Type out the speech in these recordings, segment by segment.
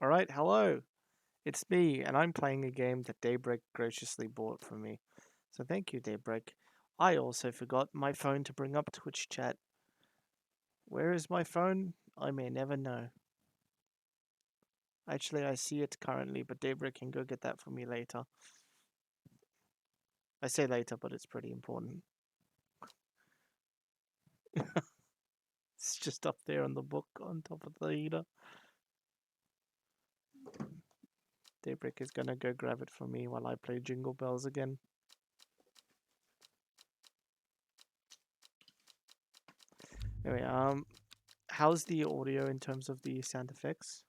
Alright, hello. It's me, and I'm playing a game that Daybreak graciously bought for me. So thank you, Daybreak. I also forgot my phone to bring up Twitch chat. Where is my phone? I may never know. Actually, I see it currently, but Daybreak can go get that for me later. I say later, but it's pretty important. It's just up there on the book on top of the heater. Daybreak is gonna go grab it for me while I play Jingle Bells again. Anyway, how's the audio in terms of the sound effects?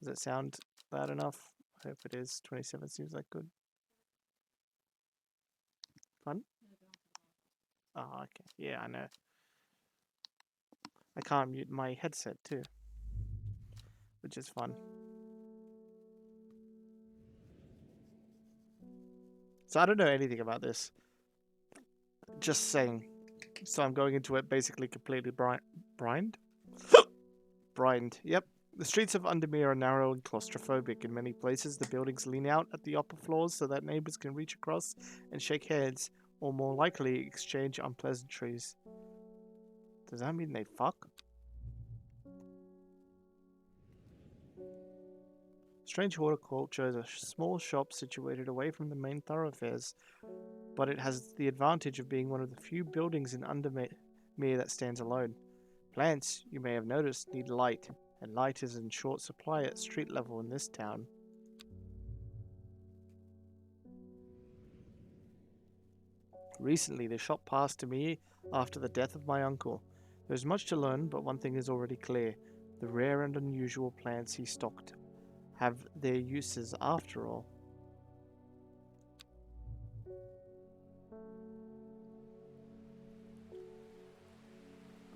Does it sound loud enough? I hope it is. 27 seems like good. Fun? Oh, okay. Yeah, I know. I can't mute my headset too, which is fun. So I don't know anything about this. Just saying. So I'm going into it basically completely brined? Brined. Yep. The streets of Undermere are narrow and claustrophobic. In many places, the buildings lean out at the upper floors so that neighbors can reach across and shake hands, or more likely, exchange unpleasantries. Does that mean they fuck? Strange Horticulture is a small shop situated away from the main thoroughfares, but it has the advantage of being one of the few buildings in Undermere that stands alone. Plants, you may have noticed, need light, and light is in short supply at street level in this town. Recently, the shop passed to me after the death of my uncle. There's much to learn, but one thing is already clear. The rare and unusual plants he stocked have their uses after all.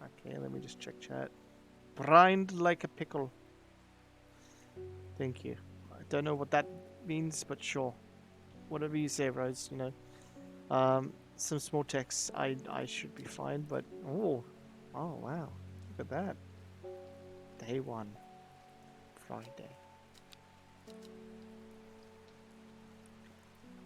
Okay, let me just check chat. Brined like a pickle. Thank you. I don't know what that means, but sure. Whatever you say, Rose, you know. Some small text, I should be fine, but oh wow. Look at that. Day 1. Friday.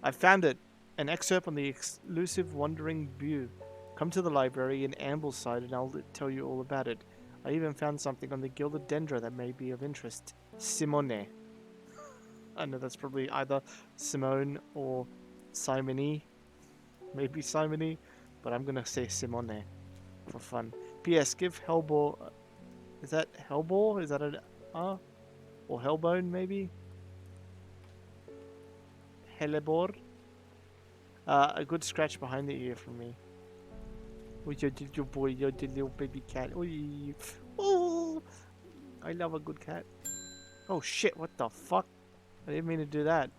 I found it. An excerpt on the exclusive Wandering View. Come to the library in Ambleside and I'll tell you all about it. I even found something on the Gilded Dendra that may be of interest. Simone. I know that's probably either Simone or Simony. Maybe Simony, but I'm gonna say Simone for fun. P.S. Give Hellbore. Is that Hellbore? Is that an R? Or Hellbone, maybe? Hellebore? A good scratch behind the ear from me. Oh, your little boy, your little baby cat. Oh, I love a good cat. Oh shit, what the fuck? I didn't mean to do that.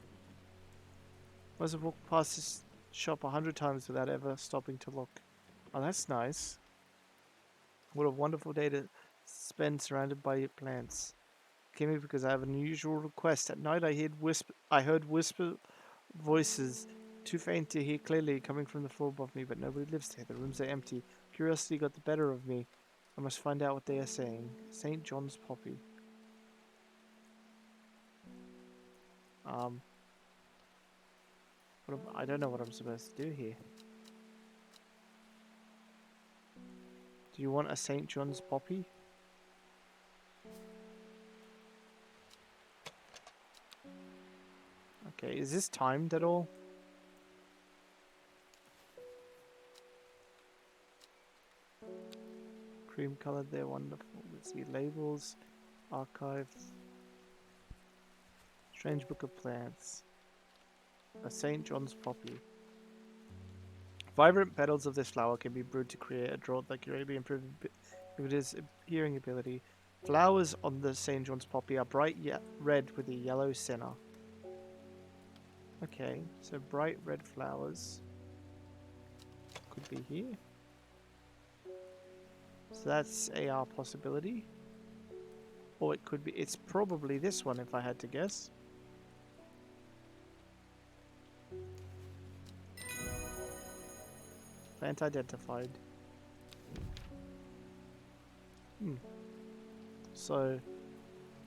Must have walked past this shop 100 times without ever stopping to look. Oh, that's nice. What a wonderful day to spend surrounded by your plants. Came here because I have an unusual request. At night I heard whisper voices, too faint to hear clearly, coming from the floor above me, but nobody lives there. The rooms are empty. Curiosity got the better of me. I must find out what they are saying. St. John's Poppy. I don't know what I'm supposed to do here. Do you want a St. John's Poppy? Okay, is this timed at all? Cream colored, they're wonderful. Let's see, labels, archive, Strange Book of Plants, a St. John's Poppy. Vibrant petals of this flower can be brewed to create a draught that greatly improves its hearing ability. Flowers on the St. John's Poppy are bright red with a yellow center. Okay, so bright red flowers could be here. So that's a possibility. Or it could be, it's probably this one if I had to guess. Plant identified. So,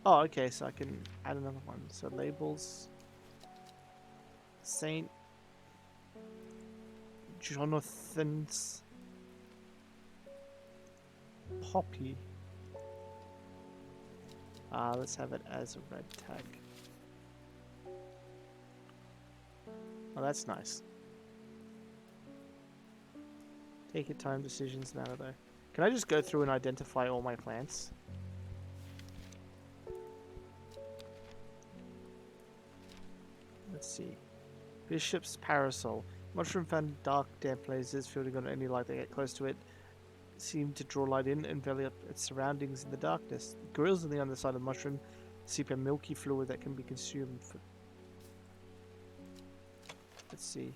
Oh, okay, so I can add another one. So labels, Saint Jonathan's Poppy. Let's have it as a red tag. Oh, that's nice. Take your time, decisions now though. Can I just go through and identify all my plants? Let's see. Bishop's Parasol. Mushroom found in dark, damp places, filtering on any light that get close to it. Seem to draw light in and envelop its surroundings in the darkness. The grills on the underside of the mushroom seep a milky fluid that can be consumed. Let's see.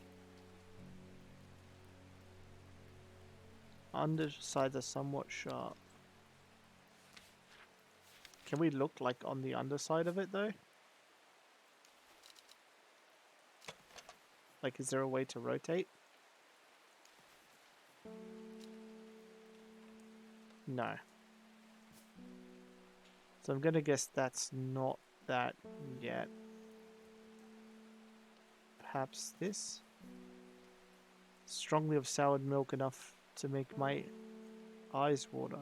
Undersides are somewhat sharp. Can we look like on the underside of it though? Like, is there a way to rotate? No. So I'm gonna guess that's not that yet. Perhaps this? Strongly of soured milk enough to make my eyes water.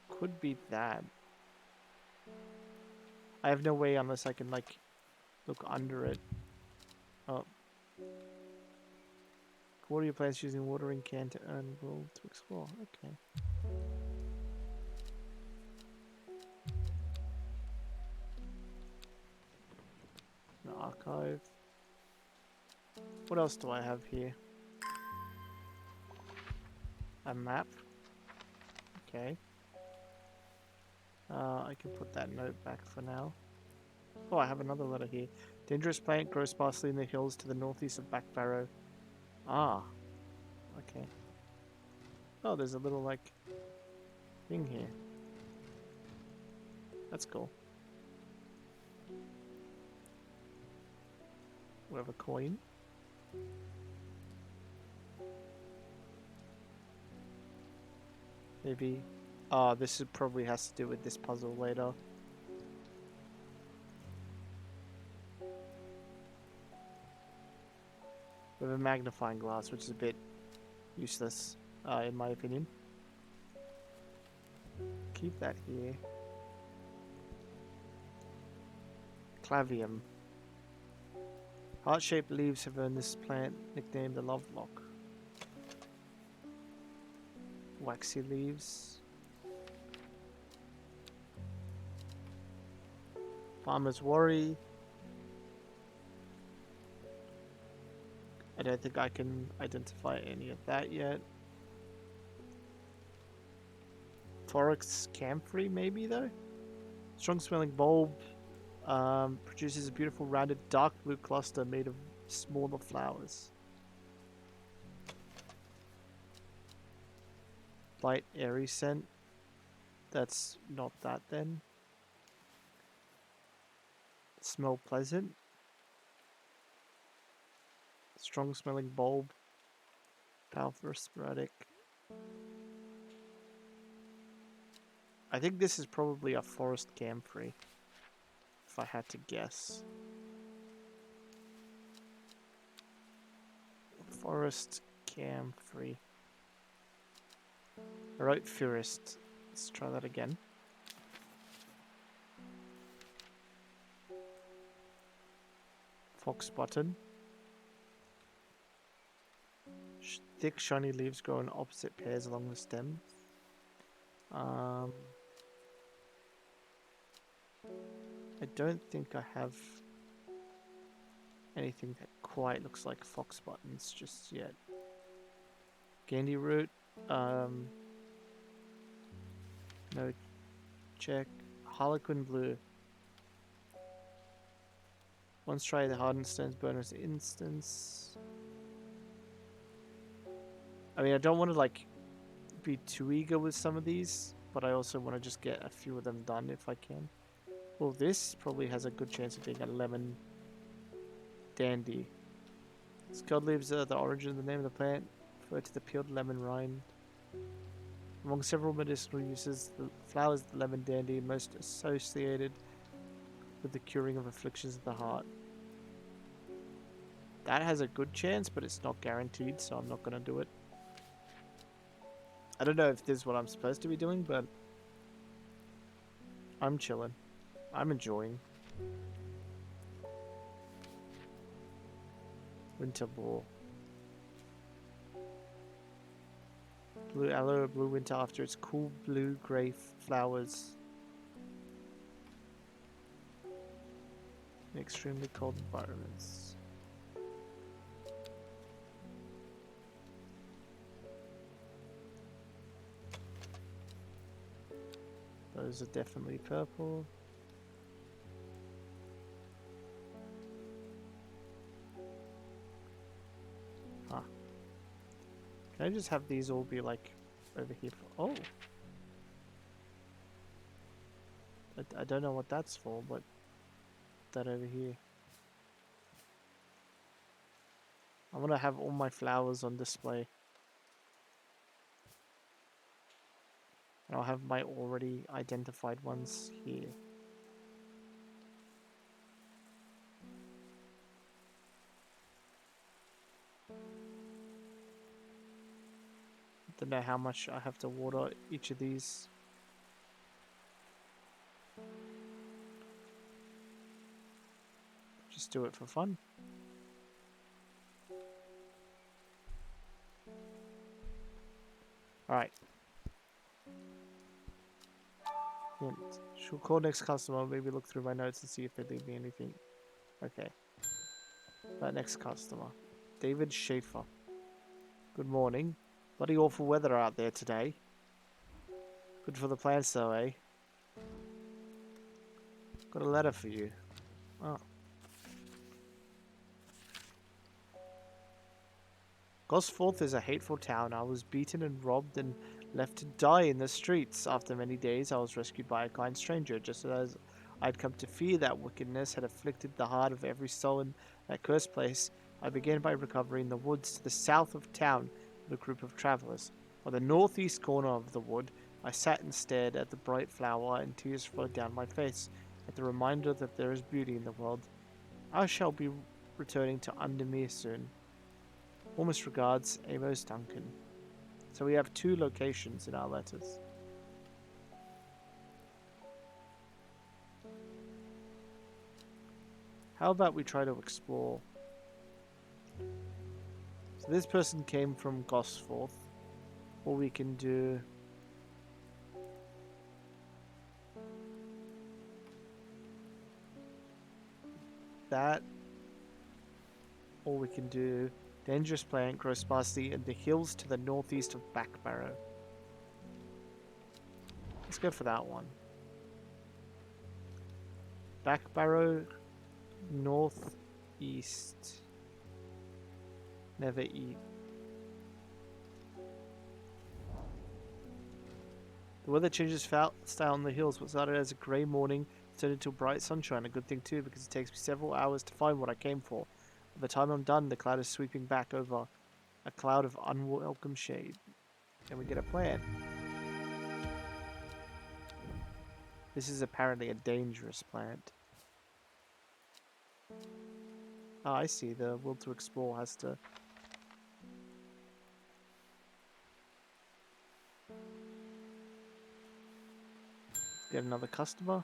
Could be that. I have no way unless I can, like, look under it. Oh. Water your plants using watering can to earn gold to explore. Okay. An archive. What else do I have here? A map. Okay. I can put that note back for now. Oh, I have another letter here. Dangerous plant grows sparsely in the hills to the northeast of Backbarrow. Ah. Okay. Oh, there's a little, like, thing here. That's cool. We have a coin. Maybe. Oh, this probably has to do with this puzzle later. We have a magnifying glass, which is a bit useless, in my opinion. Keep that here. Clavium. Heart-shaped leaves have earned this plant nicknamed the Lovelock. Waxy leaves. Farmer's Worry. I don't think I can identify any of that yet. Forest Camphor, maybe, though? Strong smelling bulb. Produces a beautiful rounded dark blue cluster made of smaller flowers. Light airy scent. That's not that then. Smell pleasant. Strong smelling bulb. Powerful sporadic. I think this is probably a forest camphor, if I had to guess. Forest camphor. I wrote forest. Let's try that again. Fox button. Thick shiny leaves grow in opposite pairs along the stem. I don't think I have anything that quite looks like fox buttons just yet. Gandy root. No check. Harlequin blue. Once try the hardened stones bonus instance. I mean, I don't want to like be too eager with some of these, but I also want to just get a few of them done if I can. Well, this probably has a good chance of being a lemon dandy. Scud leaves are the origin of the name of the plant, referred to the peeled lemon rind. Among several medicinal uses, the flowers of the lemon dandy are most associated with the curing of afflictions of the heart. That has a good chance, but it's not guaranteed, so I'm not going to do it. I don't know if this is what I'm supposed to be doing, but I'm chilling. I'm enjoying. Winter Ball. Blue aloe or blue winter after its cool blue-grey flowers. In extremely cold environments. Those are definitely purple. Huh. Can I just have these all be like over here for... Oh! I don't know what that's for, but that over here. I want to have all my flowers on display. And I'll have my already identified ones here. Don't know how much I have to water each of these. Just do it for fun. Alright. She'll call next customer, maybe look through my notes and see if they leave me anything. Okay. That next customer. David Schaefer. Good morning. Bloody awful weather out there today. Good for the plants though, eh? Got a letter for you. Oh. Gosforth is a hateful town. I was beaten and robbed and left to die in the streets. After many days, I was rescued by a kind stranger, just as I'd come to fear that wickedness had afflicted the heart of every soul in that cursed place. I began by recovering the woods to the south of town with a group of travelers. On the northeast corner of the wood, I sat and stared at the bright flower, and tears flowed down my face at the reminder that there is beauty in the world. I shall be returning to Undermere soon. Warmest regards, Amos Duncan. So we have 2 locations in our letters. How about we try to explore? So this person came from Gosforth. Or we can do... that. Or we can do... dangerous plant grows sparsely in the hills to the northeast of Backbarrow. Let's go for that one. Backbarrow, northeast. Never eat. The weather changes style on the hills. What started as a grey morning turned into bright sunshine. A good thing too, because it takes me several hours to find what I came for. By the time I'm done, the cloud is sweeping back over a cloud of unwelcome shade. And we get a plan. This is apparently a dangerous plant. Ah, I see. The will to explore has to... get another customer.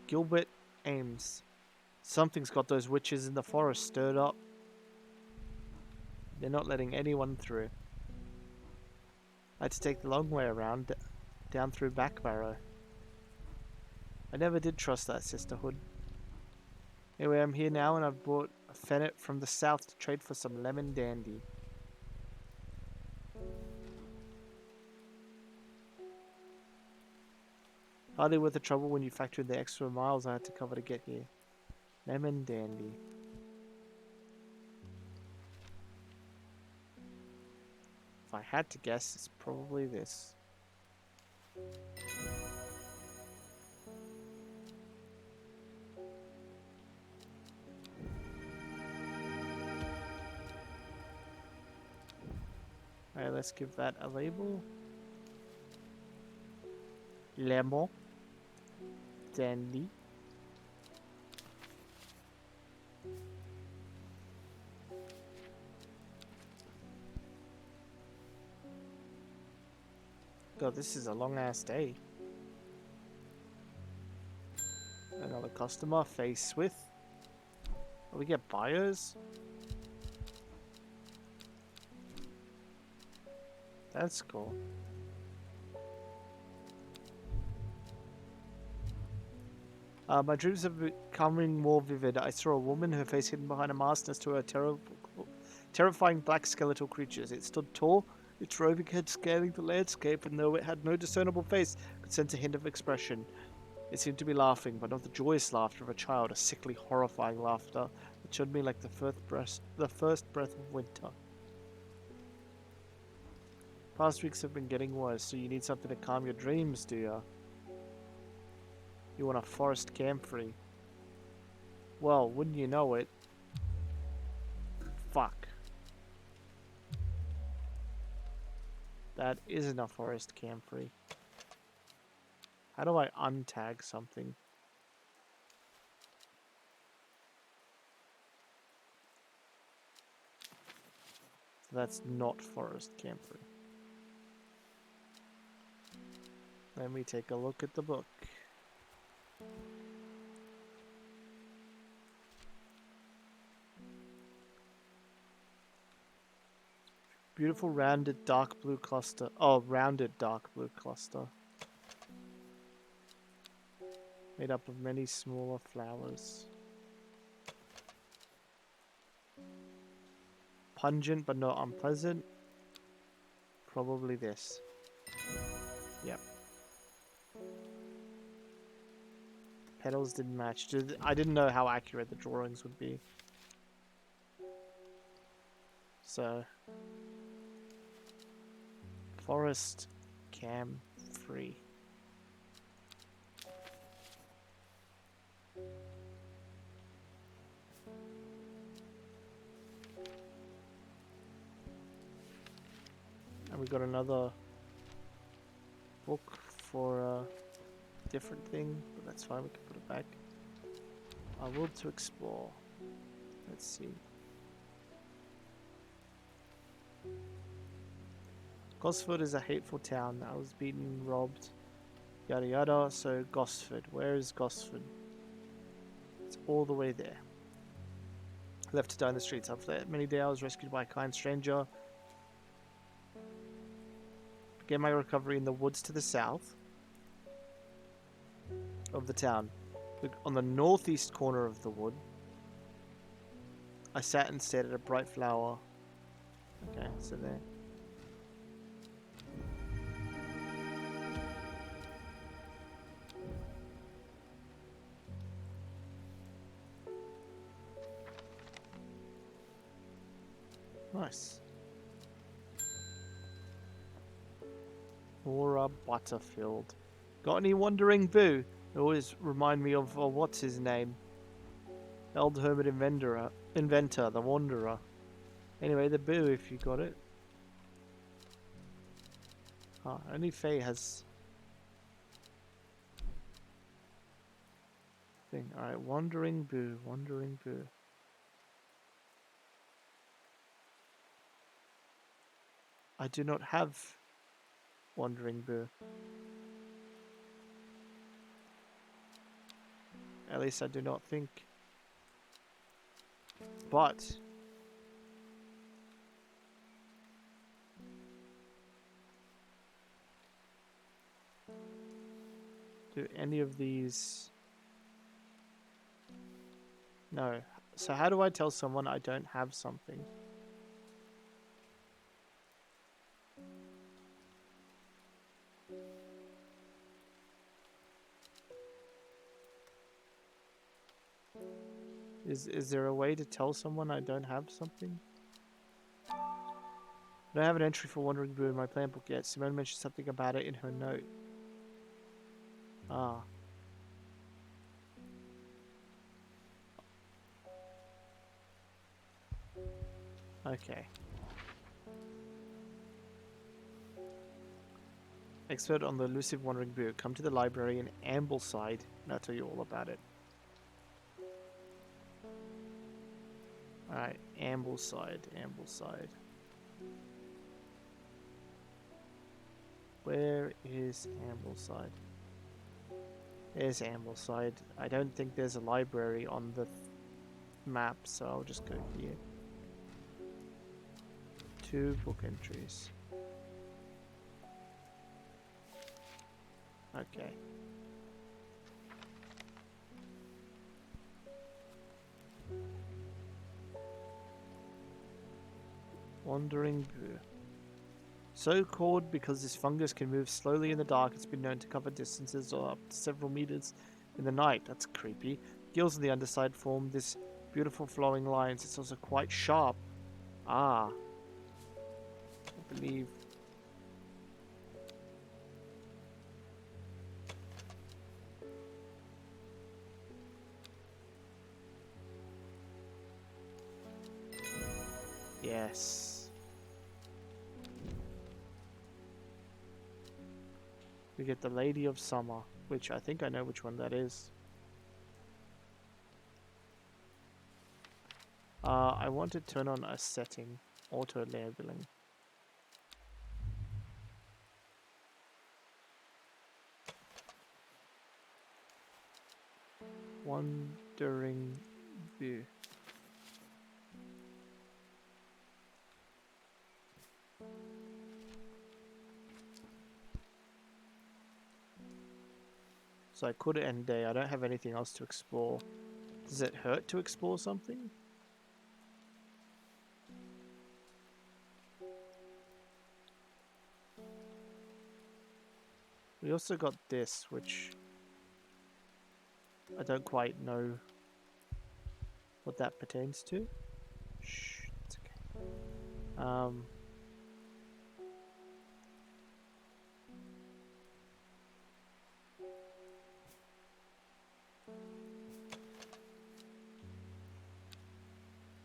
Gilbert Ames. Something's got those witches in the forest stirred up. They're not letting anyone through. I had to take the long way around, down through Backbarrow. I never did trust that sisterhood. Anyway, I'm here now and I've brought a fennet from the south to trade for some lemon dandy. Hardly worth the trouble when you factor in the extra miles I had to cover to get here. Lemon dandy. If I had to guess, it's probably this. Alright, let's give that a label. Lemon. Dandy. God, this is a long ass day. Another customer, face with. Oh, we get buyers? That's cool. My dreams are becoming more vivid. I saw a woman, her face hidden behind a mask next to her terrifying black skeletal creatures. It stood tall, its roving head scanning the landscape, and though it had no discernible face, could sense a hint of expression. It seemed to be laughing, but not the joyous laughter of a child, a sickly, horrifying laughter that showed me like the first breath of winter. Past weeks have been getting worse, so you need something to calm your dreams, do ya? You want a forest camp-free? Well, wouldn't you know it? Fuck. That isn't a forest camp-free. How do I untag something? That's not forest camp-free. Let me take a look at the book. Beautiful rounded dark blue cluster. Oh, rounded dark blue cluster. Made up of many smaller flowers. Pungent but not unpleasant. Probably this. Yep. Petals didn't match. I didn't know how accurate the drawings would be. So, forest cam free. And we got another book for a different thing, but that's fine, we can put it back. A world to explore. Let's see. Gosford is a hateful town. I was beaten, robbed, yada yada. So Gosford. Where is Gosford? It's all the way there. Left to die in the streets. After that many days, I was rescued by a kind stranger. Began my recovery in the woods to the south of the town. On the northeast corner of the wood, I sat and stared at a bright flower. Okay, so there. Nice. Laura Butterfield. Got any wandering boo? They always remind me of what's his name? Old hermit inventor, the wanderer. Anyway, the boo if you got it. Ah, only Faye has thing. Alright, wandering boo, wandering boo. I do not have wandering boo. At least I do not think. But do any of these? No. So how do I tell someone I don't have something? Is there a way to tell someone I don't have something? I don't have an entry for Wandering Boo in my plan book yet. Simone mentioned something about it in her note. Ah. Okay. Expert on the elusive wandering boo. Come to the library in Ambleside, and I'll tell you all about it. Alright, Ambleside, Ambleside. Where is Ambleside? There's Ambleside. I don't think there's a library on the map, so I'll just go here. 2 book entries. Okay. Wandering boo. So called because this fungus can move slowly in the dark, it's been known to cover distances of up to several meters in the night. That's creepy. Gills on the underside form this beautiful flowing lines. It's also quite sharp. Ah. I believe. Yes. We get the Lady of Summer, which I think I know which one that is. I want to turn on a setting, auto labeling. Wandering boo. So I could end day. I don't have anything else to explore. Does it hurt to explore something? We also got this, which I don't quite know what that pertains to. Shh, it's okay.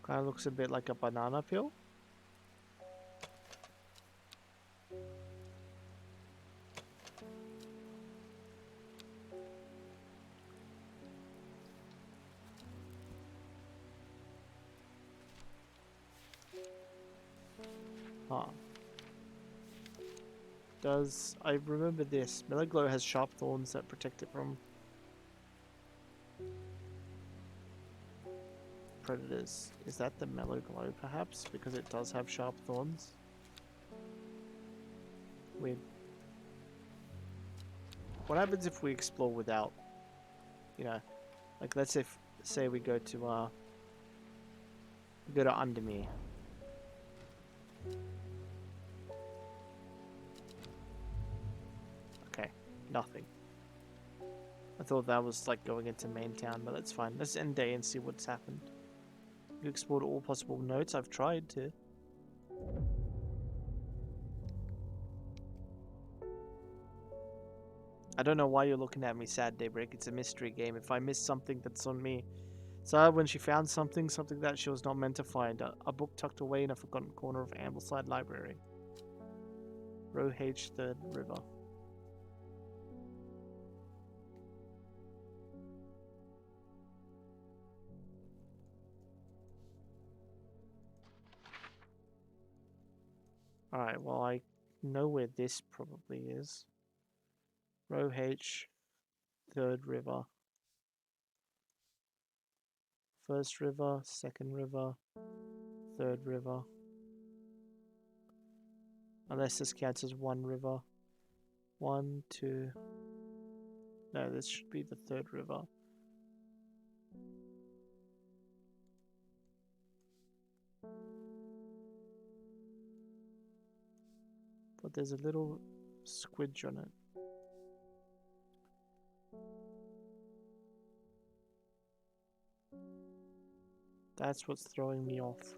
Kind of looks a bit like a banana peel. Huh. I remember this. Mellow Glow has sharp thorns that protect it from predators. Is that the Mellow Glow perhaps? Because it does have sharp thorns. Weird. What happens if we explore without, you know, like let's say we go to Undermere. Okay, nothing. I thought that was like going into main town, but that's fine. Let's end day and see what's happened. You explored all possible notes. I've tried to. I don't know why you're looking at me sad, Daybreak. It's a mystery game. If I miss something, that's on me. So when she found something that she was not meant to find. A book tucked away in a forgotten corner of Ambleside Library. Row H, Third River. Alright, well I know where this probably is. Row H, Third River. First river, second river, third river. Unless this counts as one river. 1, 2. No, this should be the third river. But there's a little squidge on it. That's what's throwing me off.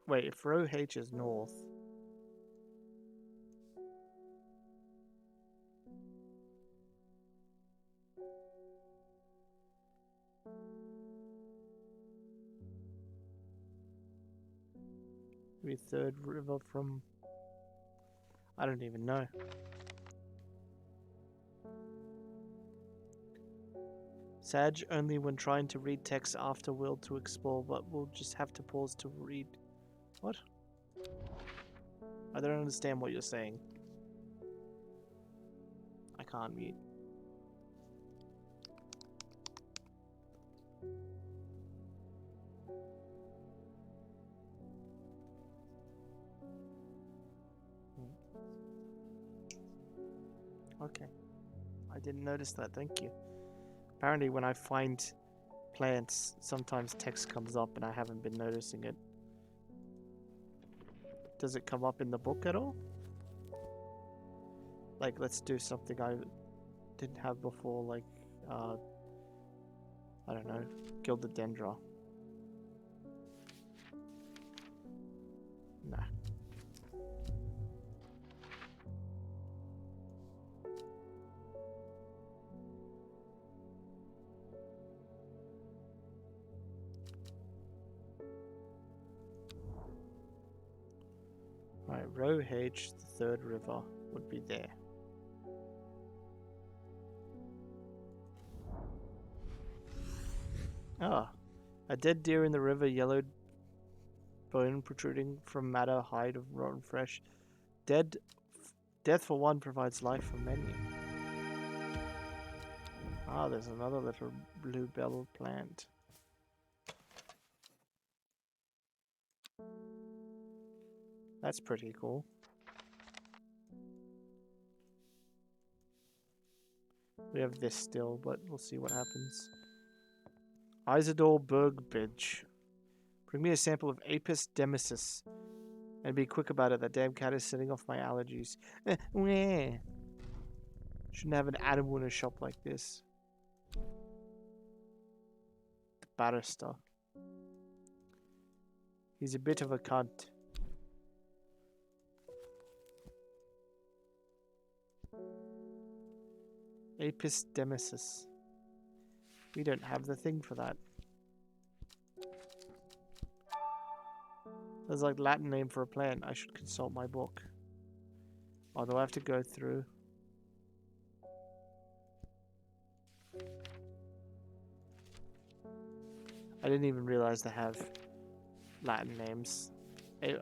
Wait, if row H is north... Maybe third river from I don't even know. Sag only when trying to read text after will to explore, but we'll just have to pause to read. What? I don't understand what you're saying. I can't mute. Okay. I didn't notice that, thank you. Apparently when I find plants, sometimes text comes up and I haven't been noticing it. Does it come up in the book at all? Like, let's do something I didn't have before, like, I don't know, Gildodendra. Nah. Right, row H, the third river, would be there. Ah, a dead deer in the river, yellowed bone protruding from matter, hide of rotten flesh. Death for one provides life for many. Ah, there's another little blue-belled plant. That's pretty cool. We have this still, but we'll see what happens. Isidore Bergbridge. Bring me a sample of Apis demesis. And be quick about it, that damn cat is setting off my allergies. Shouldn't have an animal in a shop like this. The barrister. He's a bit of a cunt. Apis demesis. We don't have the thing for that. There's like Latin name for a plant. I should consult my book. Although I have to go through. I didn't even realize they have Latin names.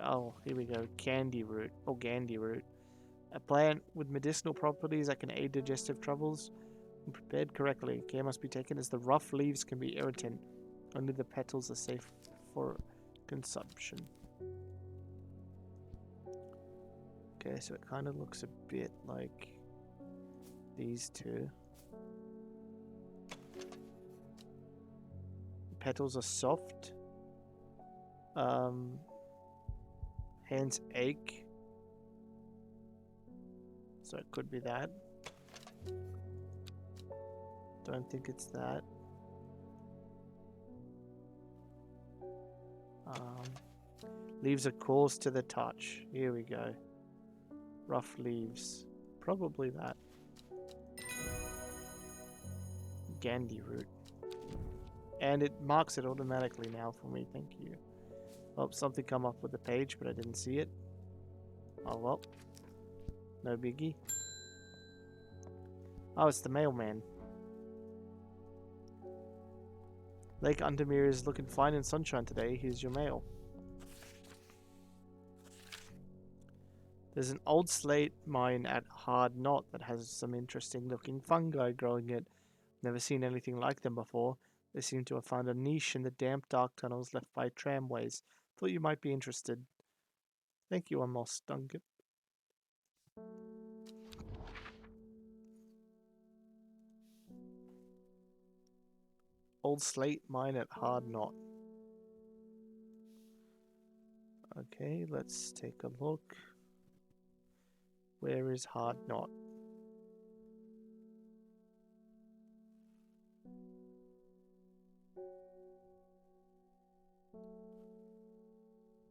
Oh, here we go. Candy root. Oh, Gandhi root. A plant with medicinal properties that can aid digestive troubles. When prepared correctly, care must be taken as the rough leaves can be irritant. Only the petals are safe for consumption. Okay, so it kind of looks a bit like these two. The petals are soft. Hands ache. So it could be that. Don't think it's that. Leaves are coarse to the touch. Here we go. Rough leaves. Probably that. Gandhi root. And it marks it automatically now for me. Thank you. Oh, something come up with the page, but I didn't see it. Oh well. No biggie. Oh, it's the mailman. Lake Undermere is looking fine in sunshine today. Here's your mail. There's an old slate mine at Hard Knot that has some interesting looking fungi growing it. Never seen anything like them before. They seem to have found a niche in the damp, dark tunnels left by tramways. Thought you might be interested. Thank you, Amos Duncan. Old slate mine at Hard Knot. Okay, let's take a look. Where is Hard Knot?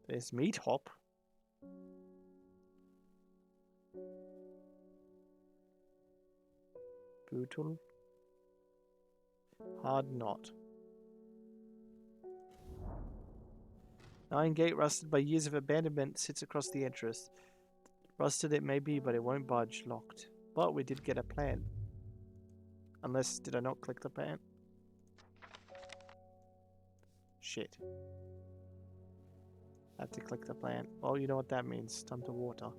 There's Meat Hop. Bootle. Hard Knot. Iron gate rusted by years of abandonment sits across the entrance. Rusted it may be, but it won't budge. Locked. But we did get a plant. Unless, did I not click the plant? Shit. I have to click the plant. Well, you know what that means. Time to water.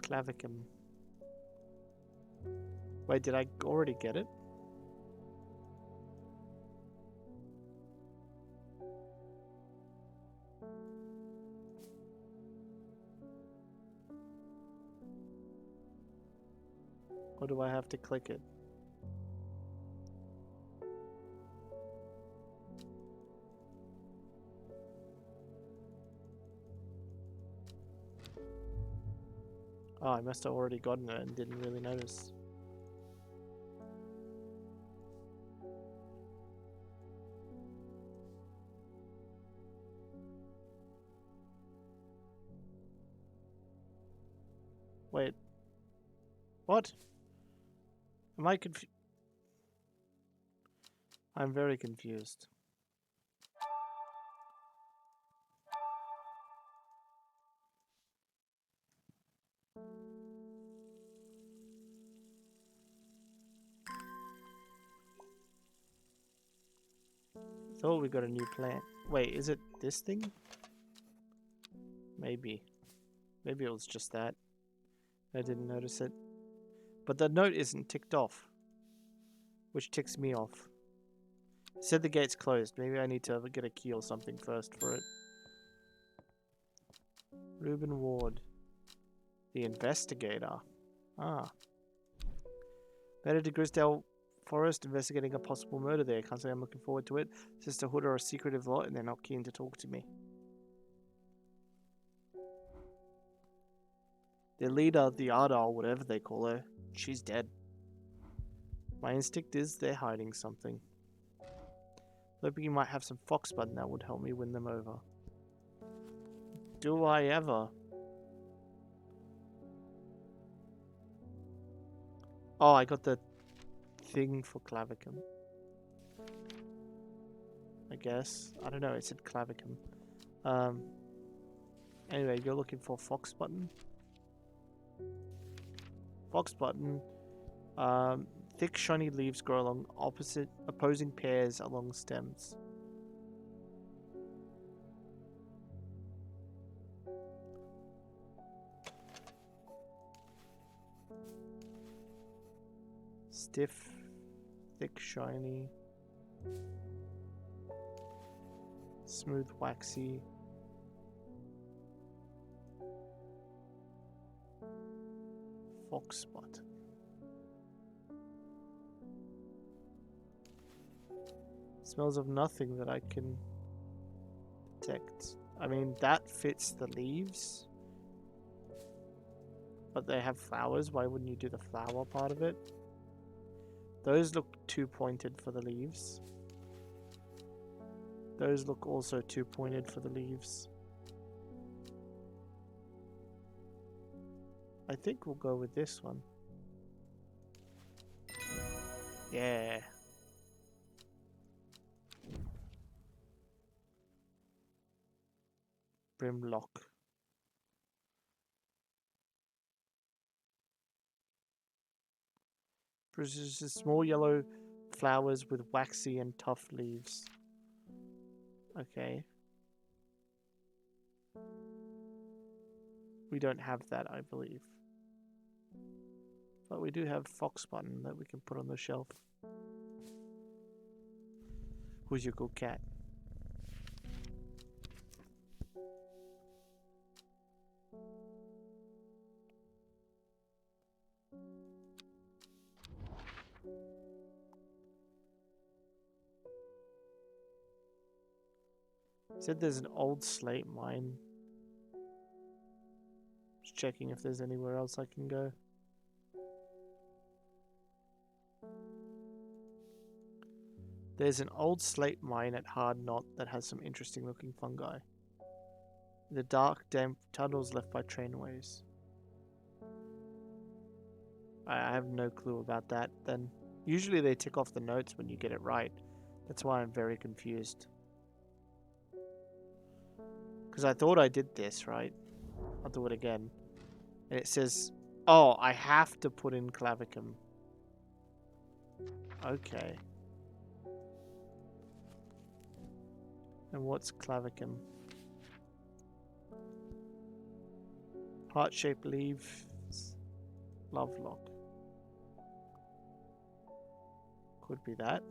Clavicum. Wait, did I already get it? Or do I have to click it? Oh, I must have already gotten it and didn't really notice. Wait. What? Am I confused? I'm very confused. Thought we got a new plant. Wait, is it this thing? Maybe. Maybe it was just that. I didn't notice it. But the note isn't ticked off. Which ticks me off. It said the gate's closed. Maybe I need to get a key or something first for it. Reuben Ward. The investigator. Ah. Better to Grisdale Forest, investigating a possible murder there. Can't say I'm looking forward to it. Sister Hood are a secretive lot and they're not keen to talk to me. Their leader, the Ardal, whatever they call her, she's dead. My instinct is they're hiding something. Hoping you might have some fox button that would help me win them over. Do I ever? Oh, I got the thing for clavicum. I guess. I don't know, it said clavicum. Anyway, you're looking for fox button. Fox button. Thick shiny leaves grow along opposing pairs along stems. Stiff, thick, shiny, smooth, waxy. Fox spot. Smells of nothing that I can detect. I mean, that fits the leaves. But they have flowers. Why wouldn't you do the flower part of it? Those look too pointed for the leaves. Those look also too pointed for the leaves. I think we'll go with this one. Yeah. Brimlock. Produces small yellow flowers with waxy and tough leaves. Okay. We don't have that, I believe. But we do have fox button that we can put on the shelf. Who's your good cat? Said there's an old slate mine. Just checking if there's anywhere else I can go. There's an old slate mine at Hard Knot that has some interesting looking fungi. The dark, damp tunnels left by trainways. I have no clue about that then. Usually they tick off the notes when you get it right. That's why I'm very confused. Because I thought I did this, right? I'll do it again. And it says, oh, I have to put in clavicum. Okay. And what's clavicum? Heart-shaped leaves. Lovelock. Could be that.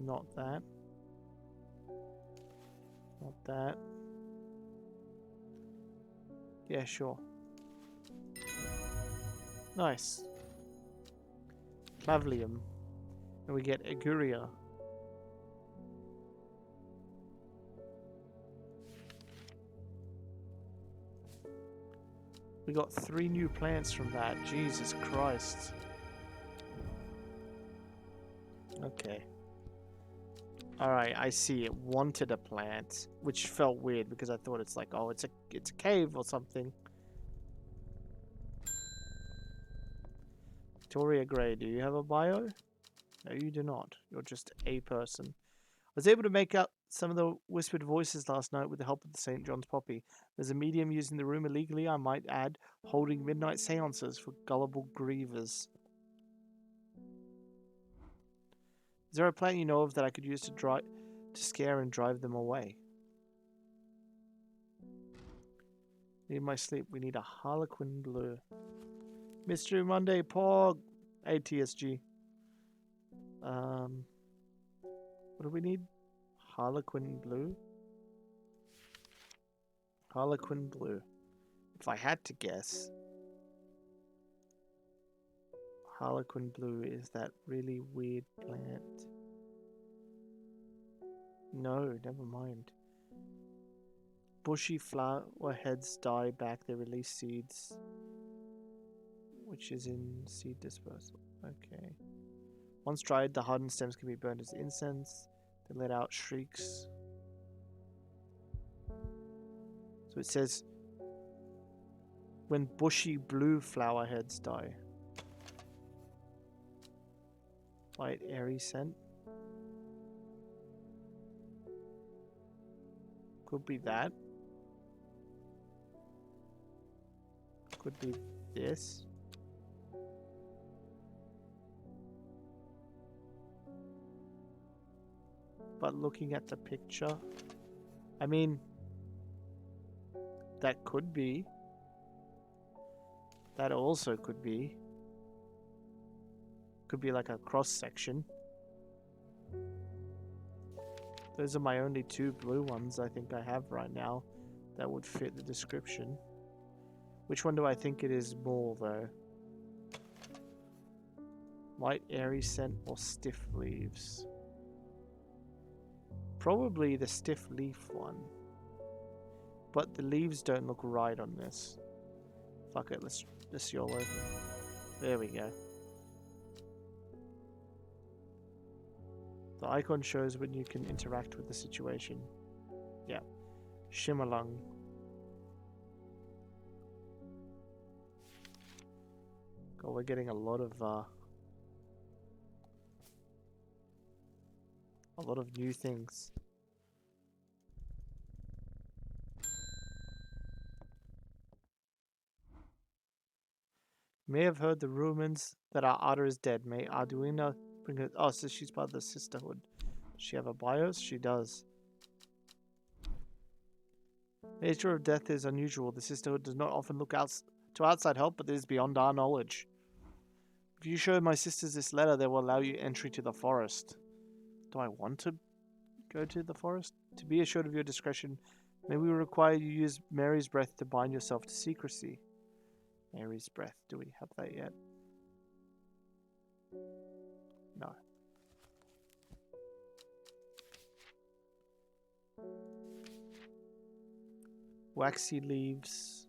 Not that. Not that. Yeah, sure. Nice. Clavelium. And we get Aguria. We got 3 new plants from that. Jesus Christ. Okay. Alright, I see. It wanted a plant, which felt weird because I thought it's like, oh, it's a cave or something. Victoria Gray, do you have a bio? No, you do not. You're just a person. I was able to make out some of the whispered voices last night with the help of the St. John's Poppy. There's a medium using the room illegally, I might add, holding midnight seances for gullible grievers. Is there a plant you know of that I could use to scare and drive them away? Need my sleep. We need a Harlequin Blue. Mystery Monday, Pog. ATSG. What do we need? Harlequin Blue? Harlequin Blue. If I had to guess, Harlequin Blue is that really weird plant. No, never mind. Bushy flower heads die back, they release seeds, which is in seed dispersal. Okay. Once dried, the hardened stems can be burned as incense. They let out shrieks. So it says, when bushy blue flower heads die. Light, airy scent. Could be that. Could be this. But looking at the picture, I mean, that could be. That also could be. Could be like a cross section. Those are my only 2 blue ones I think I have right now that would fit the description. Which one do I think it is more though? Light airy scent or stiff leaves? Probably the stiff leaf one. But the leaves don't look right on this. Fuck it, let's YOLO. There we go. The icon shows when you can interact with the situation. Yeah. Shimmerlung. God, we're getting a lot of new things. May have heard the rumors that our otter is dead. May Arduino bring her... Oh, so she's part of the sisterhood. Does she have a BIOS? She does. Nature of death is unusual. The sisterhood does not often look out to outside help, but this is beyond our knowledge. If you show my sisters this letter, they will allow you entry to the forest. Do I want to go to the forest? To be assured of your discretion, may we require you use Mary's breath to bind yourself to secrecy. Mary's breath. Do we have that yet? No. Waxy leaves.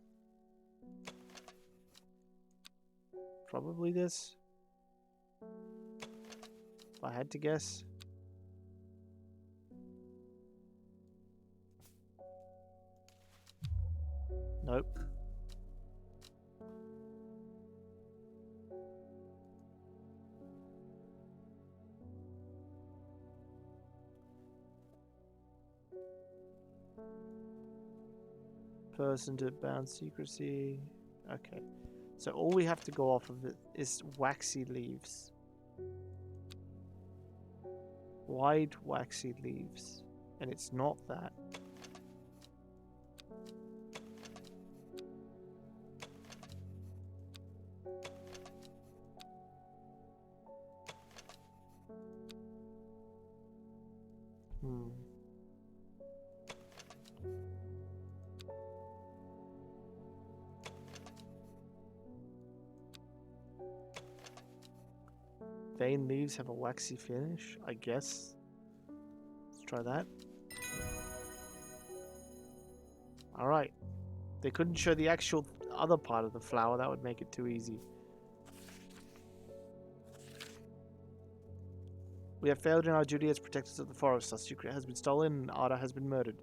Probably this. If I had to guess. Nope. Person to bound secrecy. Okay. So all we have to go off of it is waxy leaves. Wide waxy leaves. And it's not that. Vein leaves have a waxy finish, I guess. Let's try that. Alright. They couldn't show the actual other part of the flower. That would make it too easy. We have failed in our duty as protectors of the forest. Our secret has been stolen and Ada has been murdered.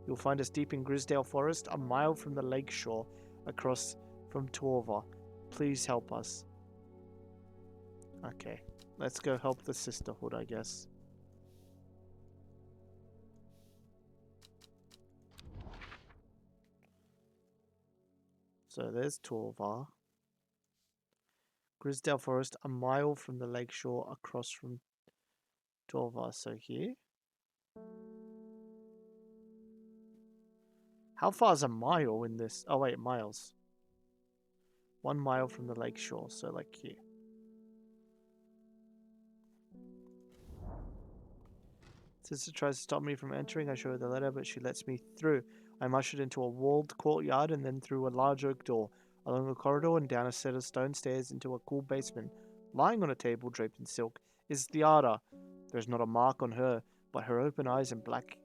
You'll find us deep in Grisdale Forest, a mile from the lake shore, across from Torva. Please help us. Okay, let's go help the sisterhood, I guess. So there's Torva. Grisdale Forest, a mile from the lake shore, across from Torva. So here. How far is a mile in this? Oh wait, miles. 1 mile from the lake shore, so like here. Sister tries to stop me from entering. I show her the letter, but she lets me through. I'm ushered into a walled courtyard and then through a large oak door, along a corridor and down a set of stone stairs into a cool basement. Lying on a table draped in silk is the Ada. There's not a mark on her, but her open eyes are black.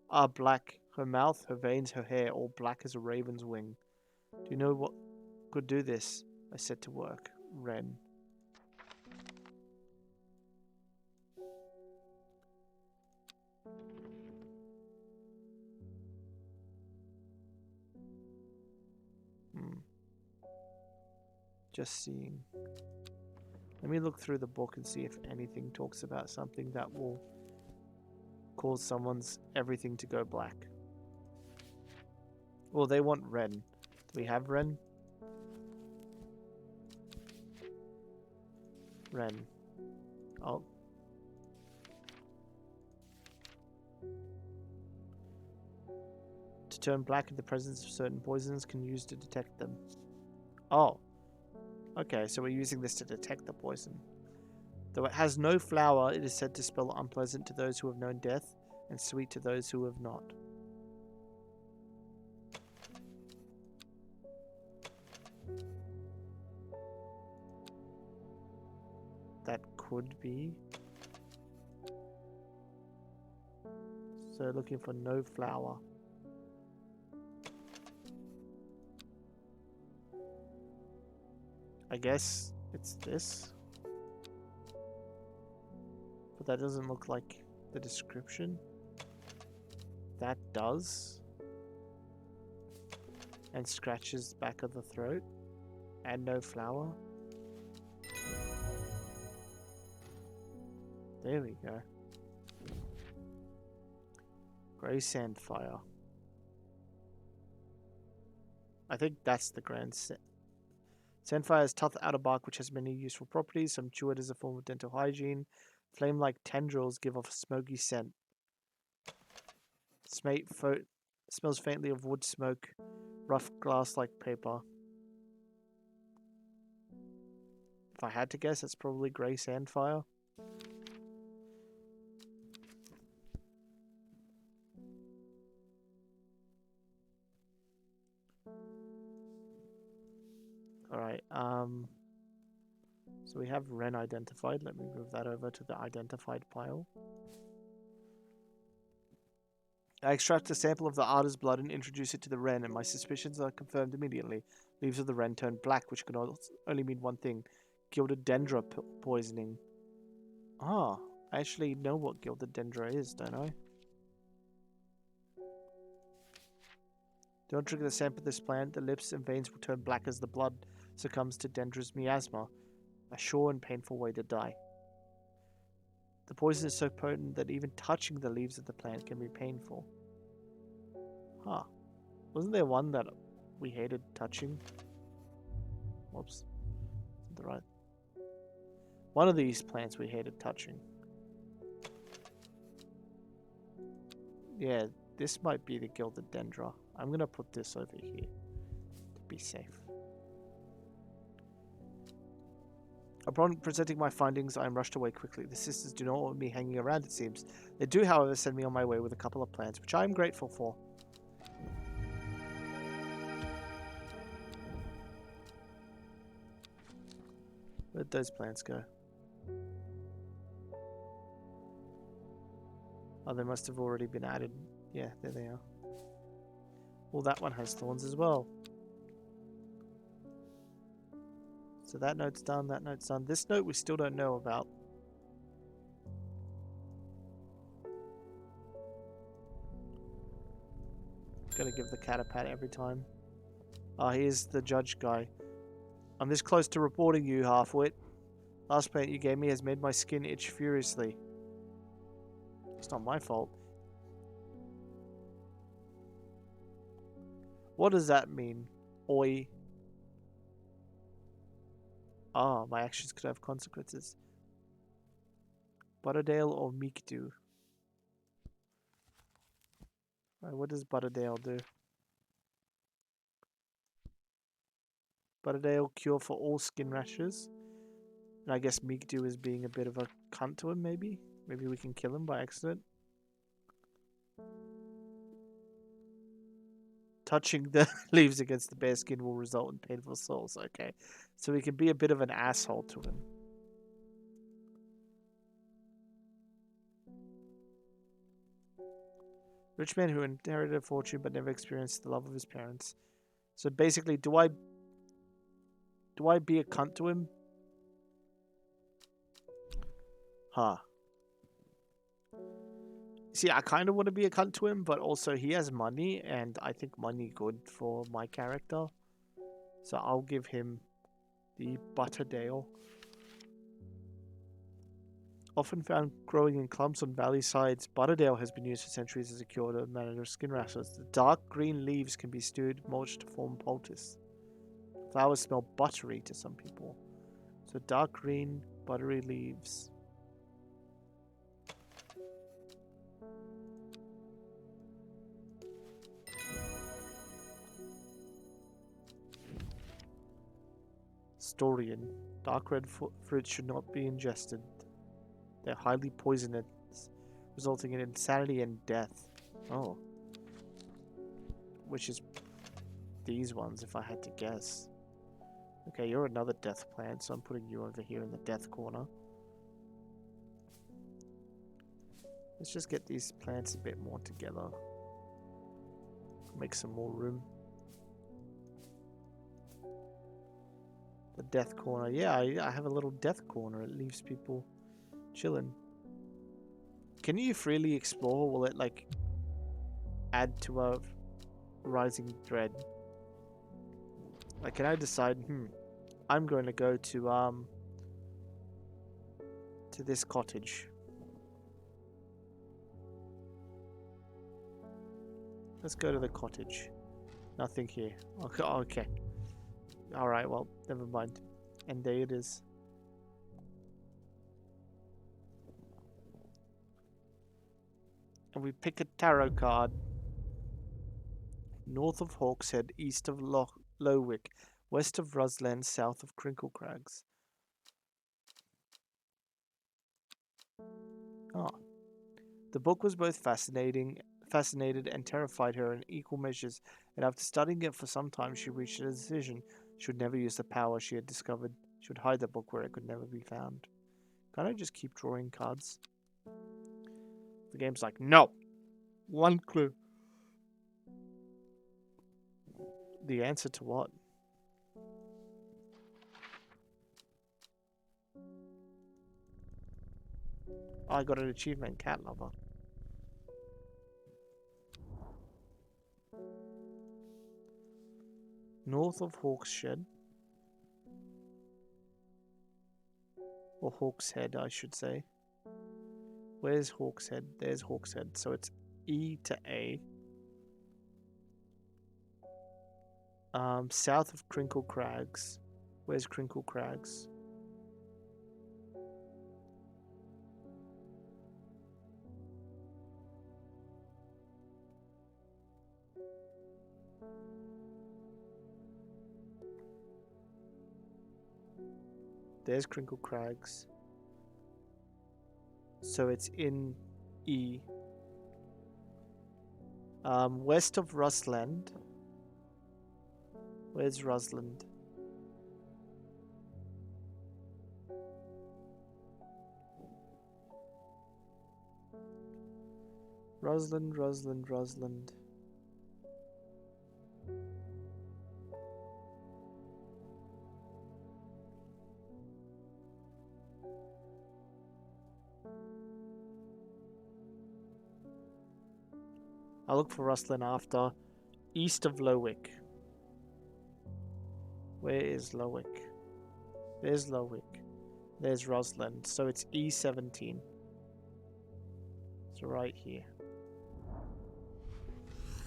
Her mouth, her veins, her hair, all black as a raven's wing. Do you know what could do this? I set to work. Ren. Just seeing. Let me look through the book and see if anything talks about something that will cause someone's everything to go black. Well, they want Ren. Do we have Ren? Ren. Oh. To turn black in the presence of certain poisons can use to detect them. Oh. Okay, so we're using this to detect the poison. Though it has no flower, it is said to spell unpleasant to those who have known death and sweet to those who have not. That could be. So looking for no flower. I guess it's this. But that doesn't look like the description. That does. And scratches the back of the throat. And no flower. There we go. Grey Sandfire. I think that's the grand set. Sandfire has tough outer bark which has many useful properties. Some chew it as a form of dental hygiene. Flame-like tendrils give off a smoky scent. Smells faintly of wood smoke. Rough glass-like paper. If I had to guess, it's probably Grey Sandfire. Alright. So we have Wren identified. Let me move that over to the identified pile. I extract a sample of the otter's blood and introduce it to the Wren, and my suspicions are confirmed immediately. Leaves of the Wren turn black, which can only mean one thing: Gilded Dendra poisoning. Ah, I actually know what Gilded Dendra is, don't I? Don't trigger the sample of this plant. The lips and veins will turn black as the blood succumbs to Dendra's miasma. A sure and painful way to die. The poison is so potent that even touching the leaves of the plant can be painful. Huh. Wasn't there one that we hated touching? Whoops. Isn't that right? One of these plants we hated touching. Yeah, this might be the Gilded Dendra. I'm going to put this over here to be safe. Upon presenting my findings, I am rushed away quickly. The sisters do not want me hanging around, it seems. They do, however, send me on my way with a couple of plants, which I am grateful for. Where'd those plants go? Oh, they must have already been added. Yeah, there they are. Well, that one has thorns as well. So that note's done, that note's done. This note we still don't know about. Gotta give the cat a pat every time. Ah, here's the judge guy. I'm this close to reporting you, halfwit. Last plant you gave me has made my skin itch furiously. It's not my fault. What does that mean? Oi. Ah, my actions could have consequences. Butterdale or Meekdo? Right, what does Butterdale do? Butterdale cure for all skin rashes. And I guess Meekdo is being a bit of a cunt to him, maybe? Maybe we can kill him by accident. Touching the leaves against the bare skin will result in painful sores. Okay. So we can be a bit of an asshole to him. Rich man who inherited a fortune but never experienced the love of his parents. So basically, do I be a cunt to him? Huh. See, I kind of want to be a cunt to him, but also he has money, and I think money good for my character. So I'll give him the Butterdale. Often found growing in clumps on valley sides, Butterdale has been used for centuries as a cure to manage skin rashes. The dark green leaves can be stewed, mulched to form poultice. Flowers smell buttery to some people. So dark green, buttery leaves. Storian. Dark red fruits should not be ingested. They're highly poisonous, resulting in insanity and death. Oh. Which is these ones, if I had to guess. Okay, you're another death plant, so I'm putting you over here in the death corner. Let's just get these plants a bit more together. Make some more room. The death corner. Yeah, I have a little death corner. It leaves people chilling. Can you freely explore? Will it, like, add to a rising thread? Like, can I decide, I'm going to go to this cottage. Let's go to the cottage. Nothing here. Okay. Okay. Alright, well, never mind. And there it is. And we pick a tarot card. North of Hawkshead, east of Lowick, west of Rusland, south of Crinklecrags. Ah. The book was both fascinated and terrified her in equal measures, and after studying it for some time, she reached a decision. She would never use the power she had discovered. She would hide the book where it could never be found. Can't I just keep drawing cards? The game's like, no! One clue. The answer to what? I got an achievement, cat lover. North of Hawkshead. Or Hawkshead, I should say. Where's Hawkshead? There's Hawkshead. So it's E to A. South of Crinkle Crags. Where's Crinkle Crags? There's Crinkle Crags. So it's in E. West of Rustland. Where's Rusland? Rusland. I'll look for Rusland after. East of Lowick. Where is Lowick? There's Lowick. There's Rusland. So it's E17. So right here.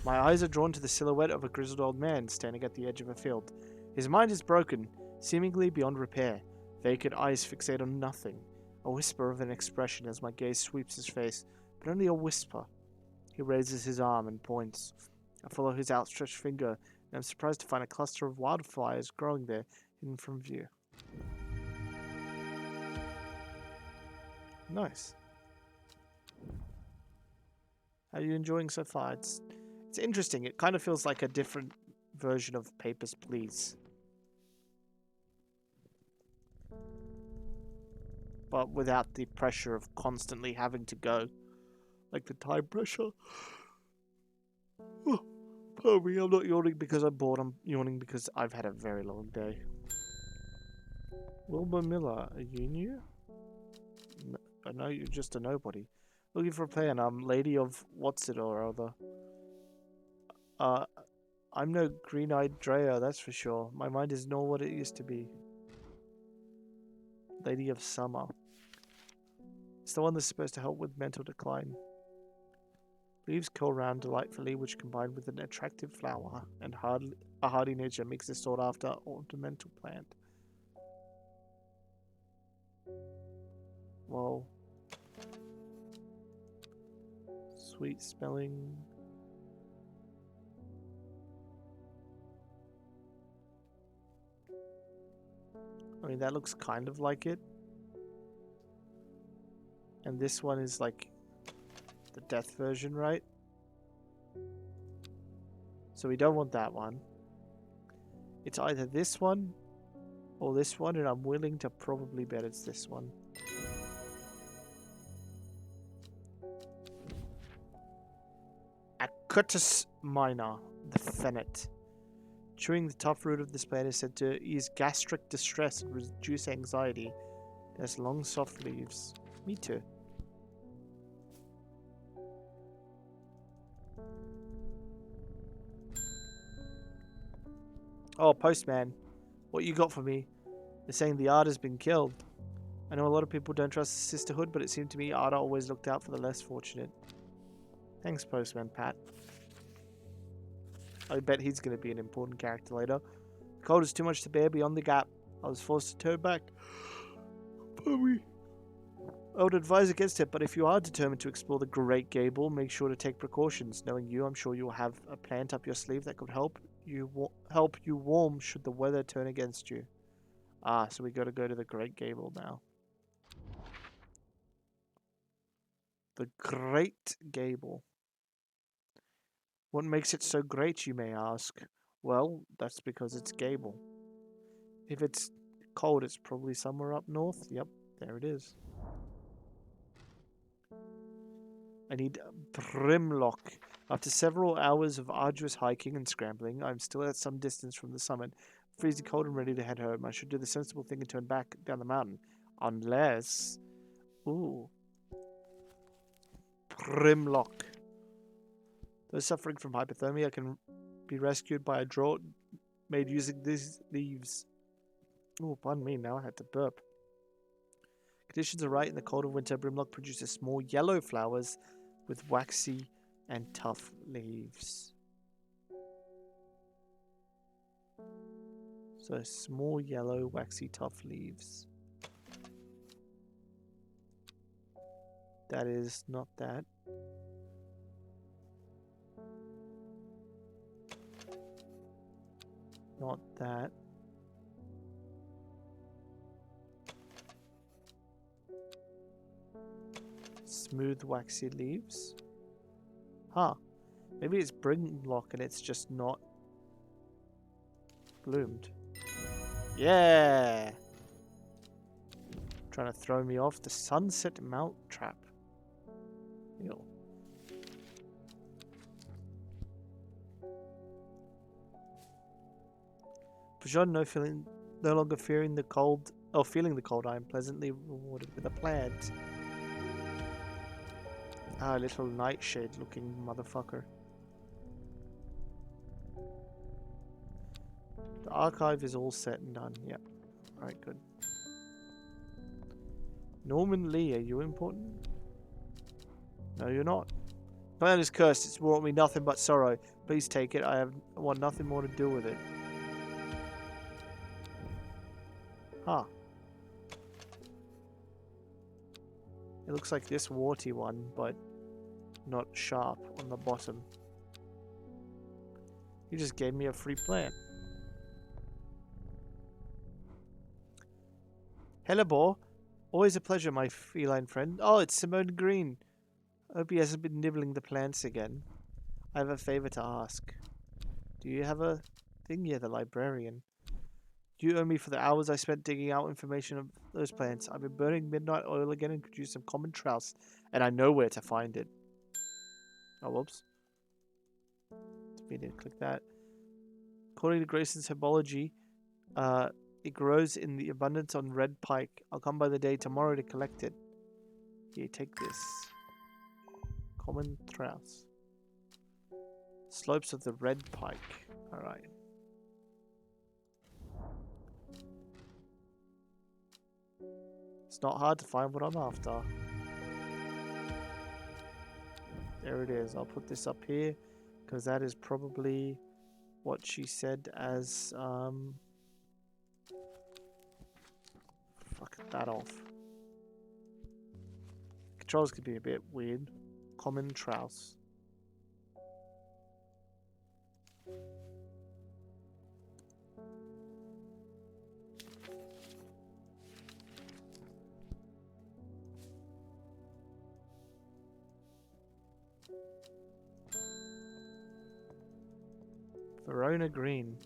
My eyes are drawn to the silhouette of a grizzled old man standing at the edge of a field. His mind is broken, seemingly beyond repair. Vacant eyes fixate on nothing. A whisper of an expression as my gaze sweeps his face, but only a whisper. He raises his arm and points. I follow his outstretched finger, and I'm surprised to find a cluster of wildfires growing there, hidden from view. Nice. How are you enjoying so far? It's interesting. It kind of feels like a different version of Papers, Please. But without the pressure of constantly having to go. Like the time pressure. Oh, pardon me, I'm not yawning because I'm bored. I'm yawning because I've had a very long day. Wilbur Miller, are you new? No, I know you're just a nobody. Looking for a player, and I'm Lady of what's it or other. I'm no green-eyed Drea, that's for sure. My mind is not what it used to be. Lady of Summer. It's the one that's supposed to help with mental decline. Leaves curl round delightfully, which combined with an attractive flower and a hardy nature makes this sought-after ornamental plant. Whoa. Sweet spelling. I mean, that looks kind of like it. And this one is like the death version, right? So we don't want that one. It's either this one or this one, and I'm willing to probably bet it's this one. Acutus minor, the fennet. Chewing the tough root of this plant is said to ease gastric distress and reduce anxiety. It has long, soft leaves. Me too. Oh, postman. What you got for me? They're saying the Art has been killed. I know a lot of people don't trust the sisterhood, but it seemed to me Arda always looked out for the less fortunate. Thanks, Postman Pat. I bet he's going to be an important character later. The cold is too much to bear beyond the gap. I was forced to turn back. Pardon. I would advise against it, but if you are determined to explore the Great Gable, make sure to take precautions. Knowing you, I'm sure you'll have a plant up your sleeve that could help you warm should the weather turn against you. Ah, so we got to go to the Great Gable now. The Great Gable. What makes it so great, you may ask? Well, that's because it's Gable. If it's cold, it's probably somewhere up north. Yep, there it is. I need Brimlock. After several hours of arduous hiking and scrambling, I'm still at some distance from the summit. Freezing cold and ready to head home. I should do the sensible thing and turn back down the mountain. Unless... Ooh. Brimlock. Those suffering from hypothermia can be rescued by a draught made using these leaves. Oh, pardon me, now I had to burp. Conditions are right. In the cold of winter, Brimlock produces small yellow flowers with waxy and tough leaves. So small yellow waxy tough leaves. That is not that. Not that. Smooth waxy leaves. Huh. Maybe it's Brimlock and it's just not bloomed. Yeah! Trying to throw me off the Sunset Mount Trap. Ew. Beyond no longer fearing the cold, or feeling the cold, I am pleasantly rewarded with a plant. Ah, little nightshade looking motherfucker. The archive is all set and done. Yep. Alright, good. Norman Lee, are you important? No, you're not. Plan is cursed. It's brought me nothing but sorrow. Please take it. I want nothing more to do with it. Huh. It looks like this warty one, but not sharp on the bottom. You just gave me a free plant. Hellebore. Always a pleasure, my feline friend. Oh, it's Simone Green. Hope he hasn't been nibbling the plants again. I have a favor to ask. Do you have a thing? You're the librarian. You owe me for the hours I spent digging out information of those plants. I've been burning midnight oil again and could use some common trouse, and I know where to find it. Oh, whoops. Didn't click that. According to Grayson's herbology, it grows in the abundance on red pike. I'll come by the day tomorrow to collect it. Here, take this. Common trouse. Slopes of the red pike. Alright. It's not hard to find what I'm after. There it is. I'll put this up here because that is probably what she said as fuck that off. Controls could be a bit weird. Common trouse. Verona Green.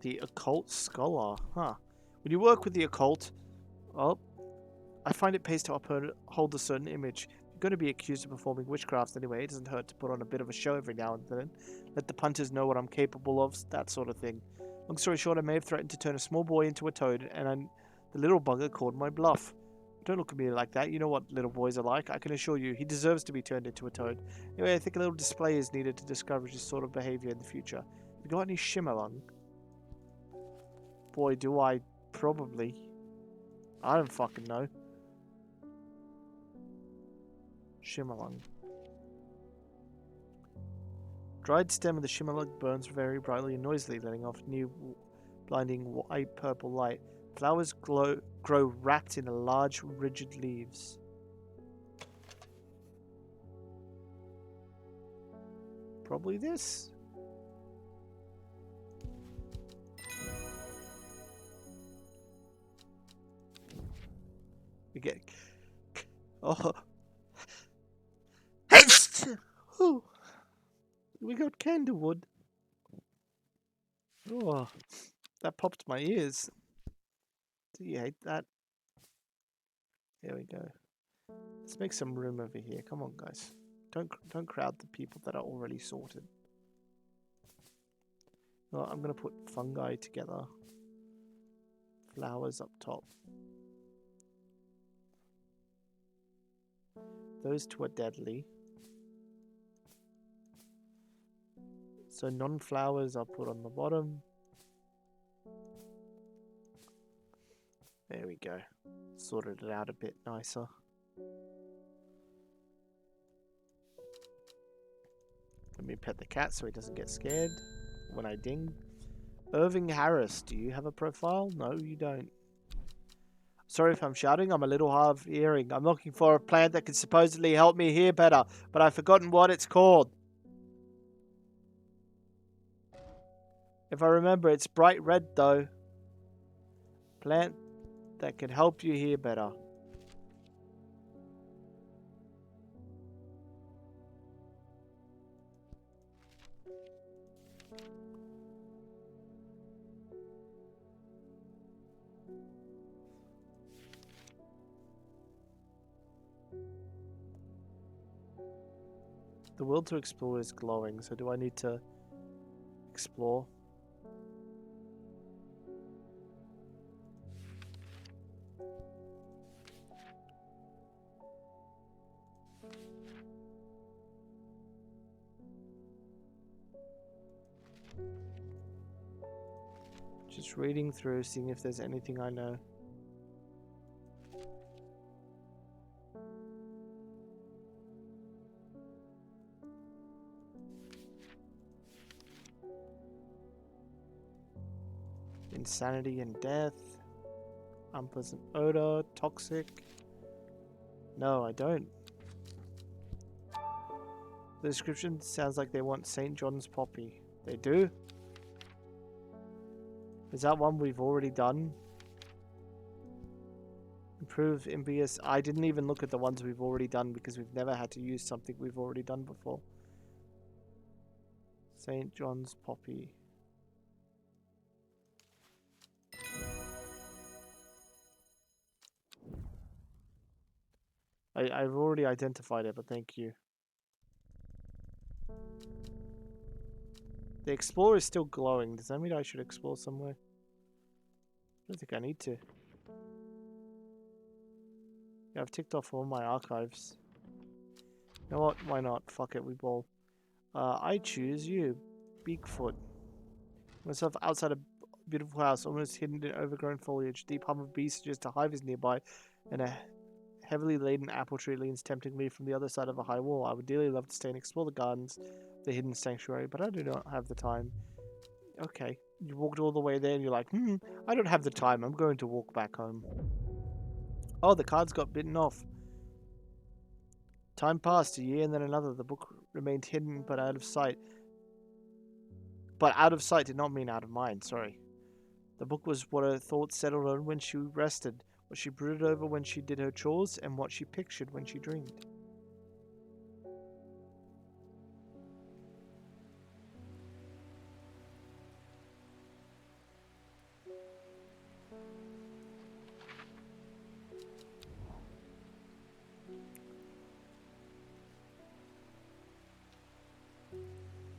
The occult scholar. Huh. When you work with the occult, well, I find it pays to uphold a certain image. You're going to be accused of performing witchcraft anyway. It doesn't hurt to put on a bit of a show every now and then. Let the punters know what I'm capable of, that sort of thing. Long story short, I may have threatened to turn a small boy into a toad, and the little bugger called my bluff. Don't look at me like that. You know what little boys are like. I can assure you, he deserves to be turned into a toad. Anyway, I think a little display is needed to discourage this sort of behavior in the future. Have you got any shimmerlung? Boy, do I. Probably. I don't fucking know. Shimmerlung. Dried stem of the shimmerlung burns very brightly and noisily, letting off new blinding white purple light. Flowers grow wrapped in large, rigid leaves. Probably this. We get... Oh. We got candlewood. Oh, that popped my ears. Do you hate that? There we go. Let's make some room over here. Come on, guys. Don't crowd the people that are already sorted. Well, I'm gonna put fungi together. Flowers up top. Those two are deadly. So non-flowers I'll put on the bottom. There we go. Sorted it out a bit nicer. Let me pet the cat so he doesn't get scared when I ding. Irving Harris, do you have a profile? No, you don't. Sorry if I'm shouting, I'm a little hard of hearing. I'm looking for a plant that could supposedly help me hear better, but I've forgotten what it's called. If I remember, it's bright red though. Plant that can help you hear better. The will to explore is glowing, so do I need to explore? Just reading through, seeing if there's anything I know. Insanity and death. Unpleasant odor. Toxic. No, I don't. The description sounds like they want St. John's poppy. They do? Is that one we've already done? Improve impious. I didn't even look at the ones we've already done because we've never had to use something we've already done before. St. John's poppy. I've already identified it, but thank you. The explorer is still glowing. Does that mean I should explore somewhere? I don't think I need to. Yeah, I've ticked off all my archives. You know what? Why not? Fuck it, we ball. I choose you, Bigfoot. Myself outside a beautiful house, almost hidden in overgrown foliage. Deep hum of bees suggests a hive is nearby, and a heavily laden apple tree leans temptingly from the other side of a high wall. I would dearly love to stay and explore the gardens, the hidden sanctuary, but I do not have the time. Okay, you walked all the way there and you're like, I don't have the time. I'm going to walk back home. Oh, the cards got bitten off. Time passed, a year and then another. The book remained hidden but out of sight. But out of sight did not mean out of mind, sorry. The book was what her thoughts settled on when she rested, what she brooded over when she did her chores, and what she pictured when she dreamed.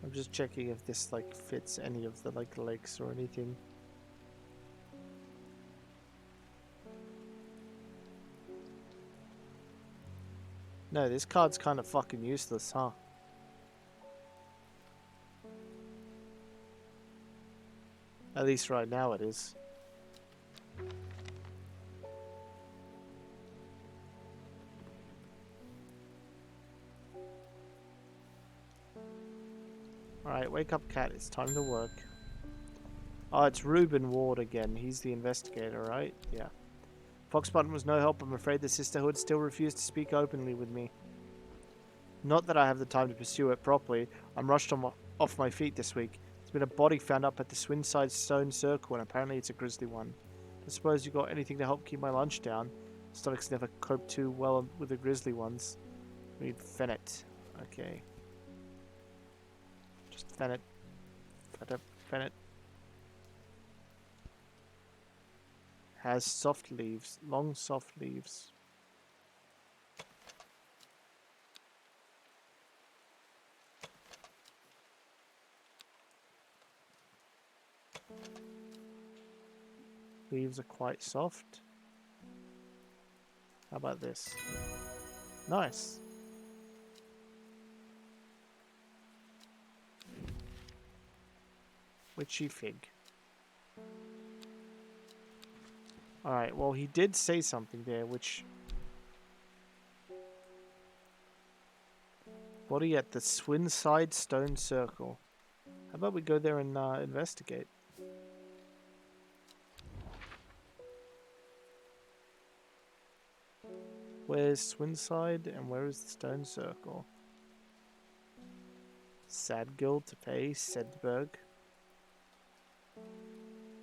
I'm just checking if this like fits any of the like lakes or anything. No, this card's kind of fucking useless, huh? At least right now it is. Alright, wake up, cat. It's time to work. Oh, it's Reuben Ward again. He's the investigator, right? Yeah. Foxbutton was no help. I'm afraid the sisterhood still refused to speak openly with me. Not that I have the time to pursue it properly. I'm rushed off my feet this week. There's been a body found up at the Swinside Stone Circle, and apparently it's a grisly one. I suppose you got anything to help keep my lunch down? Stomachs never cope too well with the grisly ones. We need Fennec. Okay. Just Fennec. Fennec. has soft leaves, long soft leaves. Leaves are quite soft. How about this? Nice. Witchy fig. Alright, well he did say something there, which... Body at the Swinside Stone Circle. How about we go there and investigate? Where's Swinside and where is the Stone Circle? Sadgill, Tepay, Sedberg,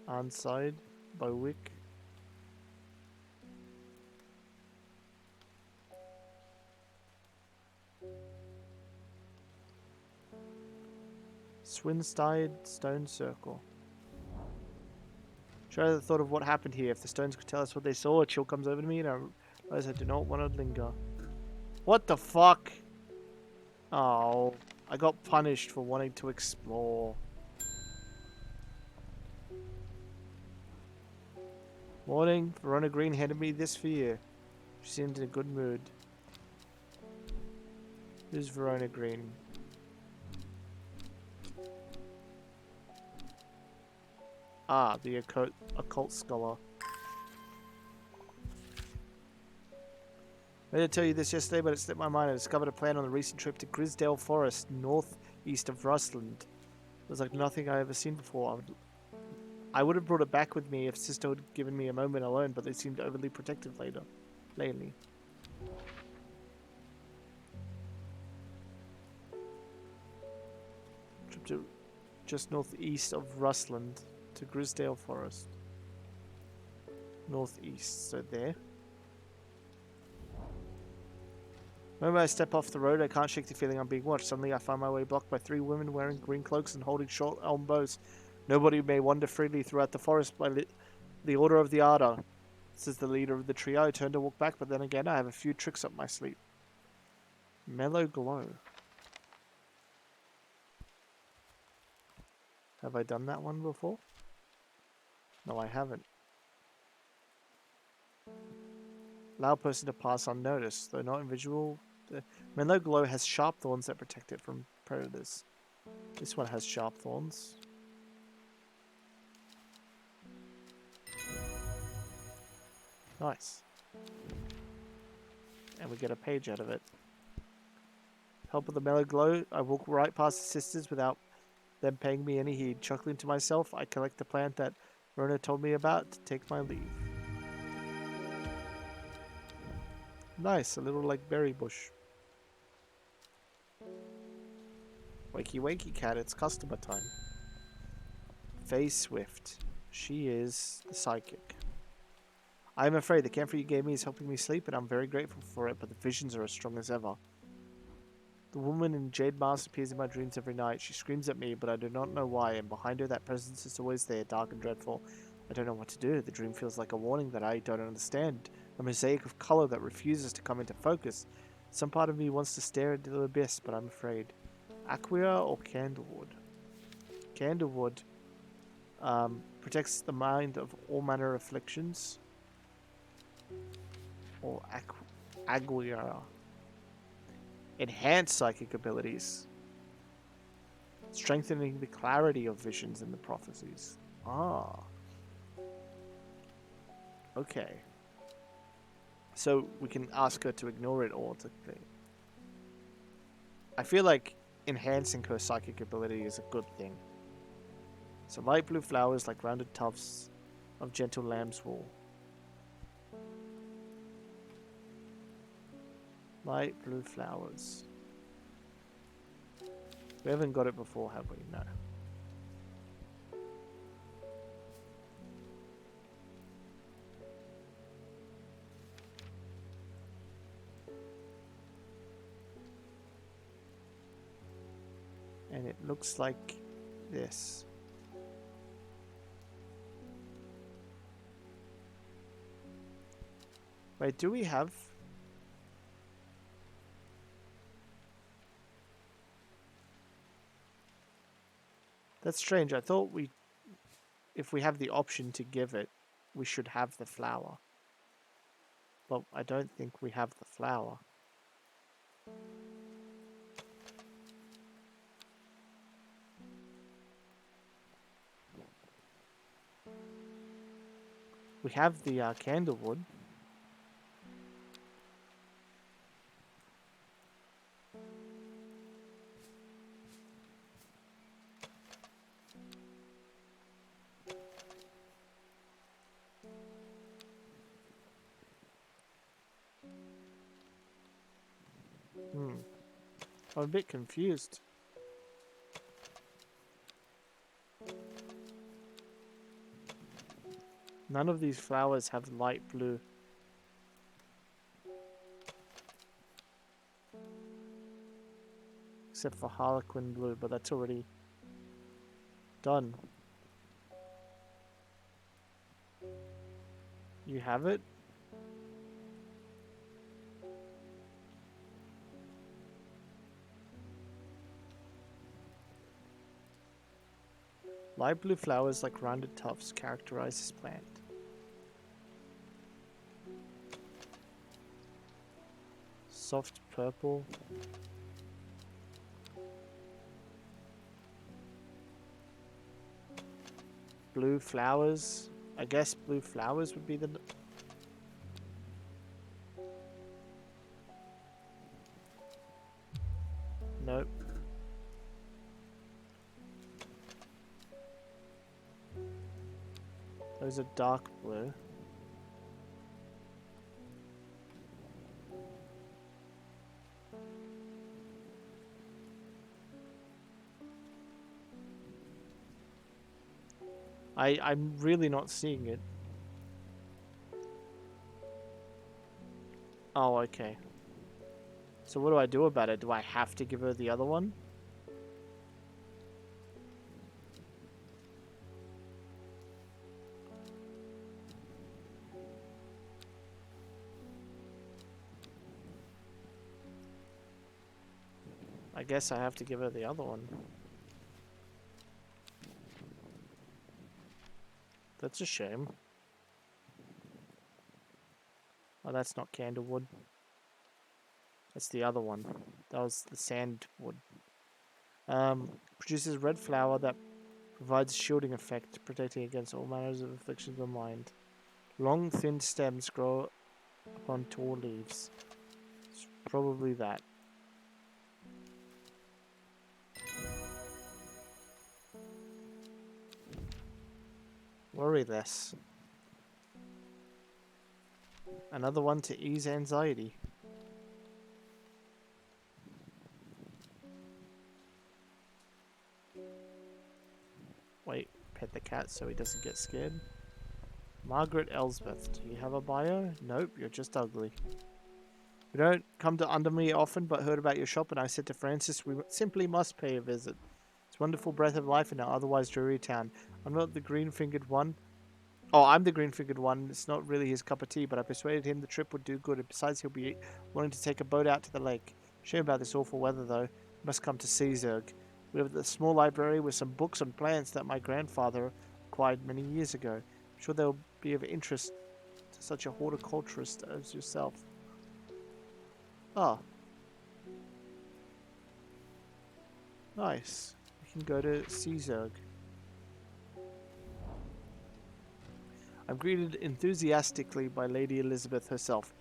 Arnside, Bowick. Swinside Stone Circle. Try the thought of what happened here. If the stones could tell us what they saw, a chill comes over to me and I realize I do not want to linger. What the fuck? Oh, I got punished for wanting to explore. Morning, Verona Green handed me this for you. She seemed in a good mood. Who's Verona Green? Ah, the occult scholar. I meant to tell you this yesterday, but it slipped my mind. I discovered a plan on the recent trip to Grisdale Forest, northeast of Rustland. It was like nothing I ever seen before. I would have brought it back with me if Sister had given me a moment alone, but they seemed overly protective lately. Trip to just northeast of Rustland to Grisdale Forest. Northeast, so there. The moment I step off the road, I can't shake the feeling I'm being watched. Suddenly I find my way blocked by 3 women wearing green cloaks and holding short elm bows. Nobody may wander freely throughout the forest by the order of the Ardor. Says the leader of the trio. I turn to walk back, but then again I have a few tricks up my sleeve. Mellow glow. Have I done that one before? No, I haven't. Allow a person to pass unnoticed, though not invisible. The mellow glow has sharp thorns that protect it from predators. This one has sharp thorns. Nice. And we get a page out of it. Help with the mellow glow, I walk right past the sisters without them paying me any heed. Chuckling to myself, I collect the plant that Rona told me about to take my leave. Nice, a little like berry bush. Wakey wakey cat, it's customer time. Faye Swift. She is the psychic. I'm afraid the camphor you gave me is helping me sleep, and I'm very grateful for it, but the visions are as strong as ever. The woman in jade mask appears in my dreams every night. She screams at me, but I do not know why, and behind her that presence is always there, dark and dreadful. I don't know what to do. The dream feels like a warning that I don't understand. A mosaic of color that refuses to come into focus. Some part of me wants to stare into the abyss, but I'm afraid. Aquia or Candlewood? Candlewood protects the mind of all manner of afflictions. Or Aguirre. Enhance psychic abilities. Strengthening the clarity of visions and the prophecies. Ah. Okay. So we can ask her to ignore it all. I feel like enhancing her psychic ability is a good thing. So light blue flowers like rounded tufts of gentle lamb's wool. Light blue flowers. We haven't got it before, have we? No. And it looks like this. Wait, do we have... That's strange. I thought we... If we have the option to give it, we should have the flower. But I don't think we have the flower. We have the candlewood. I'm a bit confused. None of these flowers have light blue. Except for Harlequin blue, but that's already done. You have it? Light blue flowers like rounded tufts characterize this plant. Soft purple. Blue flowers. I guess blue flowers would be the... Nope. Those are dark blue. I'm really not seeing it. Oh, okay. So what do I do about it? Do I have to give her the other one? I guess I have to give her the other one. That's a shame. Oh, that's not candlewood. That's the other one. That was the sandwood. Produces red flower that provides a shielding effect, protecting against all manners of afflictions of the mind. Long, thin stems grow upon tall leaves. It's probably that. Worry less. Another one to ease anxiety. Wait, pet the cat so he doesn't get scared. Margaret Elsbeth, do you have a bio? Nope, you're just ugly. We don't come to Under Me often, but heard about your shop, and I said to Francis, we simply must pay a visit. It's a wonderful breath of life in our otherwise dreary town. I'm not the green-fingered one. Oh, I'm the green-fingered one. It's not really his cup of tea, but I persuaded him the trip would do good, and besides he'll be wanting to take a boat out to the lake. Shame about this awful weather, though. You must come to Seazerg. We have a small library with some books and plants that my grandfather acquired many years ago. I'm sure they'll be of interest to such a horticulturist as yourself. Ah. Nice. We can go to Seazerg. I'm greeted enthusiastically by Lady Elizabeth herself.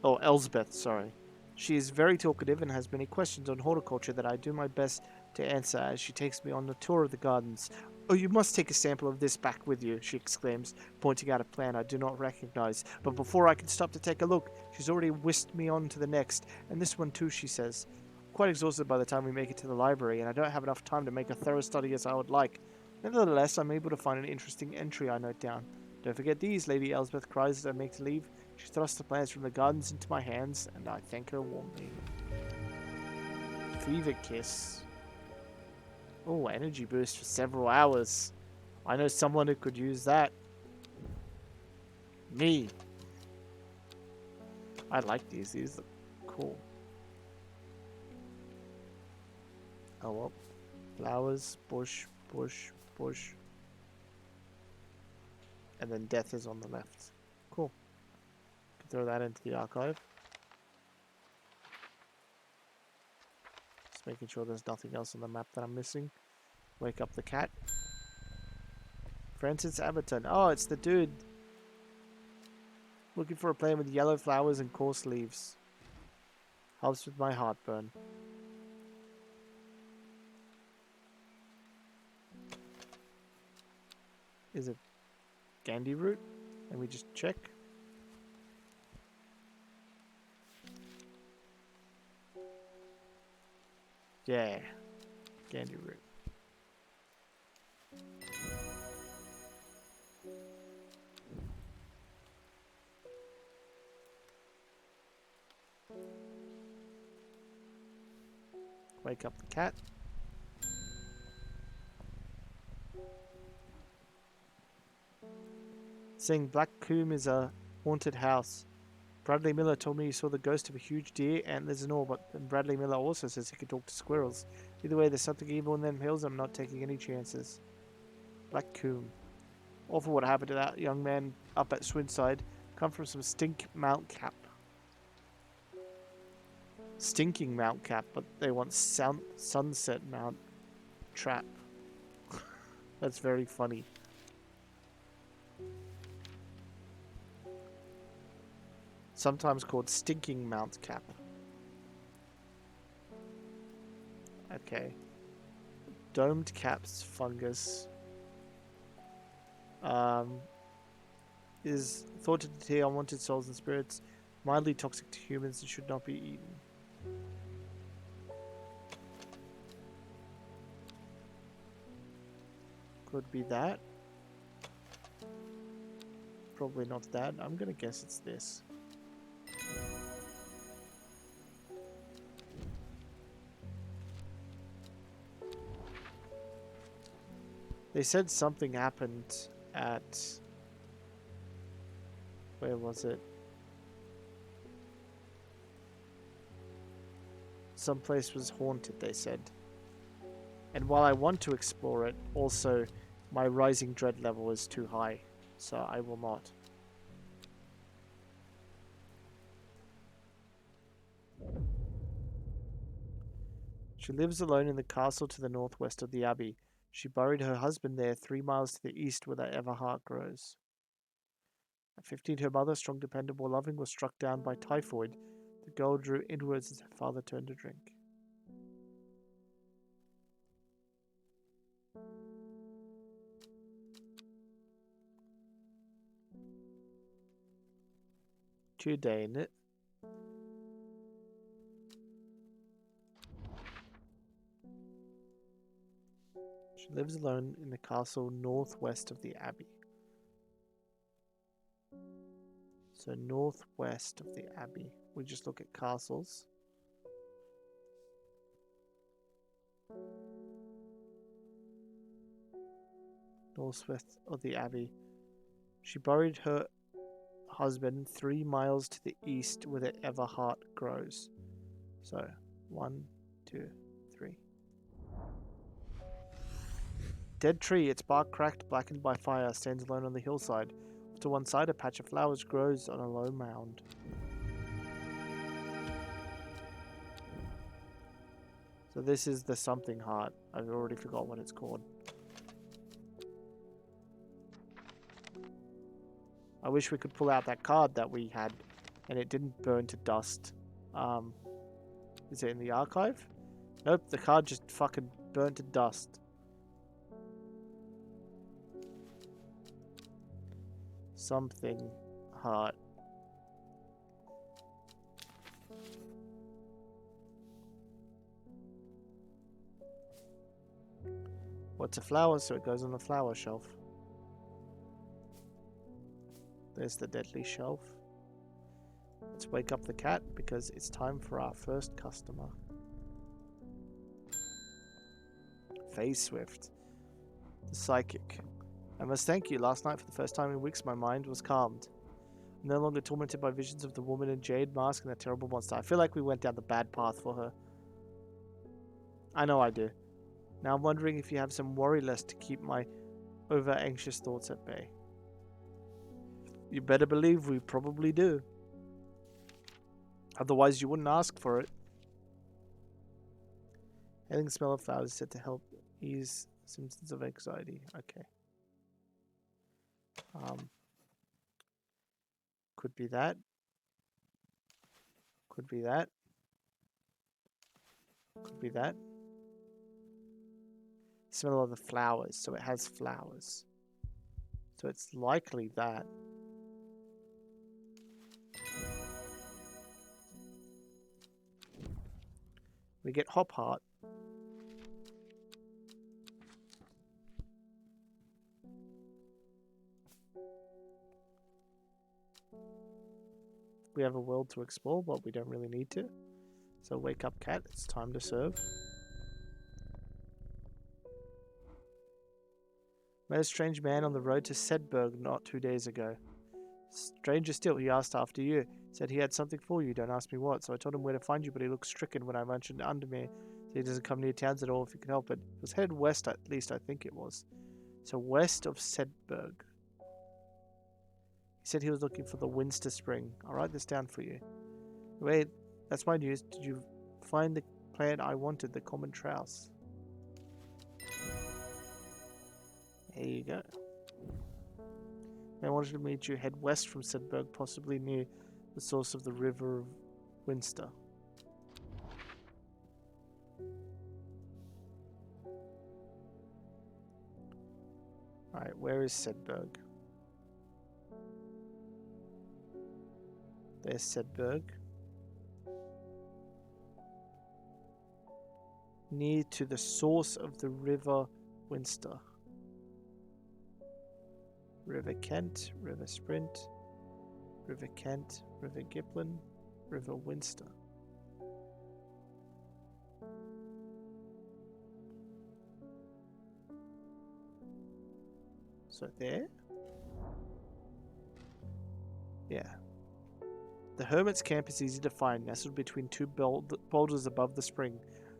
Oh, Elsbeth, sorry. She is very talkative and has many questions on horticulture that I do my best to answer as she takes me on a tour of the gardens. Oh, you must take a sample of this back with you, she exclaims, pointing out a plant I do not recognize. But before I can stop to take a look, she's already whisked me on to the next. And this one too, she says. I'm quite exhausted by the time we make it to the library, and I don't have enough time to make a thorough study as I would like. Nevertheless, I'm able to find an interesting entry I note down. Don't forget these, Lady Elsbeth cries as I make to leave. She thrusts the plants from the gardens into my hands, and I thank her warmly. Fever Kiss. Oh, energy boost for several hours. I know someone who could use that. Me. I like these. These look cool. Oh well. Flowers, bush, bush, bush. And then death is on the left. Cool. Can throw that into the archive. Just making sure there's nothing else on the map that I'm missing. Wake up the cat. Francis Aberton. Oh, it's the dude. Looking for a plant with yellow flowers and coarse leaves. Helps with my heartburn. Is it Gandhi root? Let me just check. Yeah, Gandhi root. Wake up the cat. Saying Black Coombe is a haunted house. Bradley Miller told me he saw the ghost of a huge deer, antlers and all, but Bradley Miller also says he can talk to squirrels. Either way, there's something evil in them hills. I'm not taking any chances. Black Coombe. Awful what happened to that young man up at Swinside. Come from some stink Mount Cap. Stinking Mount Cap, but they want Sunset Mount Trap. That's very funny. Sometimes called Stinking Mount Cap. Okay. Domed caps fungus. Is thought to deter unwanted souls and spirits. Mildly toxic to humans and should not be eaten. Could be that. Probably not that. I'm gonna guess it's this. They said something happened at... Where was it? Some place was haunted, they said. And while I want to explore it, also my rising dread level is too high, so I will not. She lives alone in the castle to the northwest of the abbey. She buried her husband there 3 miles to the east where the Everheart grows. At 15, her mother, strong, dependable, loving, was struck down by typhoid. The girl drew inwards as her father turned to drink. Today, innit? She lives alone in the castle northwest of the abbey. So northwest of the abbey. We just look at castles. Northwest of the abbey. She buried her husband 3 miles to the east where the Everheart grows. So 1, 2, 3. Dead tree, its bark cracked, blackened by fire, stands alone on the hillside. Off to one side, a patch of flowers grows on a low mound. So this is the something heart. I've already forgot what it's called. I wish we could pull out that card that we had and it didn't burn to dust. Is it in the archive? Nope, the card just fucking burnt to dust. Something heart. What's a flower? So it goes on the flower shelf. There's the deadly shelf. Let's wake up the cat because it's time for our first customer. Phase Swift. The psychic. I must thank you. Last night, for the first time in weeks, my mind was calmed. No longer tormented by visions of the woman in jade mask and the terrible monster. I feel like we went down the bad path for her. I know I do. Now I'm wondering if you have some worry list to keep my over-anxious thoughts at bay. You better believe we probably do. Otherwise you wouldn't ask for it. Hailing the smell of flowers is said to help ease symptoms of anxiety. Okay. Could be that. Could be that. Could be that. Smell of the flowers, so it has flowers. So it's likely that. We get Hop Heart. We have a world to explore, but we don't really need to. So wake up, cat. It's time to serve. Met a strange man on the road to Sedberg not 2 days ago. Stranger still, he asked after you. Said he had something for you. Don't ask me what. So I told him where to find you, but he looked stricken when I mentioned Undermere. So he doesn't come near towns at all if you can help it. It was headed west, at least I think it was. So west of Sedberg. He said he was looking for the Winster Spring. I'll write this down for you. Wait, that's my news. Did you find the plant I wanted, the common trouse? There you go. I wanted to meet you. Head west from Sedberg, possibly near the source of the river of Winster. Alright, where is Sedberg? There's Sedberg. Near to the source of the river Winster. River Kent, River Sprint, River Kent, River Giplin, River Winster. So there? Yeah. The Hermit's camp is easy to find, nestled between two boulders above the spring.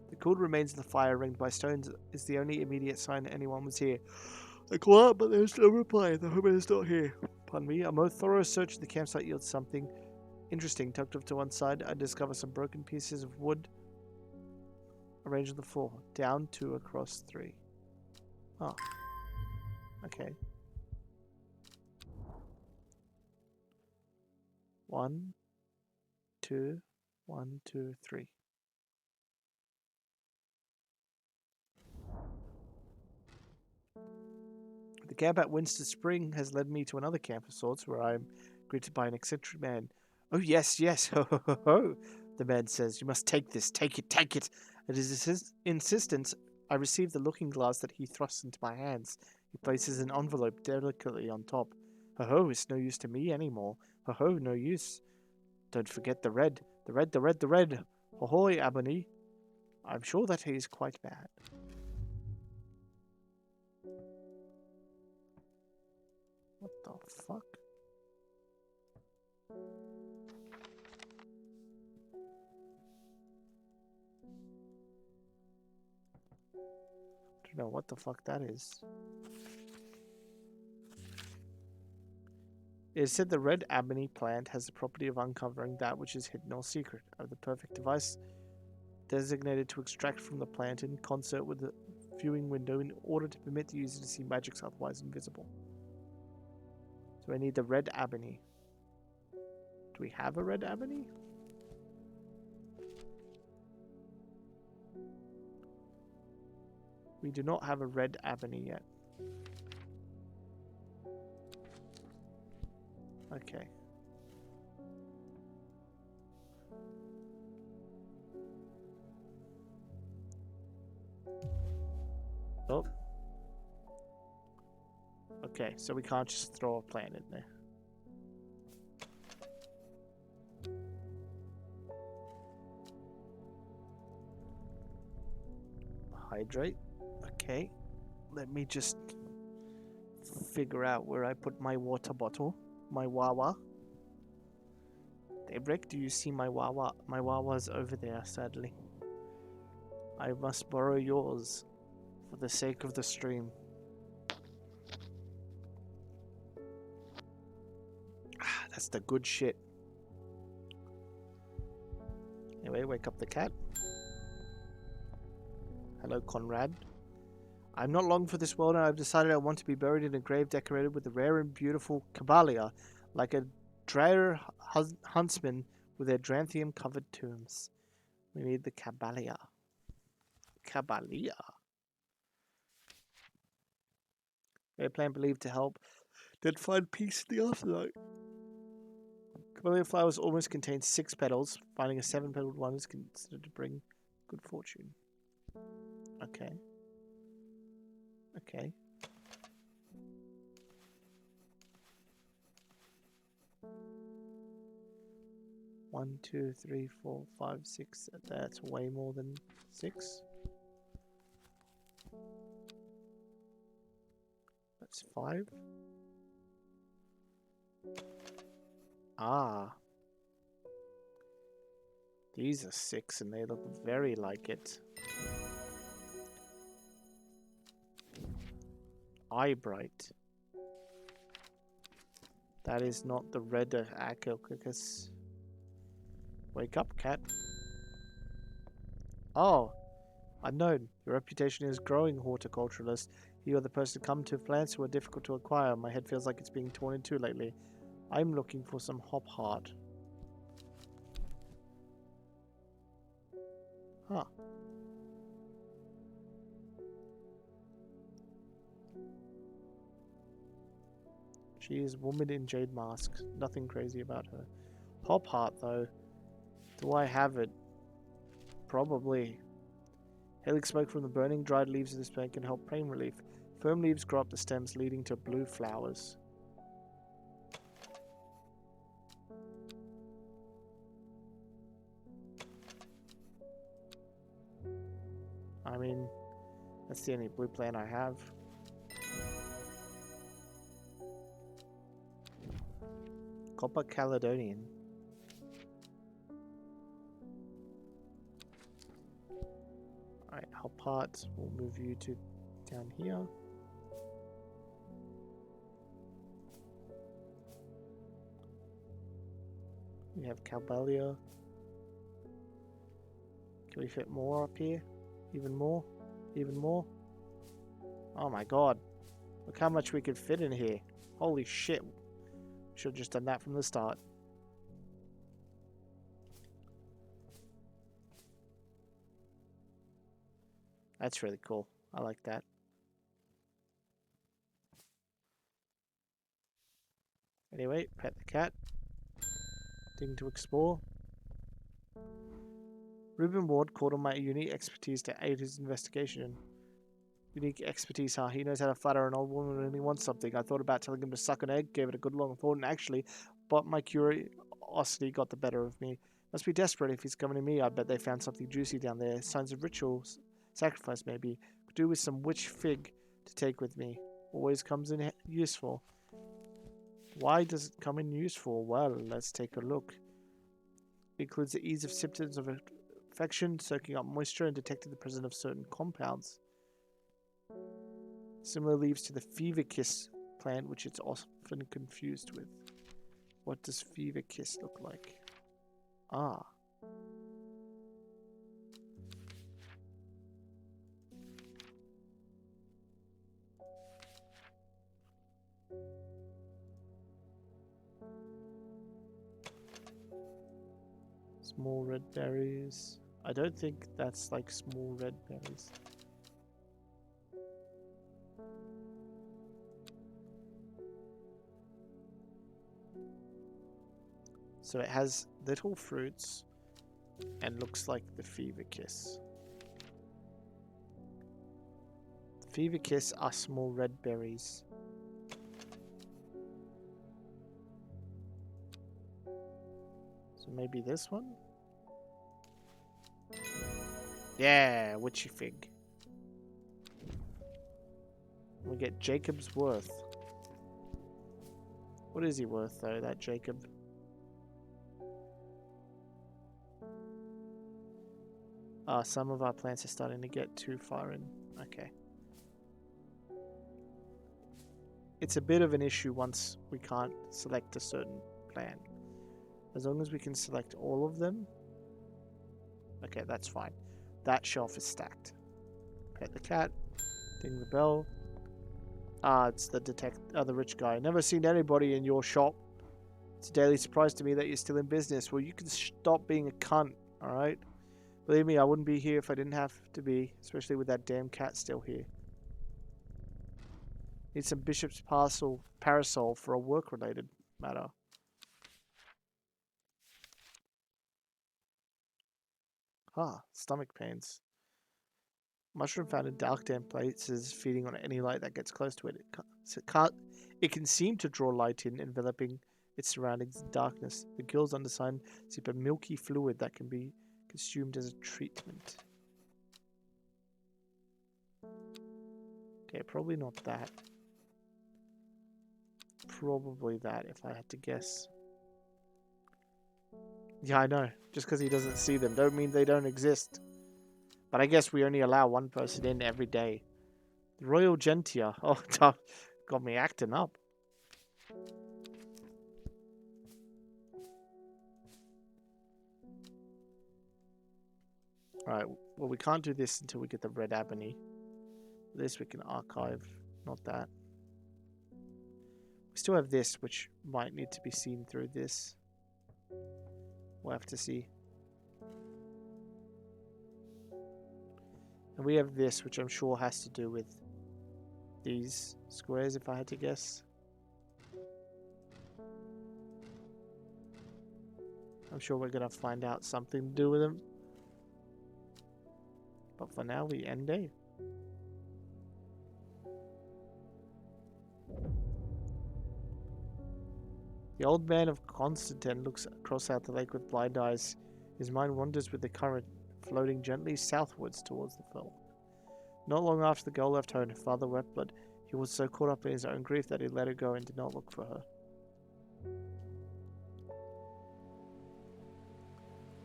The cooled remains of the fire ringed by stones is the only immediate sign that anyone was here. I call out, but there's no reply. The Hermit is not here. Pardon me. A more thorough search of the campsite yields something interesting. Tucked off to one side, I discover some broken pieces of wood arranged on the floor. Down 2 across 3. Oh. Okay. 1, 2, 1, 2, 3. The camp at Winster Spring has led me to another camp of sorts where I am greeted by an eccentric man. Oh, yes, yes, ho, ho, ho, ho, the man says. You must take this, take it, take it. At his insistence, I receive the looking glass that he thrusts into my hands. He places an envelope delicately on top. Ho, ho, it's no use to me anymore. Ho, ho, no use. Don't forget the red, the red, the red, the red. Ahoy, Abony. I'm sure that he is quite bad. What the fuck? I don't know what the fuck that is. It is said the red ebony plant has the property of uncovering that which is hidden or secret. I have the perfect device designated to extract from the plant in concert with the viewing window in order to permit the user to see magics otherwise invisible. So I need the red ebony. Do we have a red ebony? We do not have a red ebony yet. Okay. Oh. Okay, so we can't just throw a plant in there. Hydrate. Okay. Let me just figure out where I put my water bottle. My Wawa. Rick, do you see my Wawa? My Wawa's over there, sadly. I must borrow yours for the sake of the stream. That's the good shit. Anyway, wake up the cat. Hello, Conrad. I'm not long for this world, and I've decided I want to be buried in a grave decorated with the rare and beautiful Caballia, like a Dreyer huntsman with their Dranthium-covered tombs. We need the Caballia. Caballia. A plant believed to help then find peace in the afterlife. Camellia flowers almost contain 6 petals. Finding a 7-petaled one is considered to bring good fortune. Okay. Okay. One, 2, 3, 4, 5, 6. That's way more than 6. That's 5. Ah. These are 6 and they look very like it. Eye bright. That is not the red Achilchicus. Wake up, cat. Oh. Unknown. Your reputation is growing, horticulturalist. You are the person to come to plants who are difficult to acquire. My head feels like it's being torn in two lately. I'm looking for some hop heart. Huh. She is woman in jade mask. Nothing crazy about her. Hop heart, though. Do I have it? Probably. Hailing smoke from the burning, dried leaves of this plant can help pain relief. Firm leaves grow up the stems, leading to blue flowers. I mean, that's the only blue plant I have. Copper Caledonian. Alright, hop heart. We'll move you to down here. We have Caballia. Can we fit more up here? Even more? Even more? Oh my god. Look how much we could fit in here. Holy shit. Should have just done that from the start. That's really cool. I like that. Anyway, pet the cat. Thing to explore. Reuben Ward called on my unique expertise to aid his investigation. Unique expertise, huh? He knows how to flatter an old woman when he wants something. I thought about telling him to suck an egg, gave it a good long thought, and actually, but my curiosity got the better of me. Must be desperate if he's coming to me. I bet they found something juicy down there. Signs of rituals. Sacrifice, maybe. Could do with some witch fig to take with me. Always comes in useful. Why does it come in useful? Well, let's take a look. It includes the ease of symptoms of infection, soaking up moisture, and detecting the presence of certain compounds. Similar leaves to the fever kiss plant, which it's often confused with. What does fever kiss look like? Ah. Small red berries. I don't think that's like small red berries. So it has little fruits and looks like the fever kiss. The fever kiss are small red berries. So maybe this one? Yeah, witchy fig. We get Jacob's worth. What is he worth though, that Jacob? Some of our plants are starting to get too far in. Okay. It's a bit of an issue once we can't select a certain plant. As long as we can select all of them. Okay, that's fine. That shelf is stacked. Pet the cat. Ding the bell. It's the rich guy. Never seen anybody in your shop. It's a daily surprise to me that you're still in business. Well, you can stop being a cunt, alright? Believe me, I wouldn't be here if I didn't have to be, especially with that damn cat still here. Need some Bishop's parasol for a work-related matter. Stomach pains. Mushroom found in dark, damp places, feeding on any light that gets close to it. It can seem to draw light in, enveloping its surroundings in darkness. The gills underside sip a milky fluid that can be consumed as a treatment. Okay, probably not that. Probably that, if I had to guess. Yeah, I know. Just because he doesn't see them don't mean they don't exist. But I guess we only allow one person in every day. The Royal Gentia. Oh, got me acting up. Alright, well we can't do this until we get the Red Ebony. This we can archive, not that. We still have this, which might need to be seen through this. We'll have to see. And we have this, which I'm sure has to do with these squares, if I had to guess. I'm sure we're going to find out something to do with them. But for now, we end day. The old man of Constantine looks across out the lake with blind eyes. His mind wanders with the current, floating gently southwards towards the fell. Not long after the girl left home, her father wept, but he was so caught up in his own grief that he let her go and did not look for her.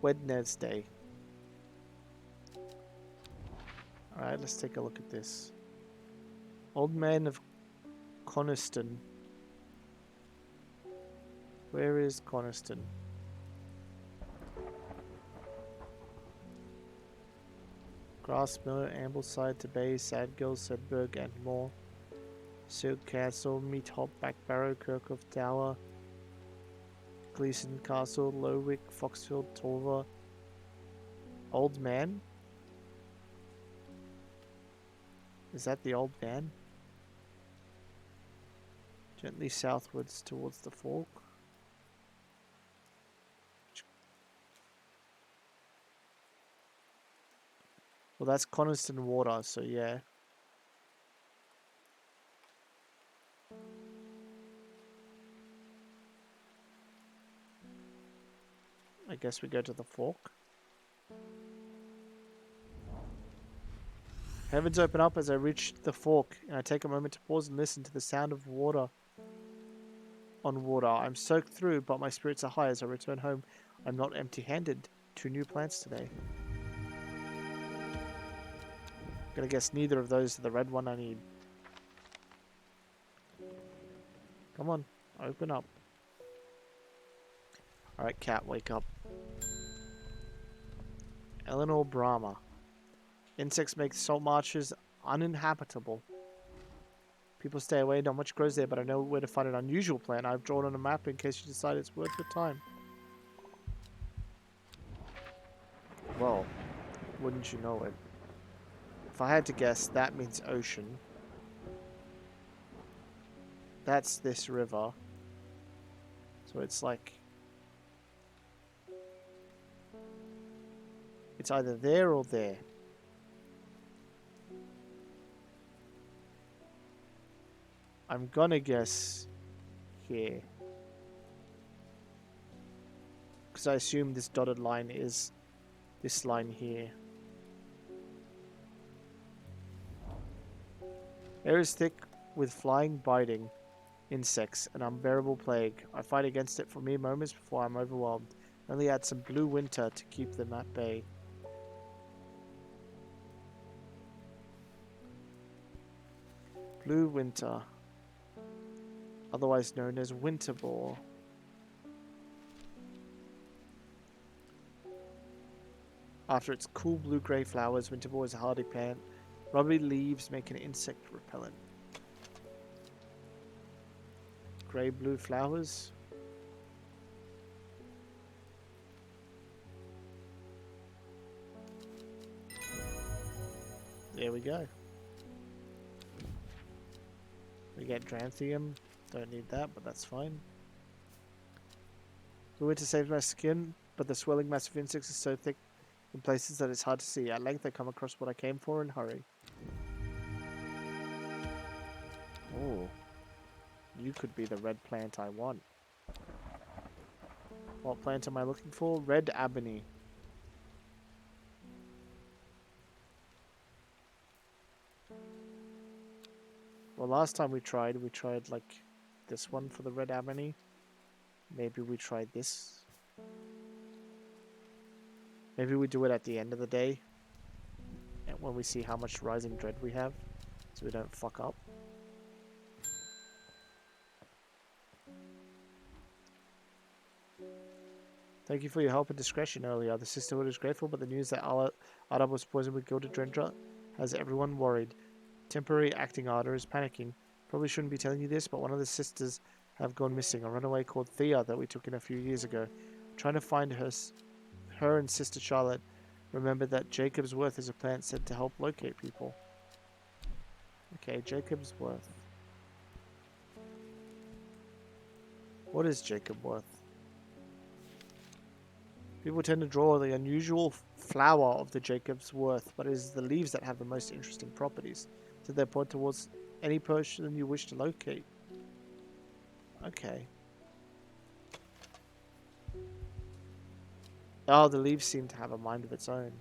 Wednesday. Alright, let's take a look at this. Old man of Coniston. Where is Coniston? Grassmiller, Ambleside, Tabay, Sadgill, Sedberg, and more. Silk Castle, Meathop, Backbarrow, Kirkhoff Tower, Gleeson Castle, Lowick, Foxfield, Torva. Old man? Is that the old man? Gently southwards towards the fork. Well, that's Coniston Water, so yeah. I guess we go to the fork. Heavens open up as I reach the fork, and I take a moment to pause and listen to the sound of water on water. I'm soaked through, but my spirits are high as I return home. I'm not empty-handed. 2 new plants today. Gonna guess neither of those are the red one I need. Come on, open up. Alright, cat, wake up. Eleanor Brahma. Insects make salt marshes uninhabitable. People stay away, not much grows there, but I know where to find an unusual plant I've drawn on a map in case you decide it's worth your time. Well, wouldn't you know it? If I had to guess, that means ocean. That's this river. So it's like... it's either there or there. I'm gonna guess here. Because I assume this dotted line is this line here. Air is thick with flying, biting insects, an unbearable plague. I fight against it for mere moments before I'm overwhelmed. Only add some blue winter to keep them at bay. Blue winter, otherwise known as winter boar. After its cool blue-grey flowers, winter boar is a hardy plant. Rubbery leaves make an insect repellent. Grey-blue flowers. There we go. We get Dranthium. Don't need that, but that's fine. The winter saves my skin, but the swirling mass of insects is so thick in places that it's hard to see. At length I come across what I came for and hurry. Oh. You could be the red plant I want. What plant am I looking for? Red ebony. Well, last time we tried like this one for the red ebony. Maybe we tried this. Maybe we do it at the end of the day. And when we see how much Rising Dread we have. So we don't fuck up. Thank you for your help and discretion earlier. The Sisterhood is grateful, but the news that Arab was poisoned with gilded Drendra has everyone worried. Temporary acting Arda is panicking. Probably shouldn't be telling you this, but one of the sisters have gone missing. A runaway called Thea that we took in a few years ago. Trying to find her and Sister Charlotte. Remember that Jacob's Worth is a plant said to help locate people. Okay, Jacob's Worth. What is Jacob Worth? People tend to draw the unusual flower of the Jacob's Worth, but it is the leaves that have the most interesting properties. So they point towards any person you wish to locate. Okay. Oh, the leaves seem to have a mind of its own.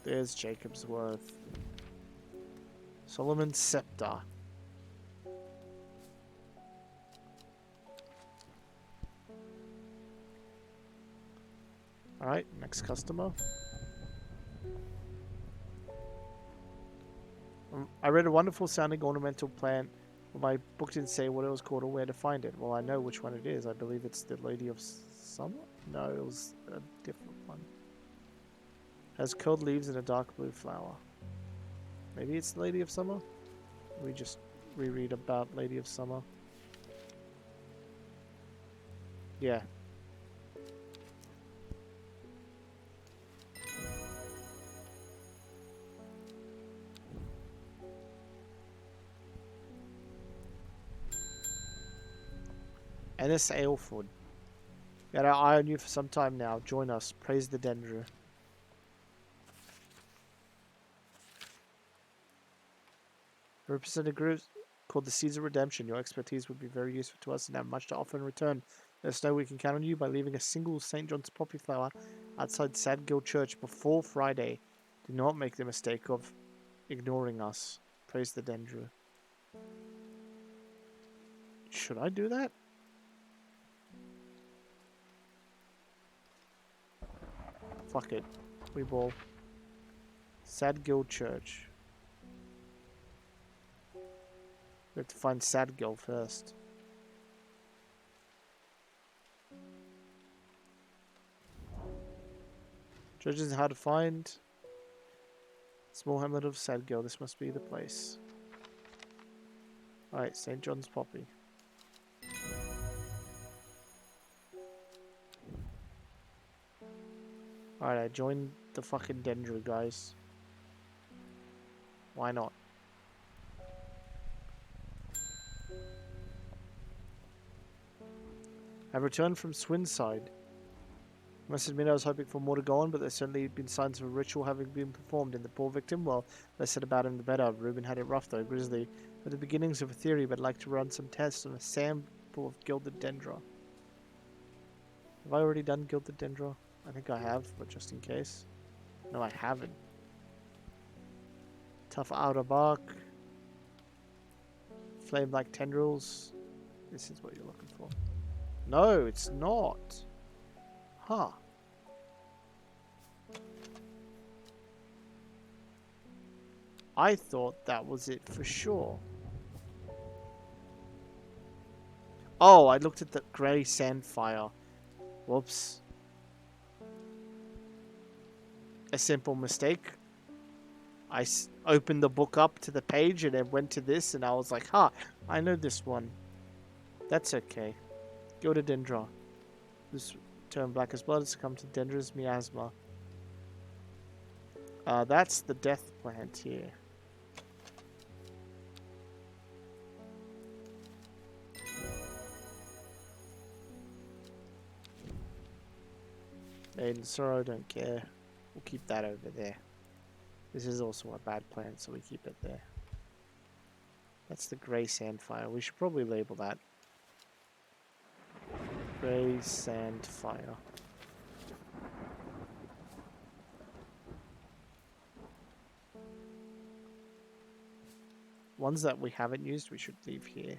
There's Jacob's Worth. Solomon's Scepter. Alright, next customer. I read a wonderful sounding ornamental plant, but my book didn't say what it was called or where to find it. Well, I know which one it is. I believe it's the Lady of Summer? No, it was a different one. Has curled leaves and a dark blue flower. Maybe it's the Lady of Summer? We just reread about Lady of Summer. Yeah. Ennis Aylford. We had our eye on you for some time now. Join us. Praise the Dendra. We represent a group called the Seeds of Redemption. Your expertise would be very useful to us and have much to offer in return. Let us know we can count on you by leaving a single St. John's poppy flower outside Sadgill Church before Friday. Do not make the mistake of ignoring us. Praise the Dendra. Should I do that? Fuck it. We ball. Sadgill Church. We have to find Sadgill first. Church isn't hard to find. Small hamlet of Sadgill. This must be the place. Alright, St. John's Poppy. Alright, I joined the fucking Dendra, guys. Why not? I've returned from Swinside. I must admit I was hoping for more to go on, but there's certainly been signs of a ritual having been performed in the poor victim. Well, less said about him the better. Reuben had it rough though, grisly. With the beginnings of a theory, but I'd like to run some tests on a sample of Gilded Dendra. Have I already done Gilded Dendra? I think I have, but just in case. No, I haven't. Tough outer bark. Flame-like tendrils. This is what you're looking for. No, it's not. Huh. I thought that was it for sure. Oh, I looked at the grey sandfire. Whoops. A simple mistake. I opened the book up to the page and it went to this, and I was like, huh, I know this one. That's okay. Gildodendra. This turn black as blood has come to Dendra's miasma. That's the death plant here. Maiden Sorrow, don't care. We'll keep that over there. This is also a bad plant, so we keep it there. That's the grey sandfire. We should probably label that. Grey sandfire. Ones that we haven't used, we should leave here.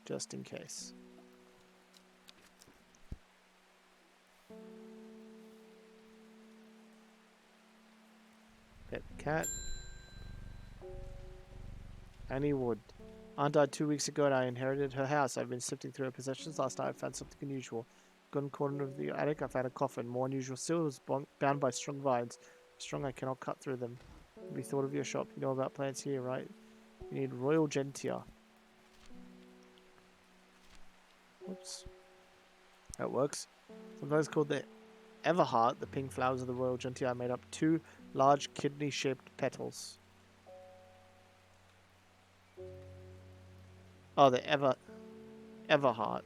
Just in case. Pet cat. Annie Wood. Aunt died 2 weeks ago and I inherited her house. I've been sifting through her possessions. Last night I found something unusual. Gun corner of the attic, I found a coffin. More unusual still, it was bound by strong vines. Strong I cannot cut through them. Have you thought of your shop? You know about plants here, right? You need Royal Gentian. Oops. That works. Sometimes called the Everheart, the pink flowers of the Royal Gentian made up 2 large kidney-shaped petals. Oh, the Everheart.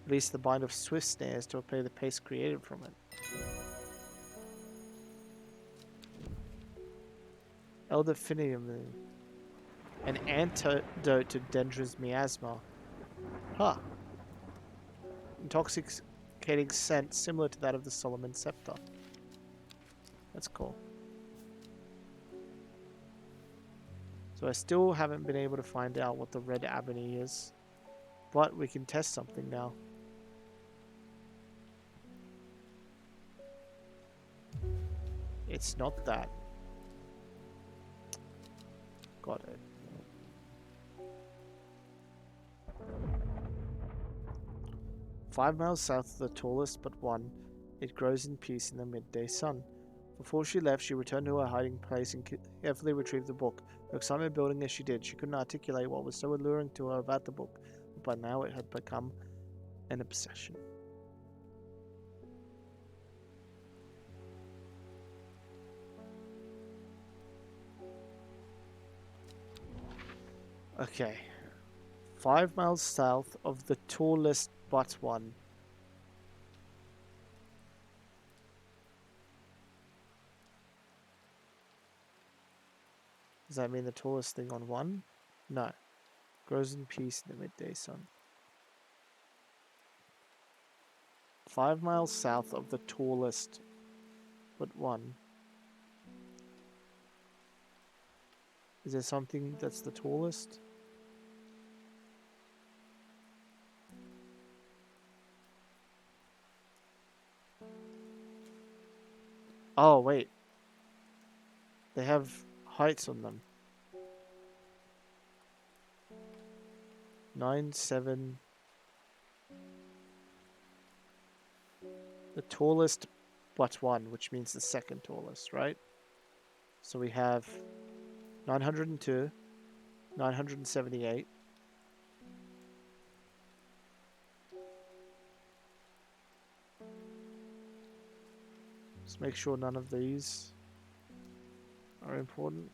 Release the bind of swift snares to repay the pace created from it. Elder Finium. An antidote to Dendra's miasma. Huh. Intoxicating scent similar to that of the Solomon Scepter. That's cool. So I still haven't been able to find out what the red ebony is. But we can test something now. It's not that. Got it. "5 miles south of the tallest but one, it grows in peace in the midday sun." Before she left, she returned to her hiding place and carefully retrieved the book. Her excitement building as she did, she couldn't articulate what was so alluring to her about the book, but by now it had become an obsession. Okay. 5 miles south of the tallest but one. Does that mean the tallest thing on one? No. Grows in peace in the midday sun. 5 miles south of the tallest but one. Is there something that's the tallest? Oh, wait. They have heights on them. 9, 7. The tallest but one, which means the second tallest, right? So we have 902, 978. Let's make sure none of these are important.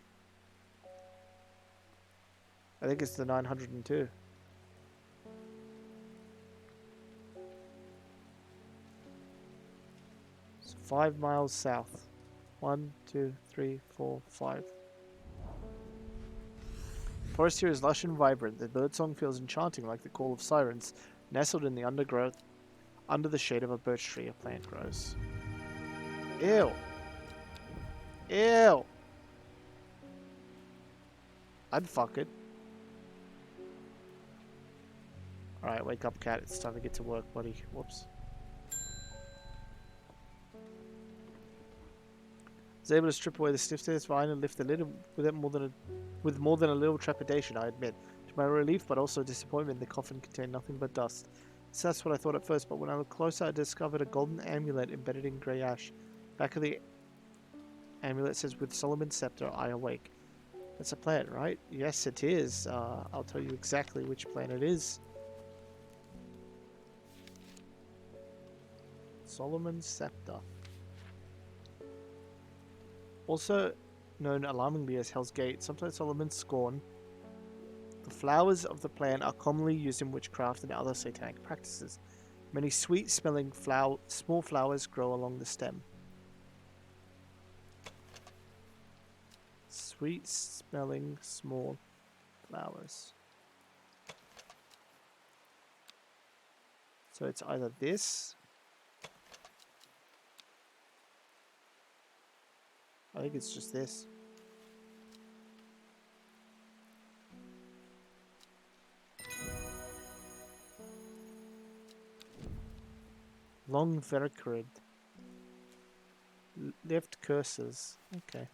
I think it's the 902. So 5 miles south. 1, 2, 3, 4, 5. Forest here is lush and vibrant. The birdsong feels enchanting like the call of sirens. Nestled in the undergrowth, under the shade of a birch tree, a plant grows. Ew. Ew. I'd fuck it. Alright, wake up, cat. It's time to get to work, buddy. Whoops. I was able to strip away the stiff vine and lift the lid with more than a little trepidation, I admit. To my relief, but also disappointment, the coffin contained nothing but dust. So that's what I thought at first, but when I looked closer, I discovered a golden amulet embedded in grey ash. Back of the amulet says, "With Solomon's scepter, I awake." That's a plant, right? Yes, it is. I'll tell you exactly which plant it is. Solomon's scepter. Also known alarmingly as Hell's Gate, sometimes Solomon's Scorn. The flowers of the plant are commonly used in witchcraft and other satanic practices. Many sweet-smelling small flowers grow along the stem. Sweet-smelling small flowers. So it's either this. I think it's just this. Long veracrid. Left cursors. Okay.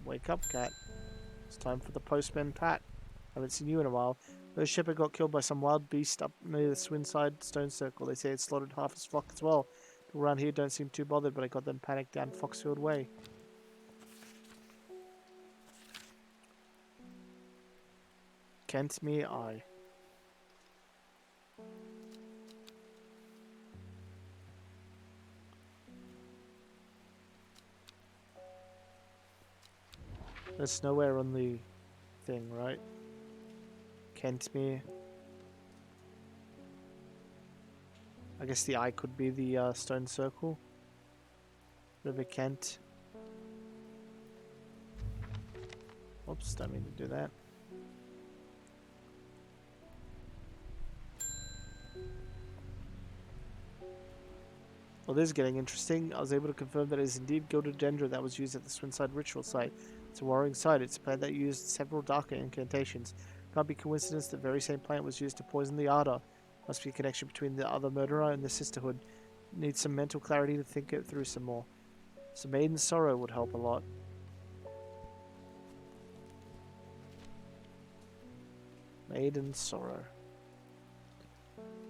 Wake up, cat. It's time for the postman, Pat. Haven't seen you in a while. The shepherd got killed by some wild beast up near the Swinside Stone Circle. They say it slaughtered half his flock as well. People around here don't seem too bothered, but I got them panicked down Foxfield Way. Kentmere Eye. There's nowhere on the thing, right? Kentmere. I guess the eye could be the stone circle. River Kent. Oops, don't mean to do that. Well, this is getting interesting. I was able to confirm that it is indeed gilded dendra that was used at the Swinside ritual site. It's a worrying sight. It's a plant that used several darker incantations. Can't be coincidence the very same plant was used to poison the Arda. Must be a connection between the other murderer and the sisterhood. Need some mental clarity to think it through some more. So Maiden's Sorrow would help a lot. Maiden's Sorrow.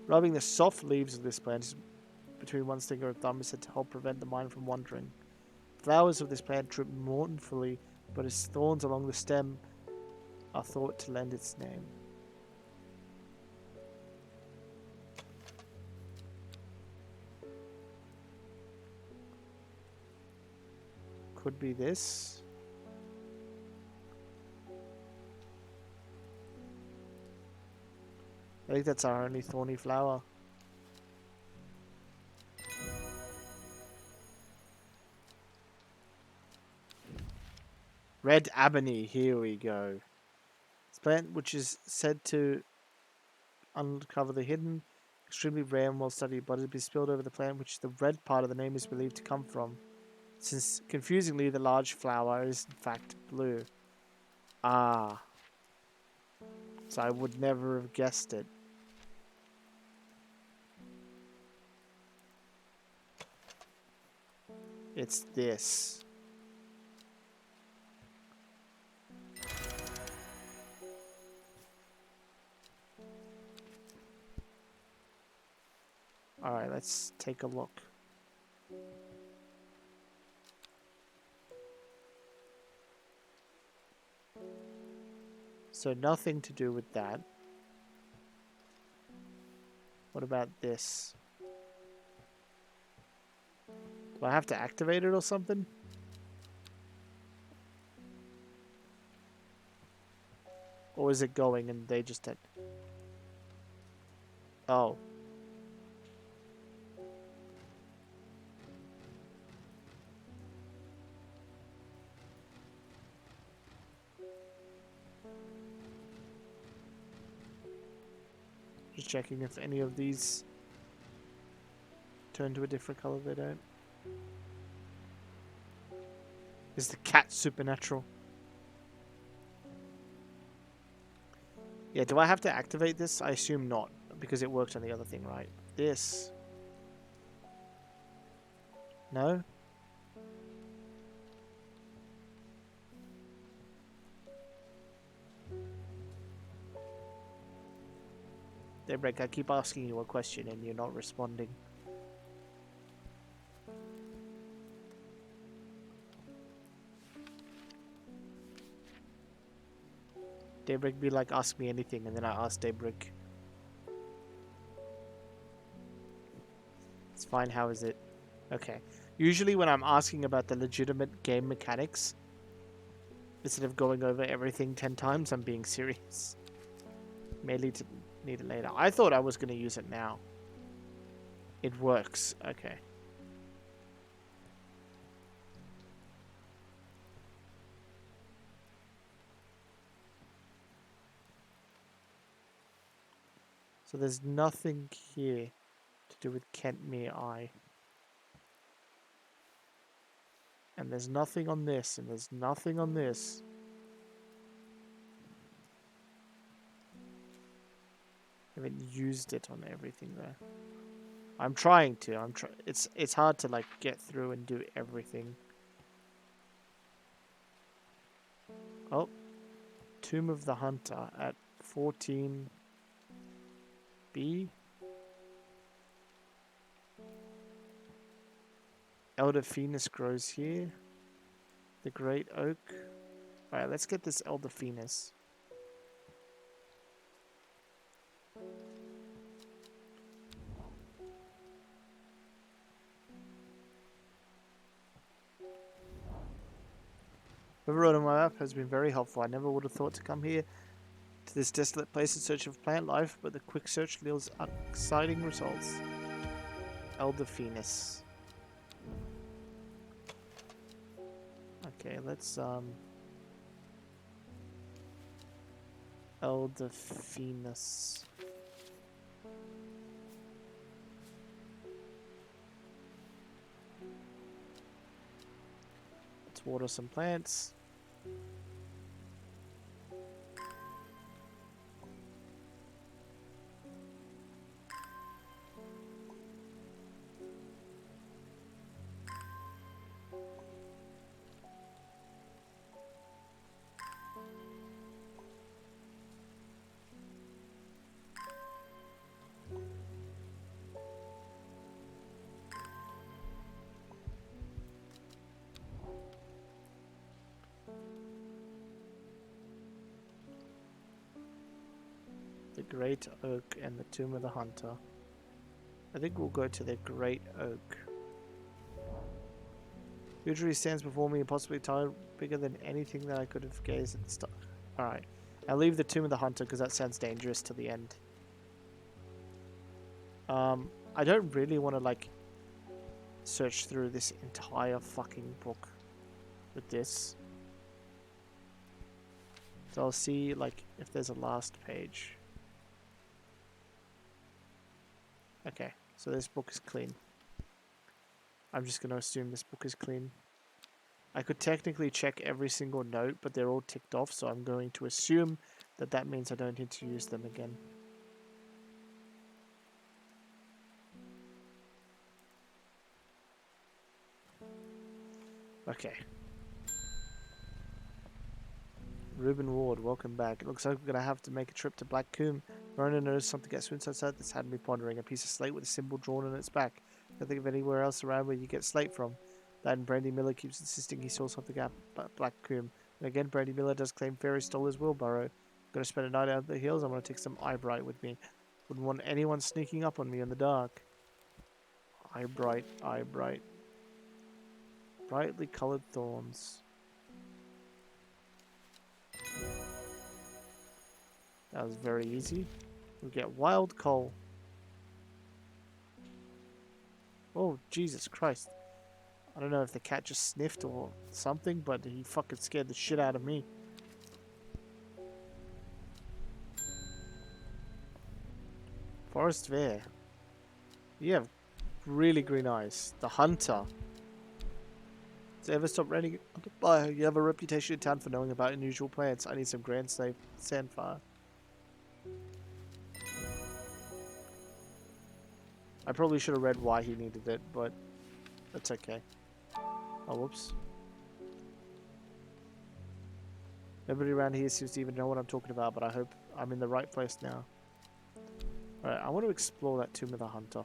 Rubbing the soft leaves of this plant between one's finger and thumb is said to help prevent the mind from wandering. Flowers of this plant droop mournfully, but its thorns along the stem are thought to lend its name. Could be this. I think that's our only thorny flower. Red Ebony, here we go. This plant, which is said to uncover the hidden, extremely rare and well studied, but it be spilled over the plant, which the red part of the name is believed to come from. Since, confusingly, the large flower is in fact blue. Ah. So I would never have guessed it. It's this. Alright, let's take a look. So nothing to do with that. What about this? Do I have to activate it or something? Or is it going and they just had... Oh. Just checking if any of these turn to a different color. They don't. Is the cat supernatural? Yeah, do I have to activate this? I assume not, because it worked on the other thing, right? This. No? Daybreak, I keep asking you a question and you're not responding. Daybreak be like, ask me anything, and then I ask Daybreak. It's fine, how is it? Okay. Usually when I'm asking about the legitimate game mechanics, instead of going over everything 10 times, I'm being serious. May need it later. I thought I was going to use it now. It works. Okay. So there's nothing here to do with Kent Mere Eye. And there's nothing on this, and there's nothing on this. I haven't used it on everything though. I'm trying to. It's hard to like get through and do everything. Oh, Tomb of the Hunter at 14B. Elder Phoenix grows here. The Great Oak. Alright, let's get this Elder Phoenix. Whoever wrote on my map has been very helpful. I never would have thought to come here to this desolate place in search of plant life, but the quick search yields exciting results. Elder Phoenix. Okay, let's Elder Phoenix. Let's water some plants. The Great Oak and the Tomb of the Hunter. I think we'll go to the Great Oak. Usually stands before me, impossibly tall, bigger than anything that I could have gazed at the start. Alright. I'll leave the Tomb of the Hunter because that sounds dangerous to the end. I don't really want to like search through this entire fucking book with this. So I'll see like if there's a last page. Okay, so this book is clean. I'm just going to assume this book is clean. I could technically check every single note, but they're all ticked off, so I'm going to assume that that means I don't need to use them again. Okay. Reuben Ward, welcome back. It looks like we're going to have to make a trip to Black Combe. Rona noticed something at Swin's outside that's had me pondering. A piece of slate with a symbol drawn on its back. Can't think of anywhere else around where you get slate from. That and Brandy Miller keeps insisting he saw something at Black Combe. And again, Brandy Miller does claim Fairy stole his wheelbarrow. I'm going to spend a night out in the hills. I'm going to take some Eyebright with me. Wouldn't want anyone sneaking up on me in the dark. Eyebright, Eyebright. Brightly coloured thorns. That was very easy. We get wild coal. Oh, Jesus Christ. I don't know if the cat just sniffed or something, but he fucking scared the shit out of me. Forest Fair. You have really green eyes. The Hunter. Does it ever stop raining? Oh, you have a reputation in town for knowing about unusual plants. I need some grand sandfire. I probably should have read why he needed it, but that's okay. Oh, whoops. Nobody around here seems to even know what I'm talking about, but I hope I'm in the right place now. Alright, I want to explore that Tomb of the Hunter.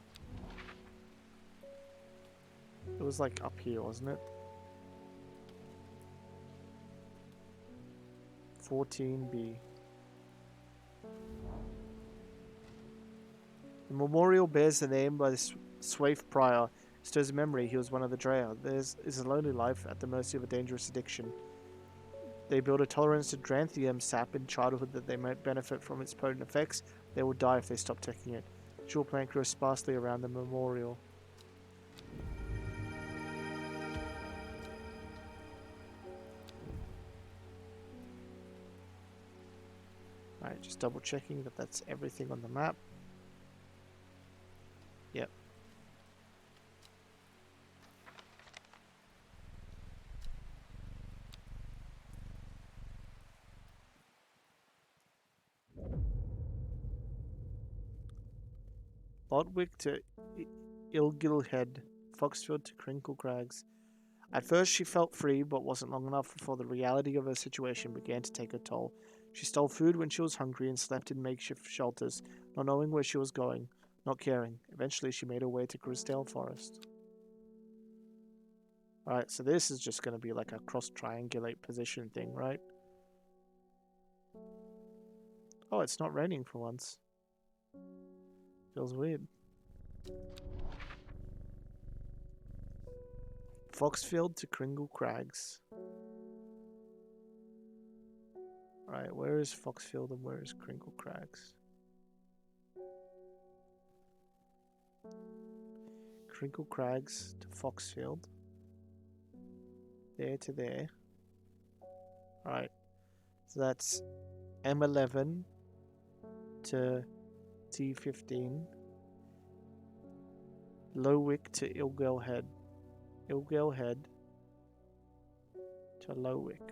It was like up here, wasn't it? 14B. The memorial bears the name by the Swaif Prior. Stirs memory he was one of the Dreya. Theirs is a lonely life at the mercy of a dangerous addiction. They build a tolerance to Dranthium sap in childhood that they might benefit from its potent effects. They will die if they stop taking it. Jewel plant grows sparsely around the memorial. Alright, just double checking that that's everything on the map. Yep. Lodwick to Ilgilhead, Foxfield to Crinkle Crags. At first she felt free, but wasn't long enough before the reality of her situation began to take a toll. She stole food when she was hungry and slept in makeshift shelters, not knowing where she was going, not caring. Eventually she made her way to Grisdale Forest. Alright, so this is just going to be like a cross-triangulate position thing, right? Oh, it's not raining for once. Feels weird. Foxfield to Kringle Crags. Alright, where is Foxfield and where is Kringle Crags? Crinkle Crags to Foxfield. There to there. Alright, so that's M11 to T15. Lowick to Ilgale Head. Ilgale Head to Lowick.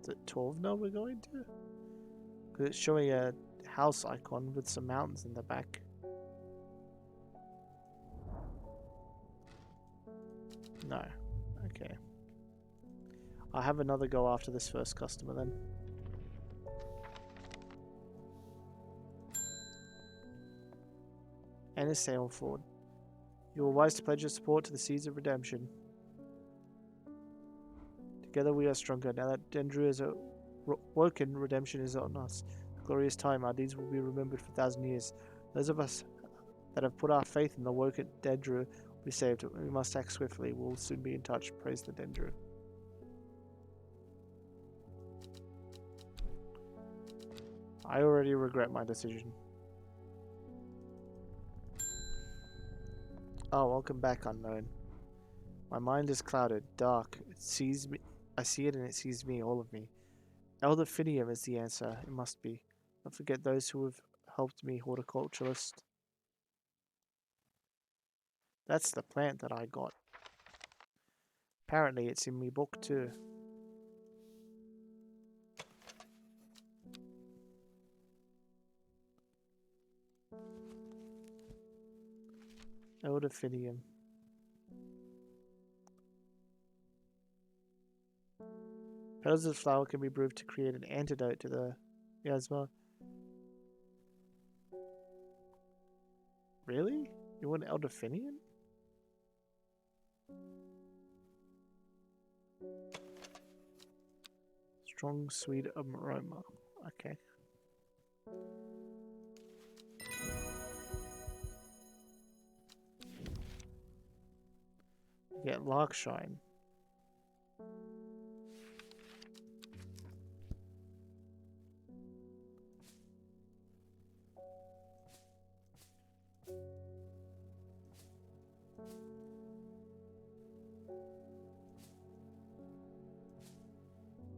Is it 12 now we're going to? Because it's showing a house icon with some mountains in the back. No. Okay. I'll have another go after this first customer then. Ennis Sailford. You were wise to pledge your support to the Seeds of Redemption. Together we are stronger. Now that Dendru is woken, redemption is on us. A glorious time. Our deeds will be remembered for 1,000 years. Those of us that have put our faith in the woken Dendru will be saved. We must act swiftly. We'll soon be in touch. Praise the Dendru. I already regret my decision. Oh, welcome back, unknown. My mind is clouded, dark. It sees me. I see it and it sees me, all of me. Elder Finium is the answer. It must be. Don't forget those who have helped me, horticulturalist. That's the plant that I got. Apparently it's in me book too. Elder Finium. Petals of the flower can be brewed to create an antidote to the miasma. Really? You want Elderfinium? Strong, sweet aroma. Okay. Get Larkshine.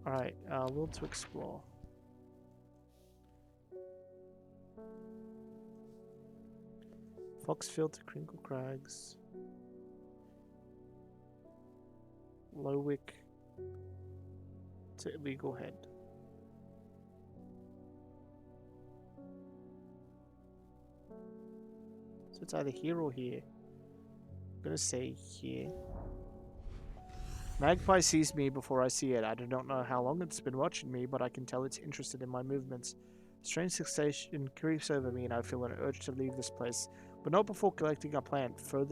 Alright, will to explore. Foxfield to Crinkle Crags. Lowick to Illegal Head. So it's either here or here. I'm gonna say here. Magpie sees me before I see it. I do not know how long it's been watching me, but I can tell it's interested in my movements. Strange sensation creeps over me and I feel an urge to leave this place, but not before collecting a plant for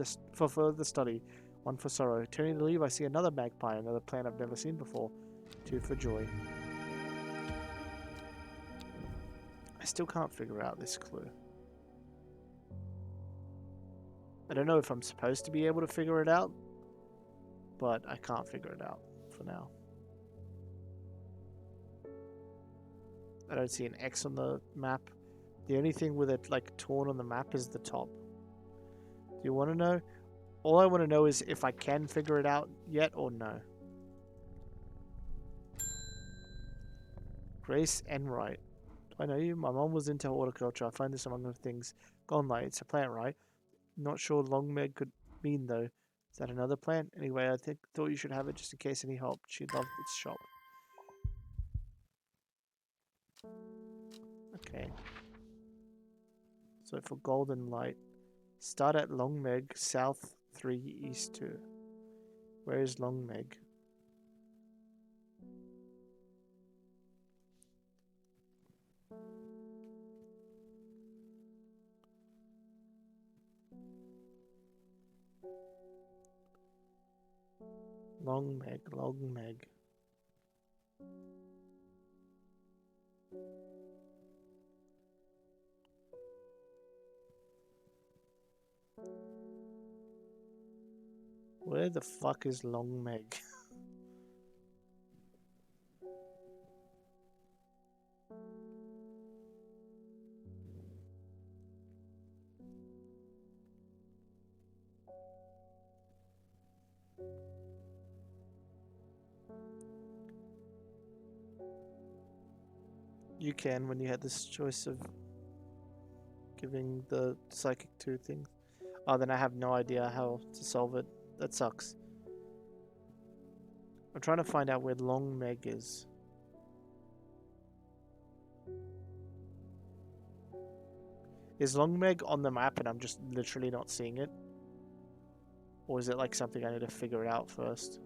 further study. One for sorrow. Turning to leave, I see another magpie, another plant I've never seen before. Two for joy. I still can't figure out this clue. I don't know if I'm supposed to be able to figure it out, but I can't figure it out for now. I don't see an X on the map. The only thing with it like torn on the map is the top. Do you want to know? All I want to know is if I can figure it out yet or no. Grace Enright. Do I know you? My mom was into horticulture. I find this among the things. Gone light. It's a plant, right? Not sure longmeg could mean though. Is that another plant? Anyway, I thought you should have it just in case any help. She loved its shop. Okay. So for golden light, start at Longmeg, south 3, east 2. Where is Longmeg? Longmeg, Longmeg. Where the fuck is Longmeg? You can when you had this choice of giving the psychic 2 things. Oh, then I have no idea how to solve it. That sucks. I'm trying to find out where Longmeg is. Is Longmeg on the map and I'm just literally not seeing it? Or is it like something I need to figure out first?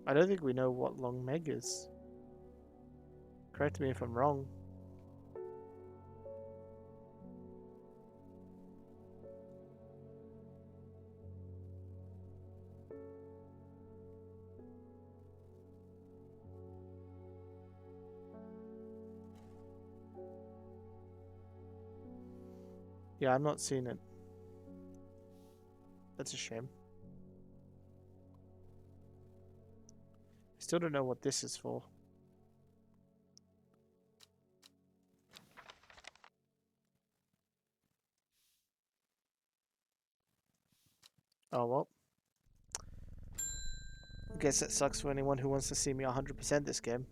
I don't think we know what Longmeg is. Correct me if I'm wrong. Yeah, I'm not seeing it. That's a shame. I still don't know what this is for. Oh well. I guess that sucks for anyone who wants to see me 100% this game.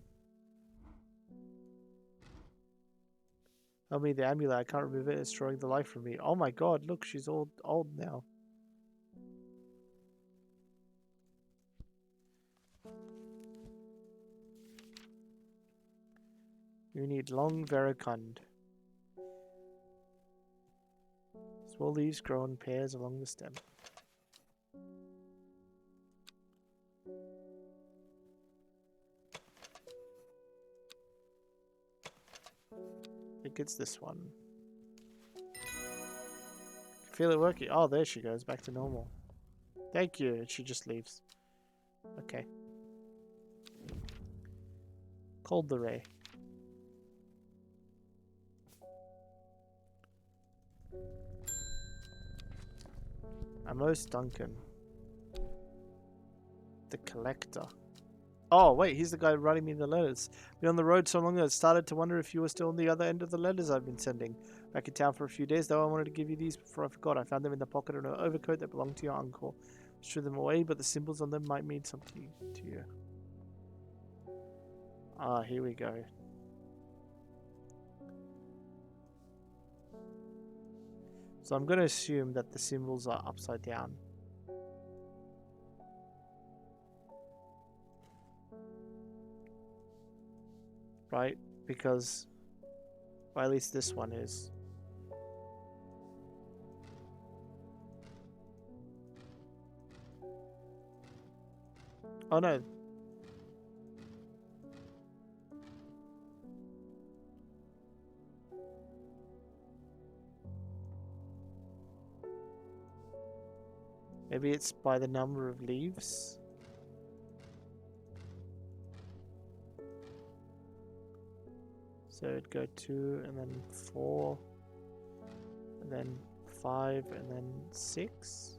Tell me the amulet, I can't remove it, it's destroying the life from me. Oh my god, look, she's old now. You need long vericund. Small leaves grow in pairs along the stem. I think it's this one. Feel it working. Oh, there she goes, back to normal. Thank you. And she just leaves. Okay. Cold the ray. Amos Duncan. The collector. Oh, wait, he's the guy writing me the letters. Been on the road so long I started to wonder if you were still on the other end of the letters I've been sending. Back in town for a few days, though, I wanted to give you these before I forgot. I found them in the pocket of an overcoat that belonged to your uncle. I threw them away, but the symbols on them might mean something to you. Ah, here we go. So I'm going to assume that the symbols are upside down. Right? Because, well, at least this one is. Oh no. Maybe it's by the number of leaves. So it'd go 2 and then 4 and then 5 and then 6.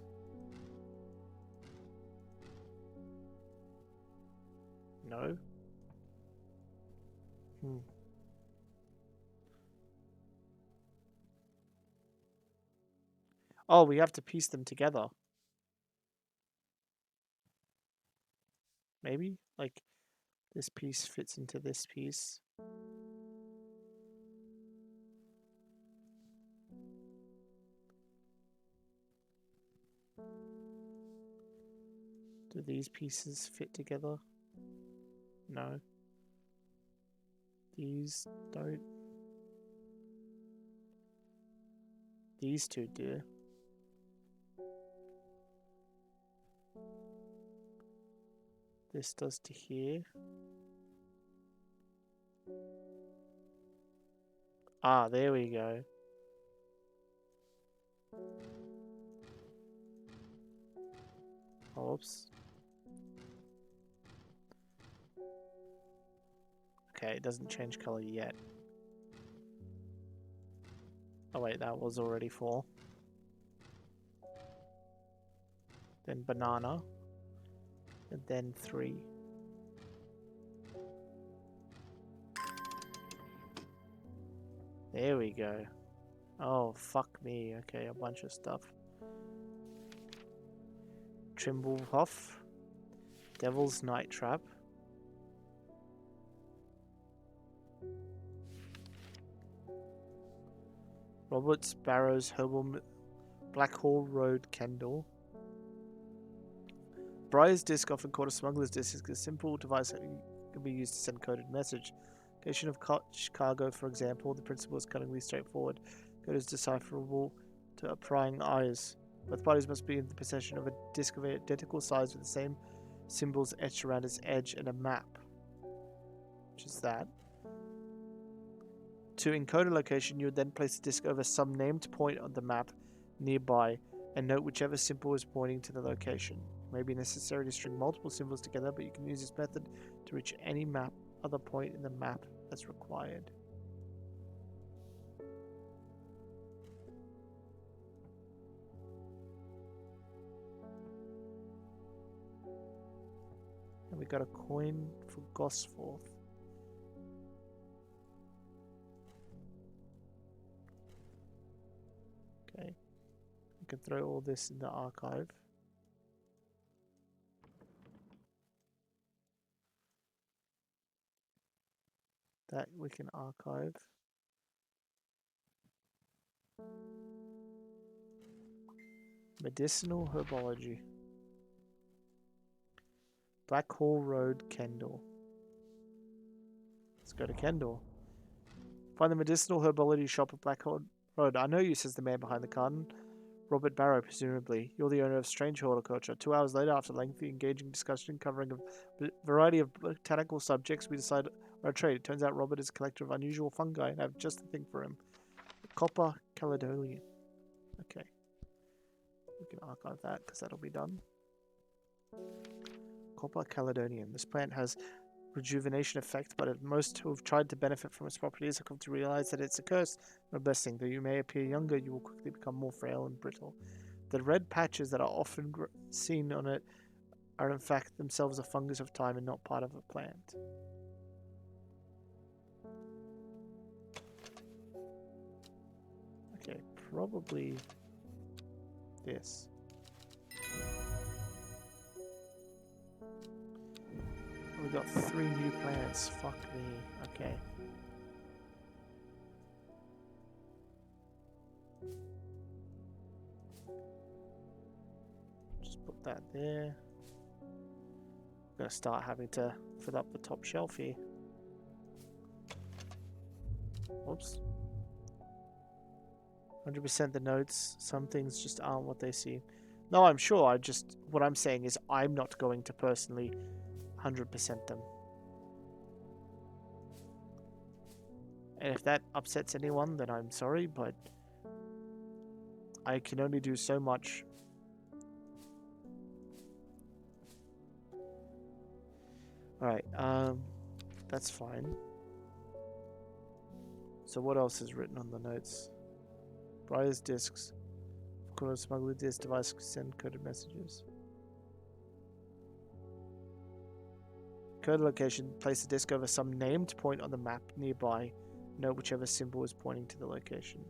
No. Oh, we have to piece them together. Maybe? Like, this piece fits into this piece. Do these pieces fit together? No. These don't. These two do. This does to here. Ah, there we go. Oops. Okay, it doesn't change color yet. Oh wait, that was already 4. Then banana. And then 3. There we go. Oh, fuck me. Okay, a bunch of stuff. Trimblehoff. Devil's Night Trap. Robert Barrow's Herbal Blackhall Road Candle. Briar's disc, often called a smuggler's disc, is a simple device that can be used to send coded message. Location of Chicago, for example, the principle is cunningly straightforward. Code is decipherable to prying eyes. Both parties must be in the possession of a disc of identical size with the same symbols etched around its edge and a map. Which is that. To encode a location, you would then place the disc over some named point on the map nearby and note whichever symbol is pointing to the location. It may be necessary to string multiple symbols together, but you can use this method to reach any other point in the map as required. And we got a coin for Gosforth. Okay. We can throw all this in the archive. That we can archive. Medicinal herbology. Blackhall Road, Kendall. Let's go to Kendall. Find the medicinal herbology shop at Blackhall Road. I know you, says the man behind the carton. Robert Barrow, presumably. You're the owner of Strange Horticulture. 2 hours later, after lengthy, engaging discussion covering a variety of botanical subjects, we decide on a trade. It turns out Robert is a collector of unusual fungi and I have just the thing for him. Copper Caledonian. Okay. We can archive that because that'll be done. Copper Caledonian. This plant has rejuvenation effect, but most who have tried to benefit from its properties have come to realize that it's a curse, not a blessing. Though you may appear younger, you will quickly become more frail and brittle. The red patches that are often seen on it are in fact themselves a fungus of time and not part of a plant. Okay, probably this. We got 3 new plants. Fuck me. Okay. Just put that there. I'm gonna start having to fill up the top shelf here. Oops. 100% the notes. Some things just aren't what they seem. No, I'm sure. What I'm saying is I'm not going to personally 100% them. And if that upsets anyone, then I'm sorry, but I can only do so much. Alright, that's fine. So what else is written on the notes? Briar's discs. Could smuggle this device send coded messages. Code location. Place the disc over some named point on the map nearby. Note whichever symbol is pointing to the location.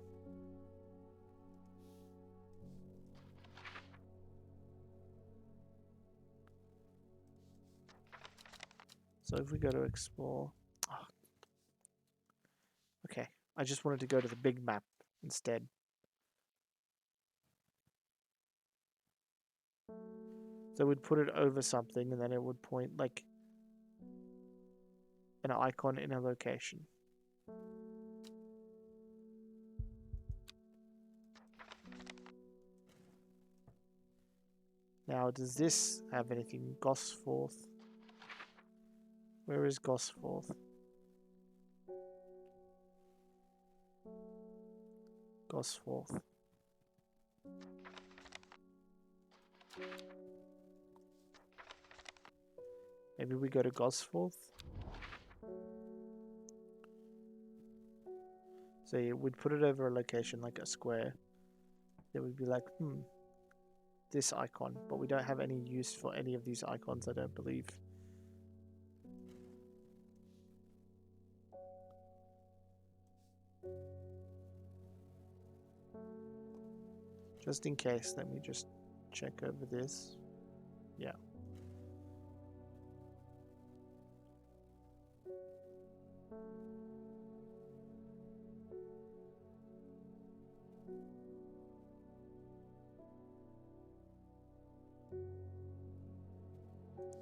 So if we go to explore... Oh. Okay, I just wanted to go to the big map instead. So we'd put it over something and then it would point like an icon in a location. Now, does this have anything? Gosforth? Where is Gosforth? Gosforth. Maybe we go to Gosforth? So yeah, we'd put it over a location like a square. It would be like, this icon. But we don't have any use for any of these icons, I don't believe. Just in case, let me just check over this. Yeah.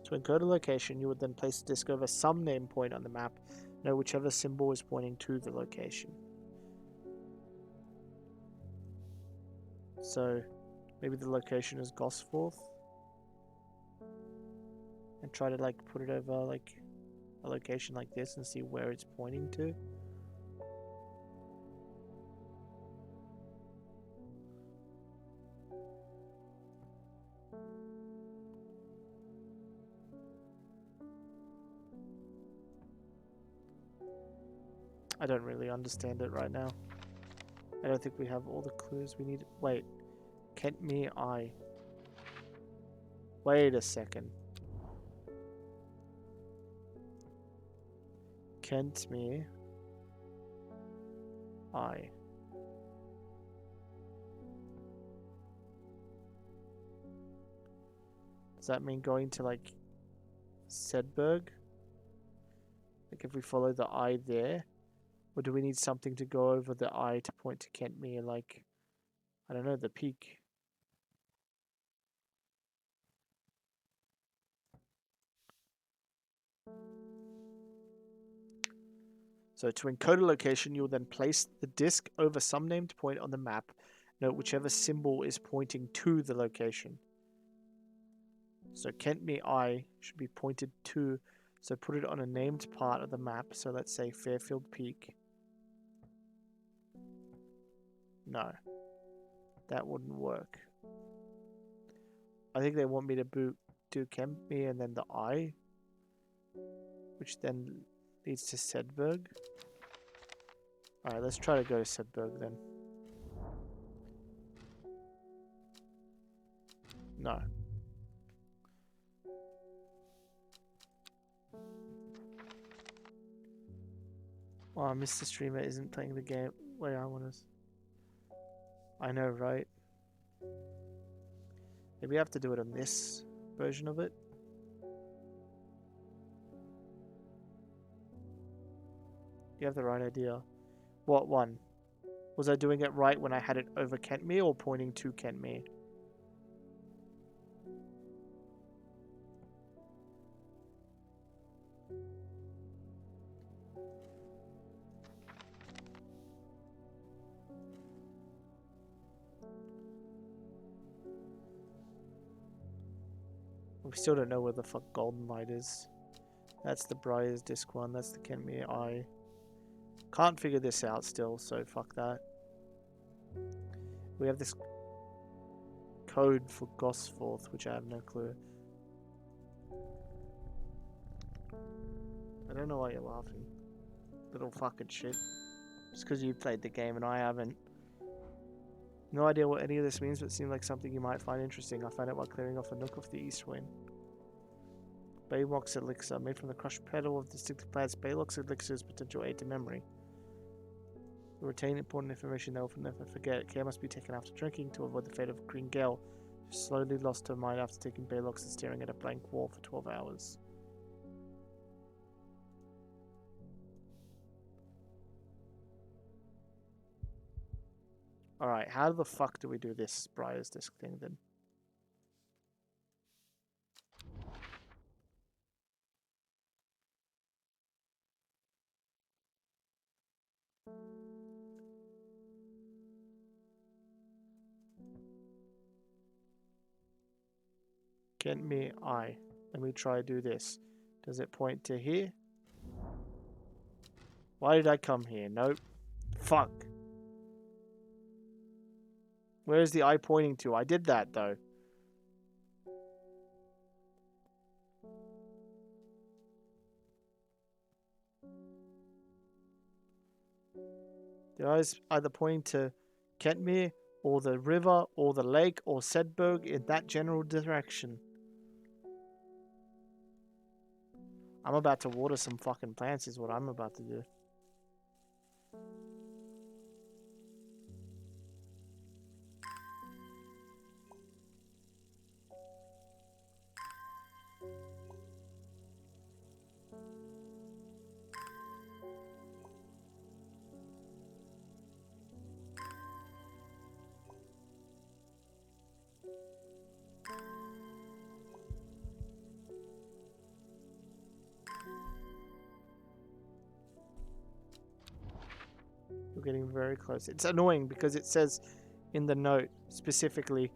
To encode a location, you would then place the disc over some name point on the map. Note whichever symbol is pointing to the location. So, maybe the location is Gosforth. And try to like put it over like a location like this and see where it's pointing to. I don't really understand it right now. I don't think we have all the clues we need. Wait. Kent me I. Wait a second. Kent me I. Does that mean going to like Sedberg? Like if we follow the I there? Or do we need something to go over the I to point to Kentmere, like, I don't know, the peak? So to encode a location, you'll then place the disk over some named point on the map. Note whichever symbol is pointing to the location. So Kentmere I should be pointed to, so put it on a named part of the map. So let's say Fairfield Peak. No, that wouldn't work. I think they want me to do Kentmere and then the I, which then leads to Sedberg. Alright, let's try to go to Sedberg then. No. Oh, Mr. Streamer isn't playing the game where I want us. I know, right? Maybe I have to do it on this version of it. You have the right idea. What one? Was I doing it right when I had it over Kentmere or pointing to Kentmere? We still don't know where the fuck Golden Light is. That's the Briar's Disc one. That's the Kentmere Eye. Can't figure this out still, so fuck that. We have this code for Gosforth, which I have no clue. I don't know why you're laughing. Little fucking shit. Just because you played the game and I haven't. No idea what any of this means, but it seemed like something you might find interesting. I found it while clearing off a nook of the East Wind. Baylock's Elixir, made from the crushed petal of distinctive plants. Baylock's Elixir's potential aid to memory. To retain important information they will never forget. Care must be taken after drinking to avoid the fate of Green Gale, who slowly lost her mind after taking Baylock's and staring at a blank wall for 12 hours. Alright, how the fuck do we do this Briar's Disc thing then? Kentmere Eye. Let me try to do this. Does it point to here? Why did I come here? Nope. Fuck. Where is the eye pointing to? I did that though. The eyes either pointing to Kentmere or the river or the lake or Sedberg in that general direction. I'm about to water some fucking plants is what I'm about to do. We're getting very close. It's annoying because it says in the note specifically,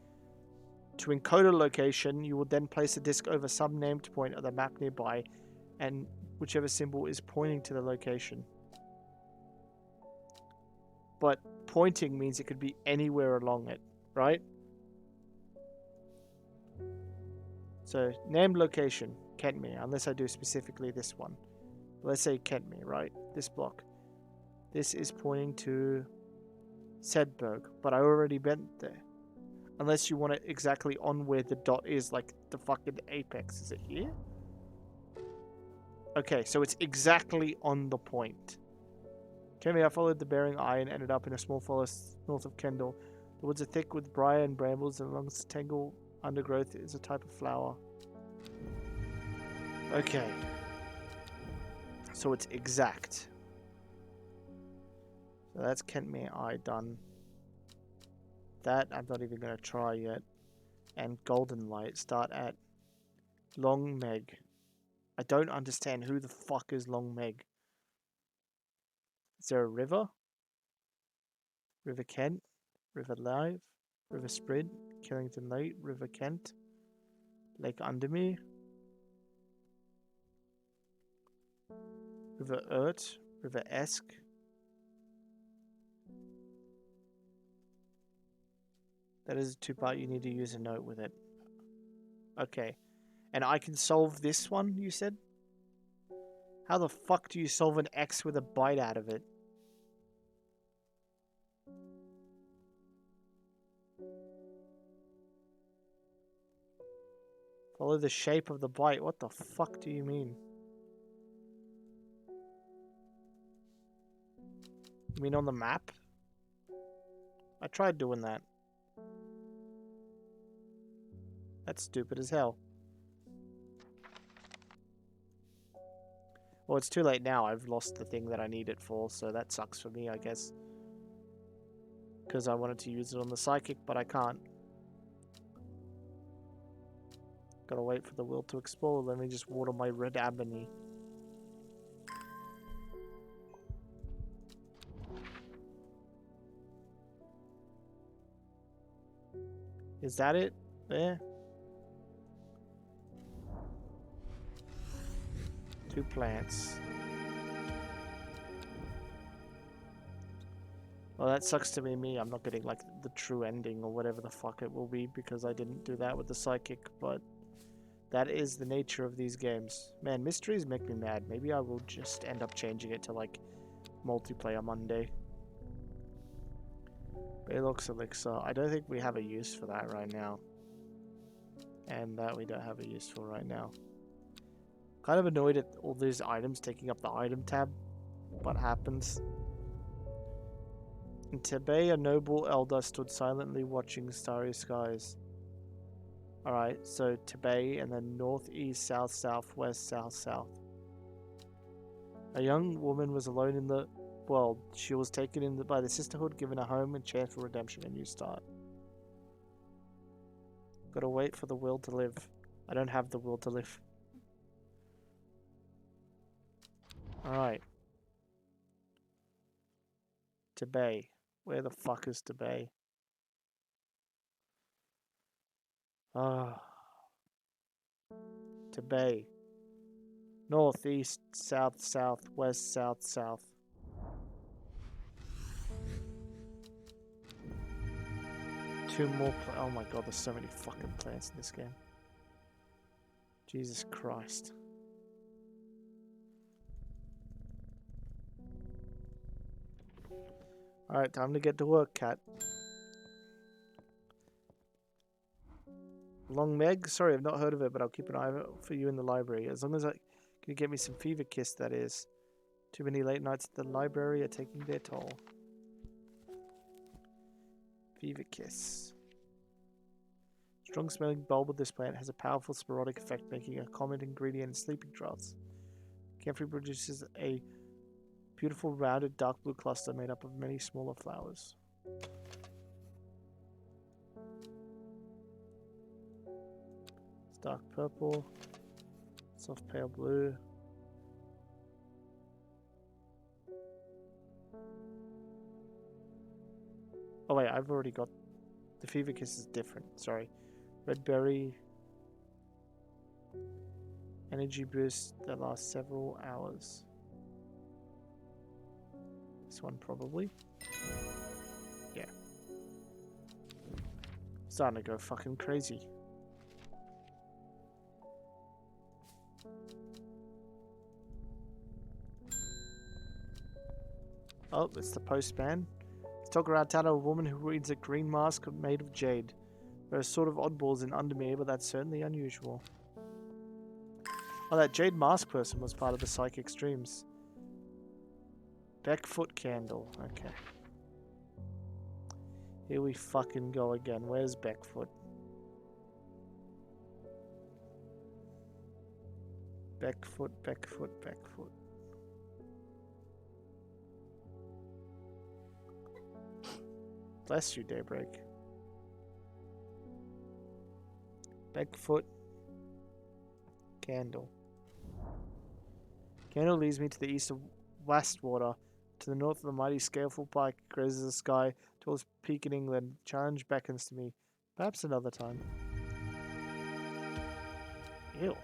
to encode a location, you will then place a disc over some named point on the map nearby, and whichever symbol is pointing to the location. But pointing means it could be anywhere along it, right? So, named location, Kentmere, unless I do specifically this one. Let's say Kentmere, right? This block. This is pointing to Sedberg, but I already went there. Unless you want it exactly on where the dot is, like the fucking apex. Is it here? Okay, so it's exactly on the point. Kentmere, I followed the bearing eye and ended up in a small forest north of Kendall. The woods are thick with briar and brambles, and along tangled undergrowth is a type of flower. Okay. So it's exact. So that's Kentmere Eye done. That I'm not even going to try yet. And Golden Light start at Long Meg. I don't understand who the fuck is Long Meg. Is there a river? River Kent? River Live? River Sprid? Killington Lake? River Kent? Lake Undermere? River Urt? River Esk? That is a two-part. You need to use a note with it. Okay. And I can solve this one, you said? How the fuck do you solve an X with a bite out of it? Follow the shape of the bite. What the fuck do you mean? You mean on the map? I tried doing that. That's stupid as hell. Well, it's too late now. I've lost the thing that I need it for, so that sucks for me, I guess. Because I wanted to use it on the psychic, but I can't. Gotta wait for the will to explore. Let me just water my red ebony. Is that it? There? 2 plants. Well, that sucks to be me. I'm not getting, like, the true ending or whatever the fuck it will be because I didn't do that with the psychic, but that is the nature of these games. Man, mysteries make me mad. Maybe I will just end up changing it to, like, multiplayer Monday. Baylock's Elixir. I don't think we have a use for that right now. And that we don't have a use for right now. Kind of annoyed at all these items taking up the item tab. What happens? In Tibet, a noble elder stood silently watching starry skies. Alright, so Tibet and then northeast, south, southwest, south, south. A young woman was alone in the world. She was taken in by the sisterhood, given a home and chance for redemption, a new start. Gotta wait for the will to live. I don't have the will to live. Alright. Tibet. Where the fuck is Tibet? Ah. Tibet. North, east, south, south, west, south, south. Two more oh my god, there's so many fucking plants in this game. Jesus Christ. Alright, time to get to work, cat. Long Meg? Sorry, I've not heard of it, but I'll keep an eye out for you in the library. As long as I can get me some fever kiss, that is. Too many late nights at the library are taking their toll. Fever kiss. Strong smelling bulb of this plant has a powerful sporadic effect, making a common ingredient in sleeping draughts. Camphor produces a beautiful rounded dark blue cluster made up of many smaller flowers. It's dark purple, soft pale blue. Oh wait, I've already got the fever kiss is different. Sorry. Red berry. Energy boost that lasts several hours. This one probably. Yeah. Starting to go fucking crazy. Oh, it's the postman. Let's talk around town of a woman who reads a green mask made of jade. There are sort of oddballs in Undermere, but that's certainly unusual. Oh, that jade mask person was part of the psychic streams. Beckfoot candle. Okay. Here we fucking go again. Where's Beckfoot? Beckfoot, Beckfoot, Beckfoot. Bless you, Daybreak. Beckfoot. Candle. Candle leads me to the east of Wastwater. To the north of the mighty Scaleful Pike grazes the sky, tallest peak in England. Challenge beckons to me. Perhaps another time. Ew.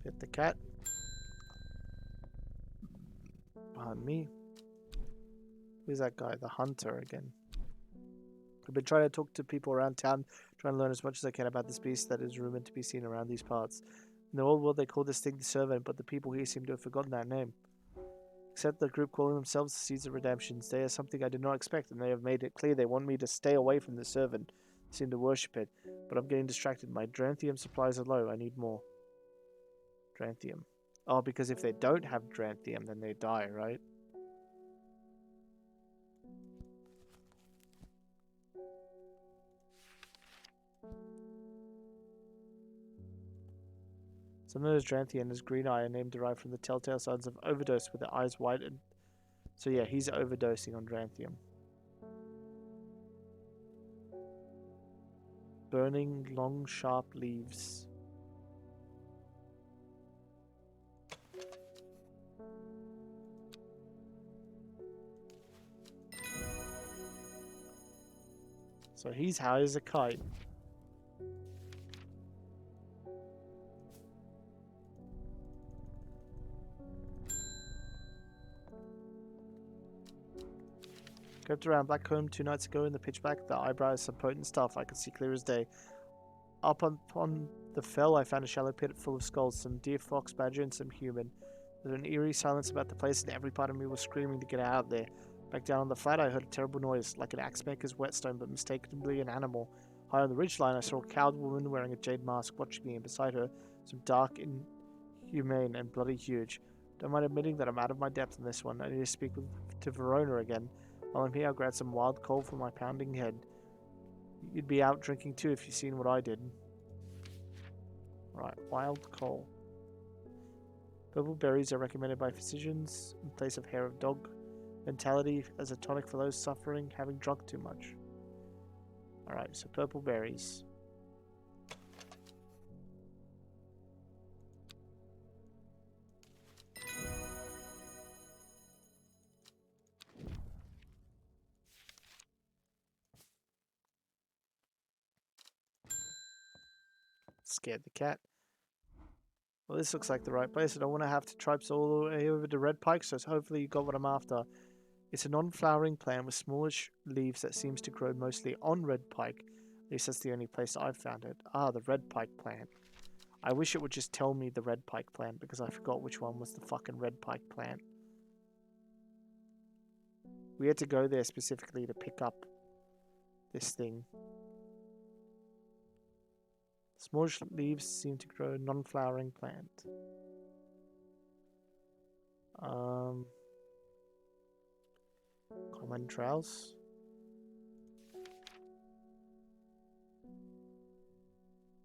Pet the cat. Behind me. Who's that guy? The hunter again. I've been trying to talk to people around town, trying to learn as much as I can about this beast that is rumored to be seen around these parts. In the old world, they call this thing the servant, but the people here seem to have forgotten that name. Except the group calling themselves the Seeds of Redemptions. They are something I did not expect, and they have made it clear they want me to stay away from the servant. They seem to worship it, but I'm getting distracted. My Dranthium supplies are low. I need more. Dranthium. Oh, because if they don't have Dranthium, then they die, right? Some of those Dranthium and his green eye, a name derived from the telltale signs of overdose with the eyes wide and... So yeah, he's overdosing on Dranthium. Burning long, sharp leaves. So he's high as a kite. Crept around back home 2 nights ago in the pitch black. The eyebrows, some potent stuff I could see clear as day. Up on the fell, I found a shallow pit full of skulls, some deer, fox, badger, and some human. There was an eerie silence about the place, and every part of me was screaming to get out of there. Back down on the flat, I heard a terrible noise, like an axe maker's whetstone, but mistakenly an animal. High on the ridgeline, I saw a cowed woman wearing a jade mask watching me, and beside her, some dark, inhumane, and bloody huge. Don't mind admitting that I'm out of my depth on this one. I need to speak to Verona again. While I'm here, I'll grab some wild coal for my pounding head. You'd be out drinking too if you'd seen what I did. Right, wild coal. Purple berries are recommended by physicians in place of hair of dog. Mentality as a tonic for those suffering having drunk too much. Alright, so purple berries. Scared the cat. Well, this looks like the right place. I don't want to have to traipse all the way over to Red Pike, so hopefully you got what I'm after. It's a non-flowering plant with smallish leaves that seems to grow mostly on Red Pike. At least that's the only place I've found it. Ah, the Red Pike plant. I wish it would just tell me the Red Pike plant because I forgot which one was the fucking Red Pike plant. We had to go there specifically to pick up this thing. Smallish leaves seem to grow non-flowering plant. Common trowels.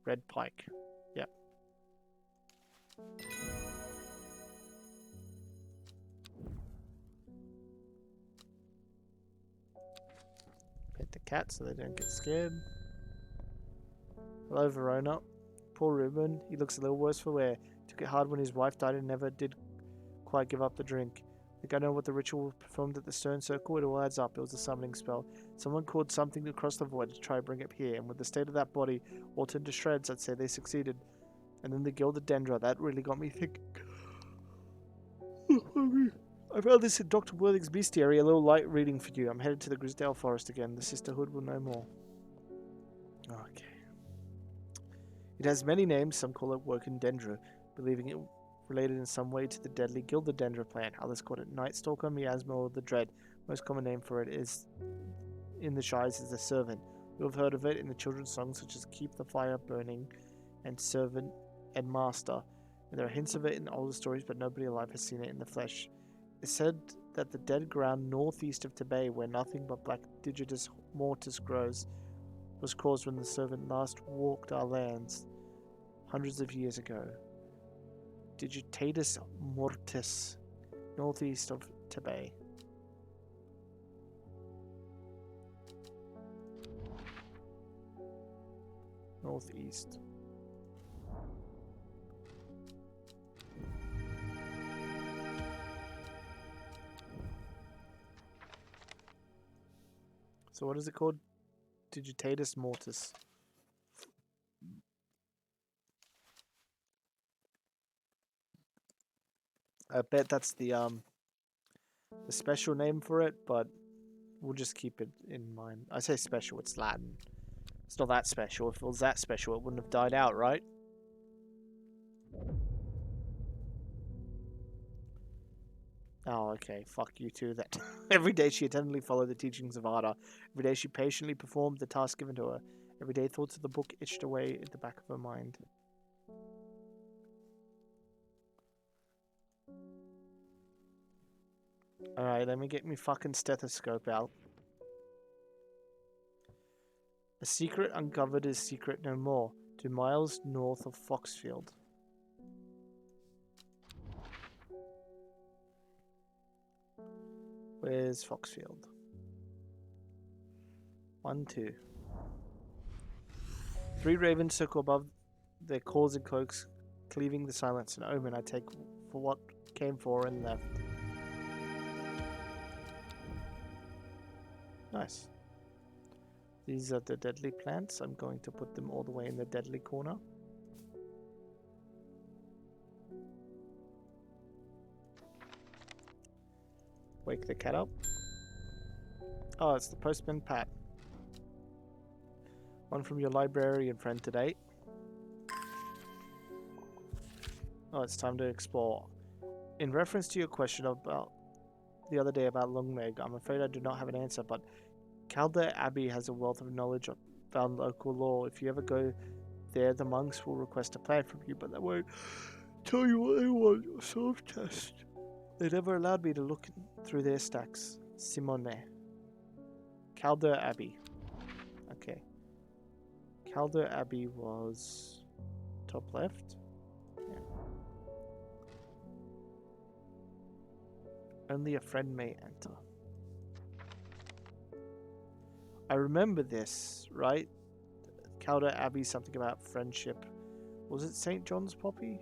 Red Pike. Yep. Pet the cat so they don't get scared. Hello, Verona. Poor Ruben. He looks a little worse for wear. Took it hard when his wife died and never did quite give up the drink. I think I know what the ritual performed at the stone circle. It all adds up. It was a summoning spell. Someone called something across the void to try and bring it here, and with the state of that body all turned to shreds, I'd say they succeeded. And then the Gilded Dendra. That really got me thinking. I found this in Dr. Worthing's Bestiary. A little light reading for you. I'm headed to the Grisdale Forest again. The Sisterhood will know more. Okay. It has many names. Some call it Woken Dendra, believing it related in some way to the deadly Gilded Dendra plant. Others call it Night Stalker, Miasma, or the Dread. Most common name for it is in the Shires is the Servant. You have heard of it in the children's songs such as Keep the Fire Burning and Servant and Master. And there are hints of it in older stories, but nobody alive has seen it in the flesh. It's said that the dead ground northeast of Tibet, where nothing but black Digitus mortis grows, was caused when the Servant last walked our lands hundreds of years ago. Digitatus mortis, northeast of Tibet. Northeast. So what is it called? Digitatus mortis. I bet that's the special name for it, but we'll just keep it in mind. I say special, it's Latin. It's not that special. If it was that special, it wouldn't have died out, right? Oh, okay. Fuck you too. That every day she attentively followed the teachings of Ada. Every day she patiently performed the task given to her. Every day thoughts of the book itched away at the back of her mind. Alright, let me get me fucking stethoscope out. A secret uncovered is secret no more. 2 miles north of Foxfield. Where's Foxfield? 1, 2. 3 ravens circle above their calls and cloaks, cleaving the silence. An omen I take for what came for and left. Nice. These are the deadly plants. I'm going to put them all the way in the deadly corner. Wake the cat up. Oh, it's the postman Pat. One from your librarian friend today. Oh, it's time to explore. In reference to your question about the other day about Longmeg, I'm afraid I do not have an answer, but Calder Abbey has a wealth of knowledge about local law. If you ever go there, the monks will request a plan from you, but they won't tell you what they want or self-test. They never allowed me to look through their stacks. Simone. Calder Abbey. Okay. Calder Abbey was top left. Yeah. Only a friend may enter. I remember this, right? Calder Abbey, something about friendship. Was it St. John's Poppy?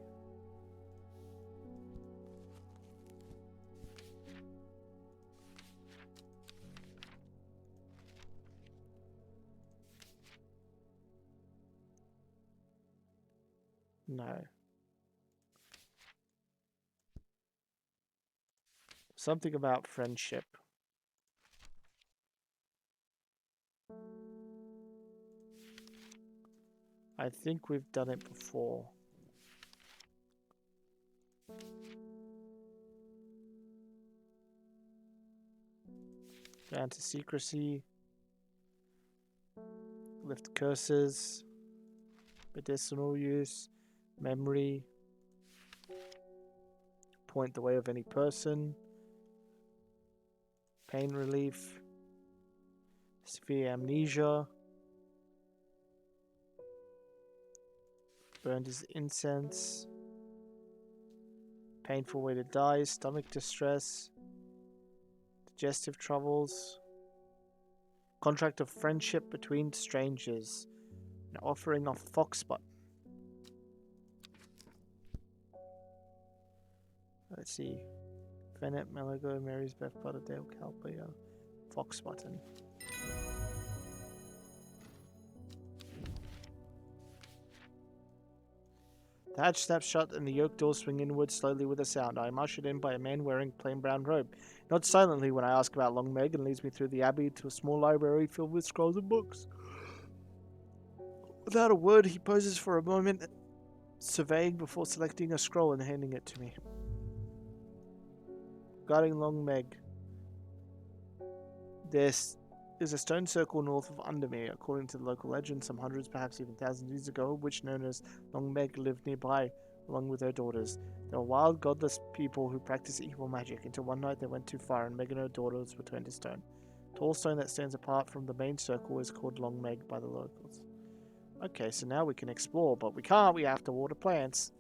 No. Something about friendship. I think we've done it before. Down to secrecy. Lift curses. Medicinal use. Memory. Point the way of any person. Pain relief. Severe amnesia. Burned as incense. Painful way to die. Stomach distress. Digestive troubles. Contract of friendship between strangers. An offering of foxbutt. Let's see. Venet, Melago, Mary's Beth, Butterdale, Calpia, Fox Button. The hatch snaps shut and the yoke doors swing inward slowly with a sound. I am ushered in by a man wearing plain brown robe. Nods silently when I ask about Long Meg and leads me through the abbey to a small library filled with scrolls and books. Without a word, he poses for a moment, surveying before selecting a scroll and handing it to me. Regarding Long Meg, there's a stone circle north of Undermere. According to the local legend, some hundreds, perhaps even thousands of years ago, a witch known as Long Meg lived nearby, along with her daughters. They were wild, godless people who practiced evil magic, until one night they went too far and Meg and her daughters were turned to stone. The tall stone that stands apart from the main circle is called Long Meg by the locals. Okay, so now we can explore, but we can't. We have to water plants.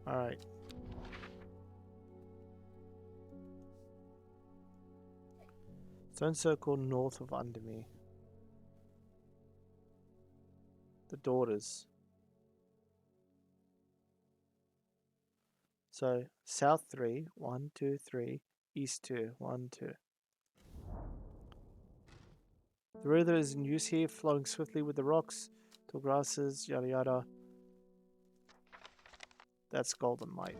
Alright. Stone circle north of Undermere. The daughters. So, south 3, 1, 2, 3, east 2, 1, 2. The river is in use here, flowing swiftly with the rocks, tall grasses, yada yada. That's golden light.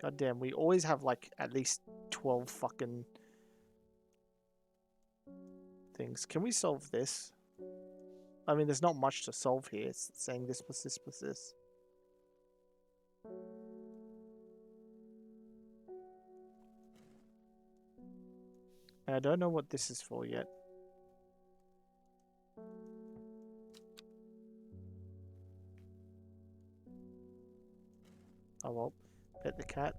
God damn, we always have like at least 12 fucking things. Can we solve this? I mean, there's not much to solve here. It's saying this plus this plus this. And I don't know what this is for yet. Oh well, pet the cat.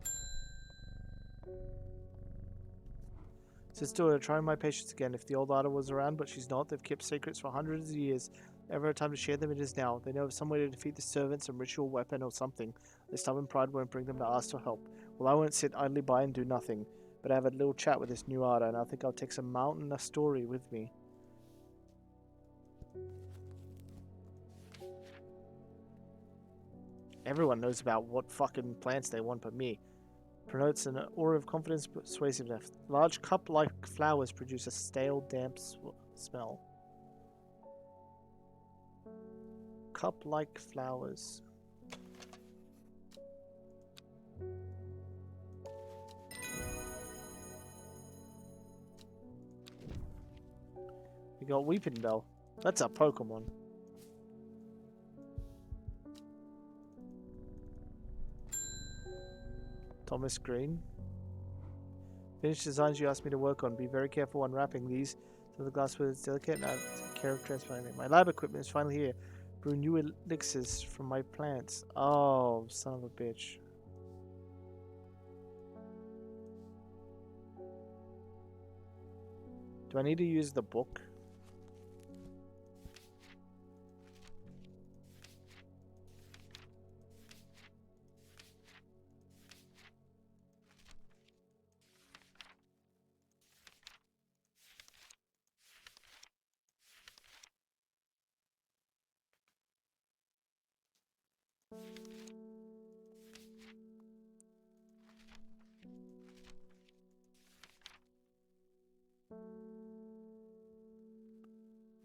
Says daughter, trying my patience again. If the old Ada was around, but she's not. They've kept secrets for hundreds of years. Ever a time to share them, it is now. They know of some way to defeat the servants, some ritual weapon or something. Their stubborn pride won't bring them to ask for help. Well, I won't sit idly by and do nothing. But I have a little chat with this new Ada, and I think I'll take some mountain story with me. Everyone knows about what fucking plants they want but me. Promotes an aura of confidence and persuasiveness. Large cup-like flowers produce a stale, damp smell. Cup-like flowers. We got Weeping Bell. That's a Pokemon. Thomas Green. Finished designs you asked me to work on. Be very careful unwrapping these. So the glassware is delicate and I take care of transplanting. My lab equipment is finally here. Brew new elixirs from my plants. Oh, son of a bitch. Do I need to use the book?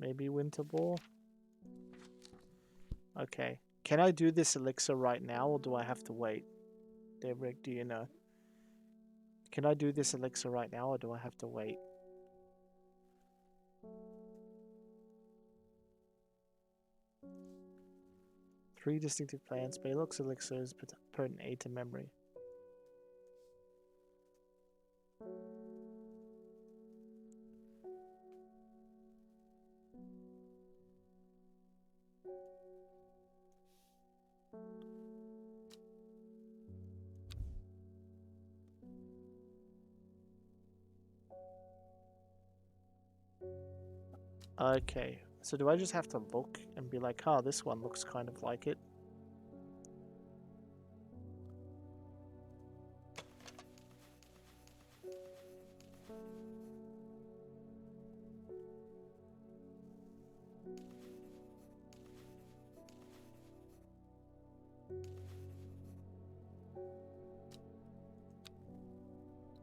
Maybe Winter Ball? Okay. Can I do this elixir right now, or do I have to wait? Daybreak, do you know? Can I do this elixir right now, or do I have to wait? Three distinctive plants. Baylock's elixir is potent aid to memory. Okay, so do I just have to look and be like, oh, this one looks kind of like it?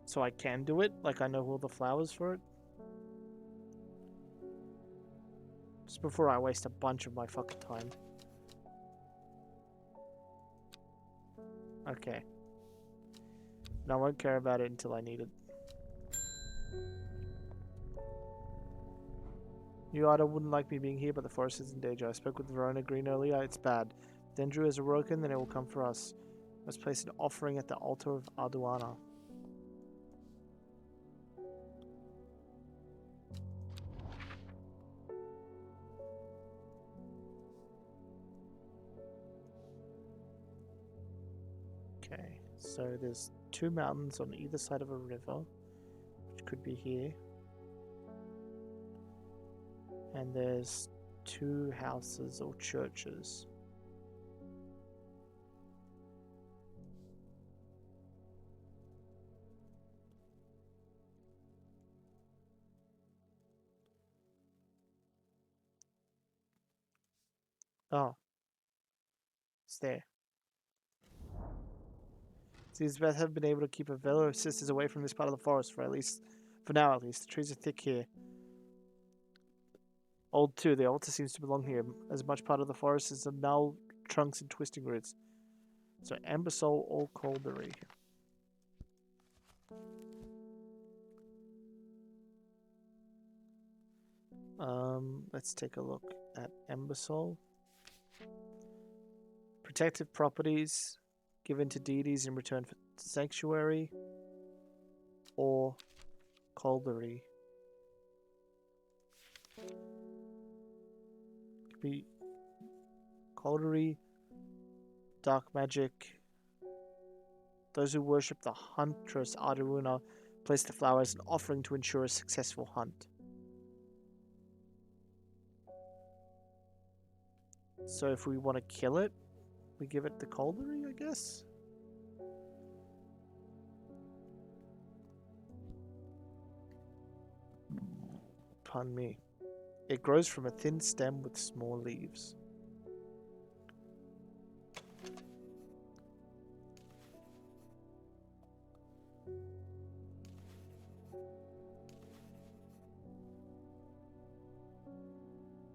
So I can do it? Like I know all the flowers for it? Just before I waste a bunch of my fucking time. Okay. And I won't care about it until I need it. You Ada wouldn't like me being here, but the forest is in danger. I spoke with Verona Green earlier. It's bad. If Dendru is awoken, then it will come for us. Let's place an offering at the altar of Arduana. Okay, so there's two mountains on either side of a river, which could be here. And there's two houses or churches. Oh, it's there. Seems Beth have been able to keep her fellow sisters away from this part of the forest for now at least. The trees are thick here. Old too, the altar seems to belong here, as much part of the forest as the gnarled trunks and twisting roots. So Ambasol or Caldery. Let's take a look at Ambasol. Protective properties given to deities in return for sanctuary, or Caldery. Could be Caldery, dark magic. Those who worship the huntress Ardaruna place the flower as an offering to ensure a successful hunt. So if we want to kill it, we give it the Caldery, I guess? Pardon me. It grows from a thin stem with small leaves.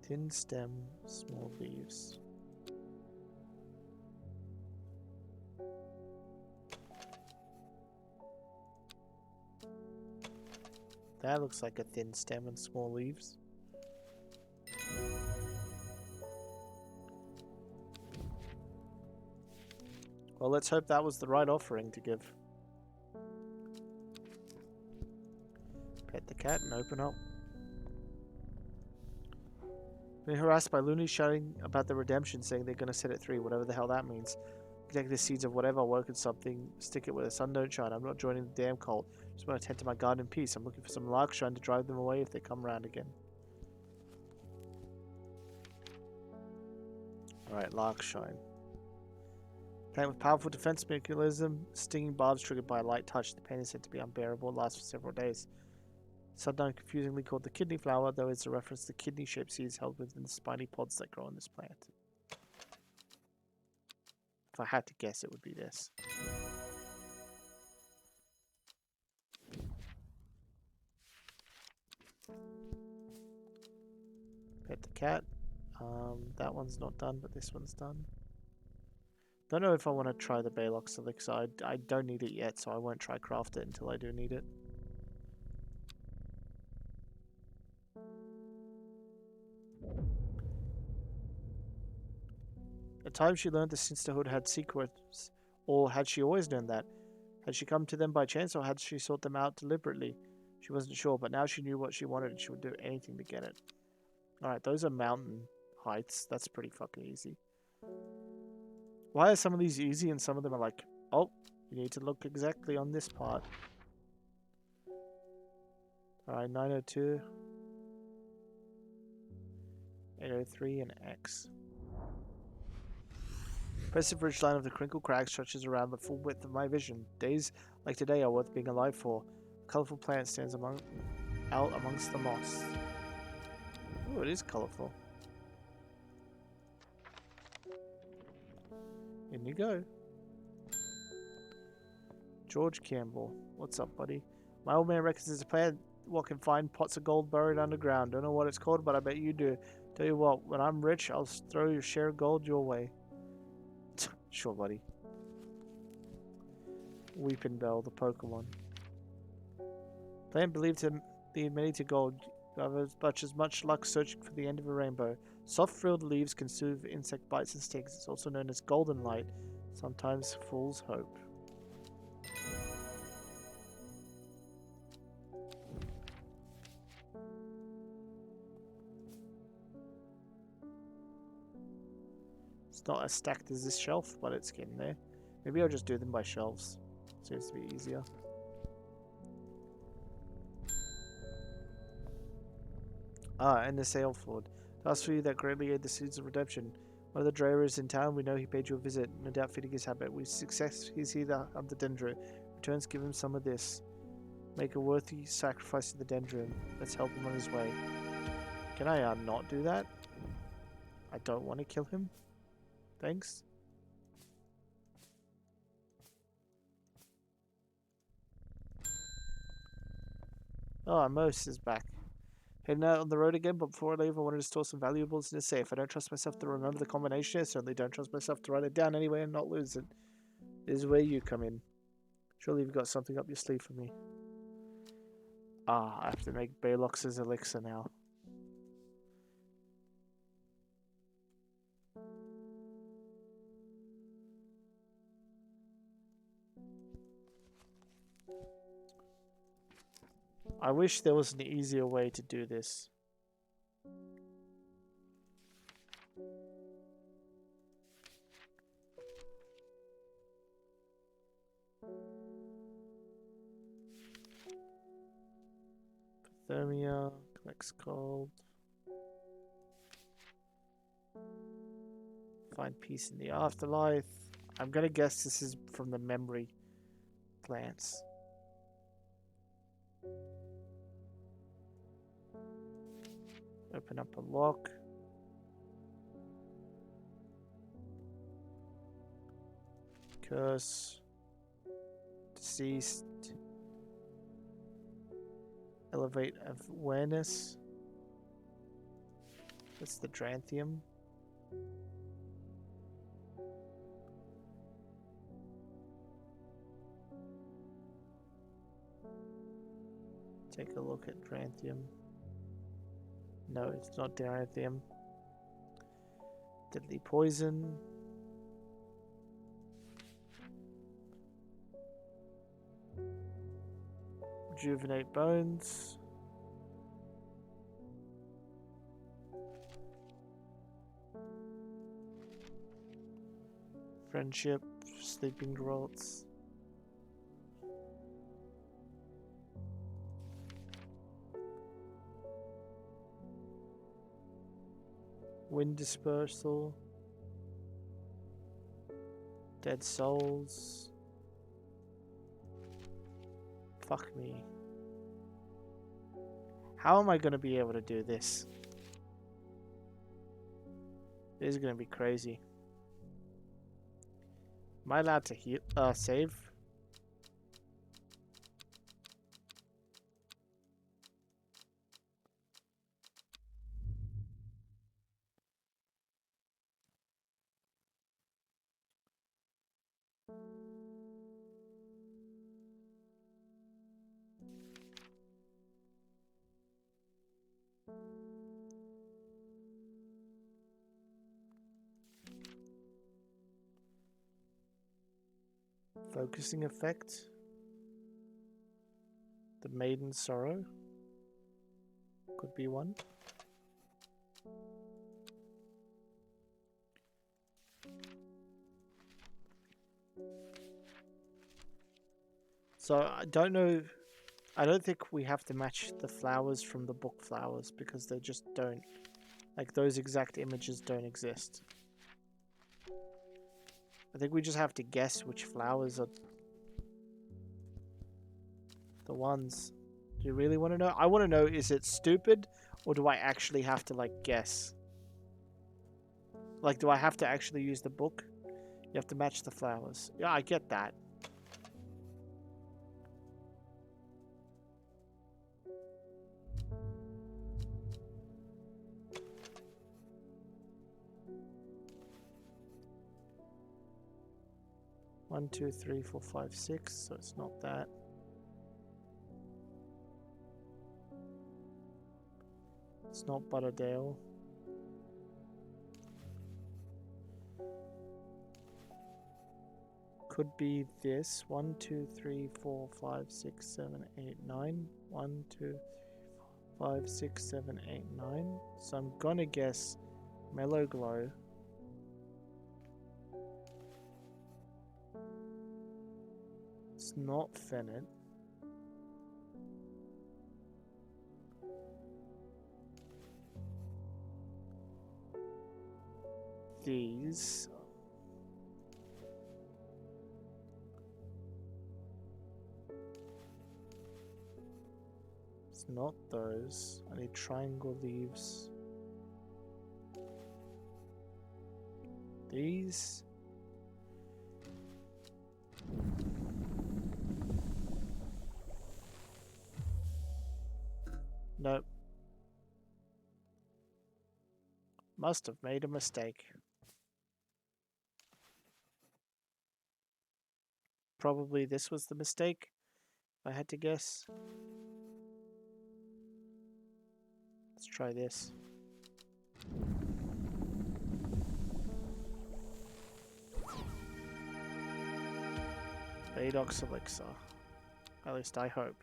Thin stem, small leaves. That looks like a thin stem and small leaves. Well, let's hope that was the right offering to give. Pet the cat and open up. Being harassed by loonies shouting about the redemption, saying they're going to set it free, whatever the hell that means. Protect the seeds of whatever, work at something, stick it where the sun don't shine. I'm not joining the damn cult. Just want to tend to my garden in peace. I'm looking for some lark shine to drive them away if they come around again. Alright, lark shine. Plant with powerful defense mechanism, stinging barbs triggered by a light touch. The pain is said to be unbearable and lasts for several days. Sometimes confusingly called the kidney flower, though it's a reference to kidney-shaped seeds held within the spiny pods that grow on this plant. If I had to guess, it would be this. Pet the cat. That one's not done, but this one's done. Don't know if I want to try the Baylox elixir. I don't need it yet, so I won't try craft it until I do need it. At times she learned the sisterhood had secrets, or had she always known that? Had she come to them by chance, or had she sought them out deliberately? She wasn't sure, but now she knew what she wanted and she would do anything to get it. Alright, those are mountain heights. That's pretty fucking easy. Why are some of these easy and some of them are like, oh, you need to look exactly on this part. Alright, 902, 803, and X. Impressive ridgeline of the crinkled crag stretches around the full width of my vision. Days like today are worth being alive for. A colourful plant stands out amongst the moss. Oh, it is colourful. In you go. George Campbell. What's up, buddy? My old man reckons there's a plant what can find pots of gold buried underground. Don't know what it's called, but I bet you do. Tell you what, when I'm rich, I'll throw your share of gold your way. Sure, buddy. Weeping Bell, the Pokemon. Plant believed to be many to gold. You have as much luck searching for the end of a rainbow. Soft frilled leaves can soothe insect bites and stings. It's also known as golden light. Sometimes fool's hope. It's not as stacked as this shelf, but it's getting there. Maybe I'll just do them by shelves. Seems to be easier. Ah, and the sale flood. Task for you that greatly aid the seeds of redemption. One of the drivers in town, we know he paid you a visit, no doubt fitting his habit. We success he's here to hunt the dendro. Returns, give him some of this. Make a worthy sacrifice to the dendron. Let's help him on his way. Can I not do that? I don't want to kill him. Thanks. Oh, Mose is back. Heading out on the road again, but before I leave, I wanted to store some valuables in a safe. I don't trust myself to remember the combination. I certainly don't trust myself to write it down anyway and not lose it. This is where you come in. Surely you've got something up your sleeve for me. Ah, I have to make Baylox's elixir now. I wish there was an easier way to do this. Thermia, collects gold. Find peace in the afterlife. I'm gonna guess this is from the memory plants. Open up a lock. Curse. Deceased. Elevate awareness. That's the Dranthium. Take a look at Dranthium. No, it's not Dranthium. Deadly poison. Rejuvenate bones. Friendship. Sleeping draughts. Wind dispersal. Dead souls. Fuck me. How am I going to be able to do this? This is going to be crazy. Am I allowed to heal? Save? Focusing effect. The Maiden's Sorrow. Could be one. So I don't know. I don't think we have to match the flowers from the book flowers because they just don't. Like those exact images don't exist. I think we just have to guess which flowers are the ones. Do you really want to know? I want to know, is it stupid or do I actually have to like guess? Like, do I have to actually use the book? You have to match the flowers. Yeah, I get that. One, two, three, four, five, six. So it's not that. It's not Butterdale. Could be this. 1, 2, 3, 4, 5, 6, 7, 8, 9. 1, 2, 3, 4, 5, 6, 7, 8, 9. So I'm gonna guess Mellow Glow. It's not Fennec. These. It's not those. I need triangle leaves. These. Nope. Must have made a mistake. Probably this was the mistake, if I had to guess. Let's try this. Badox elixir. At least I hope.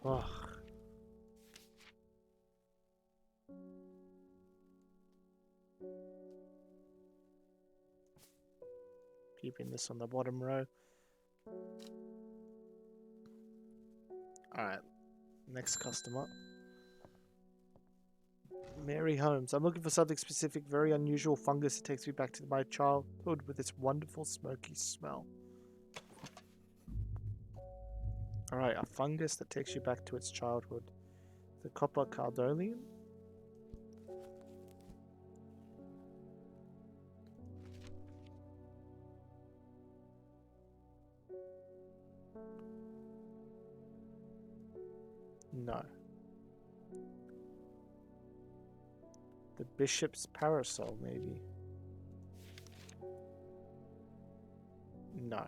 Ugh. Keeping this on the bottom row. Alright. Next customer. Mary Holmes. I'm looking for something specific, very unusual fungus that takes me back to my childhood with its wonderful smoky smell. Alright, a fungus that takes you back to its childhood. The copper cardolium? No. The bishop's parasol, maybe? No.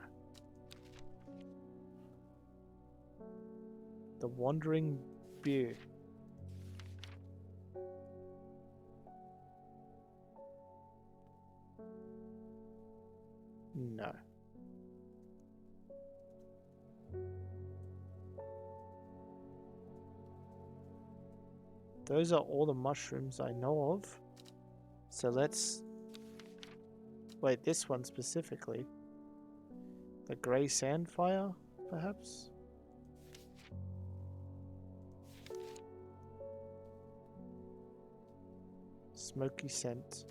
The wandering beer. No. Those are all the mushrooms I know of. So let's... Wait, this one specifically. The grey sandfire, perhaps? Smoky scent.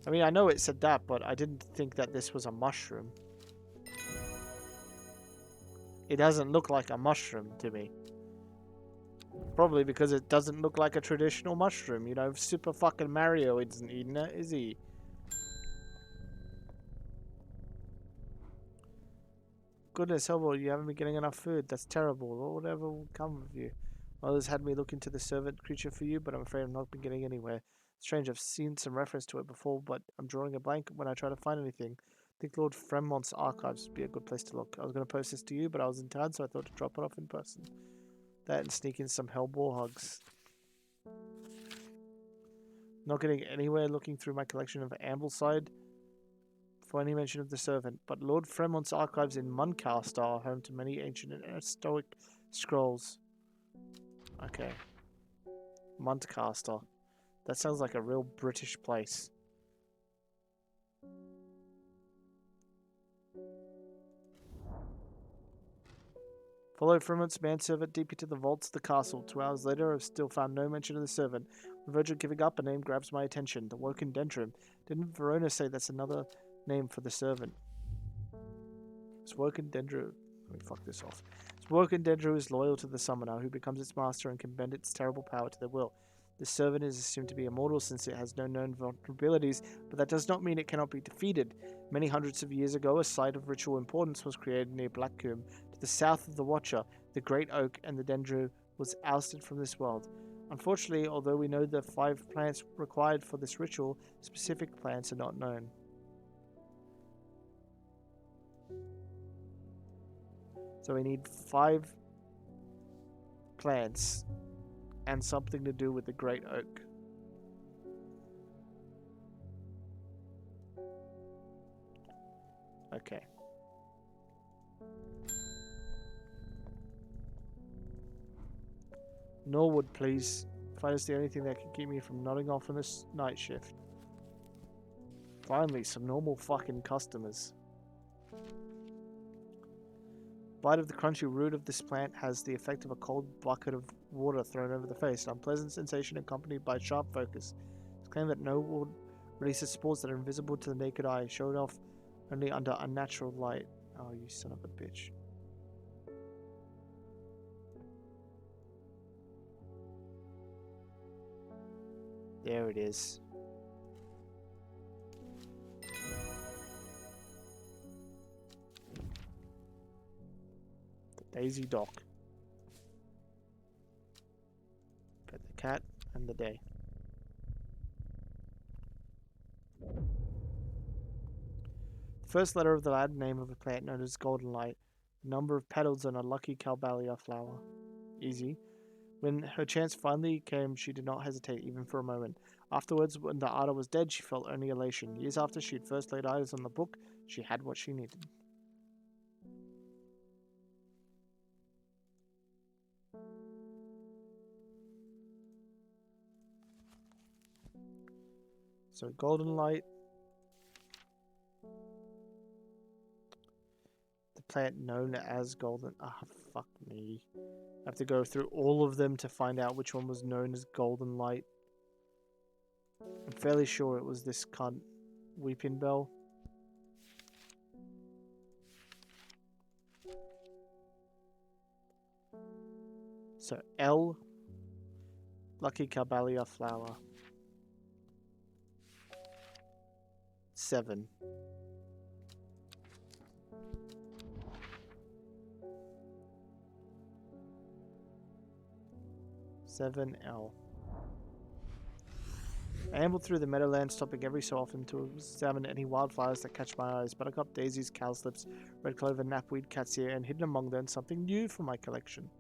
I mean, I know it said that, but I didn't think that this was a mushroom. It doesn't look like a mushroom to me. Probably because it doesn't look like a traditional mushroom. You know, Super fucking Mario isn't eating it, is he? Goodness, Hellboy, you haven't been getting enough food. That's terrible. Or whatever will come of you. Others had me look into the servant creature for you, but I'm afraid I've not been getting anywhere. Strange, I've seen some reference to it before, but I'm drawing a blank when I try to find anything. I think Lord Fremont's archives would be a good place to look. I was going to post this to you, but I was in town, so I thought to drop it off in person. That and sneak in some Hellboy hugs. Not getting anywhere looking through my collection of Ambleside for any mention of the servant, but Lord Fremont's archives in Muncaster are home to many ancient and historic scrolls. Okay. Muncaster. That sounds like a real British place. Followed Fremont's manservant deep into the vaults of the castle. 2 hours later, I've still found no mention of the servant. On the verge of giving up, a name grabs my attention. The Woken Dendrum. Didn't Verona say that's another name for the servant? It's Woken Dendrum. Let me fuck this off. It's Woken Dendrum is loyal to the summoner, who becomes its master and can bend its terrible power to their will. The servant is assumed to be immortal since it has no known vulnerabilities, but that does not mean it cannot be defeated. Many hundreds of years ago, a site of ritual importance was created near Blackcomb. To the south of the Watcher, the Great Oak and the Dendro was ousted from this world. Unfortunately, although we know the 5 plants required for this ritual, specific plants are not known. So we need 5 plants and something to do with the Great Oak. Okay. Norwood, please. Find us the only thing that can keep me from nodding off on this night shift. Finally, some normal fucking customers. Bite of the crunchy root of this plant has the effect of a cold bucket of water thrown over the face, an unpleasant sensation accompanied by sharp focus. It's claimed that Norwood releases spores that are invisible to the naked eye, showed off only under unnatural light. Oh, you son of a bitch. There it is. Daisy Dock. Pet the cat and the day. First letter of the Latin name of a plant known as golden light. The number of petals on a lucky Calbalia flower. Easy. When her chance finally came, she did not hesitate even for a moment. Afterwards, when the Ada was dead, she felt only elation. Years after she had first laid eyes on the book, she had what she needed. So, golden light. The plant known as golden... Ah, fuck me. I have to go through all of them to find out which one was known as golden light. I'm fairly sure it was this cunt, Weeping Bell. So, L. Lucky Calbalia flower. 7. L. I ambled through the meadowland, stopping every so often to examine any wildflowers that catch my eyes. Buttercup, daisies, cowslips, red clover, knapweed, cat's ear, and hidden among them something new for my collection.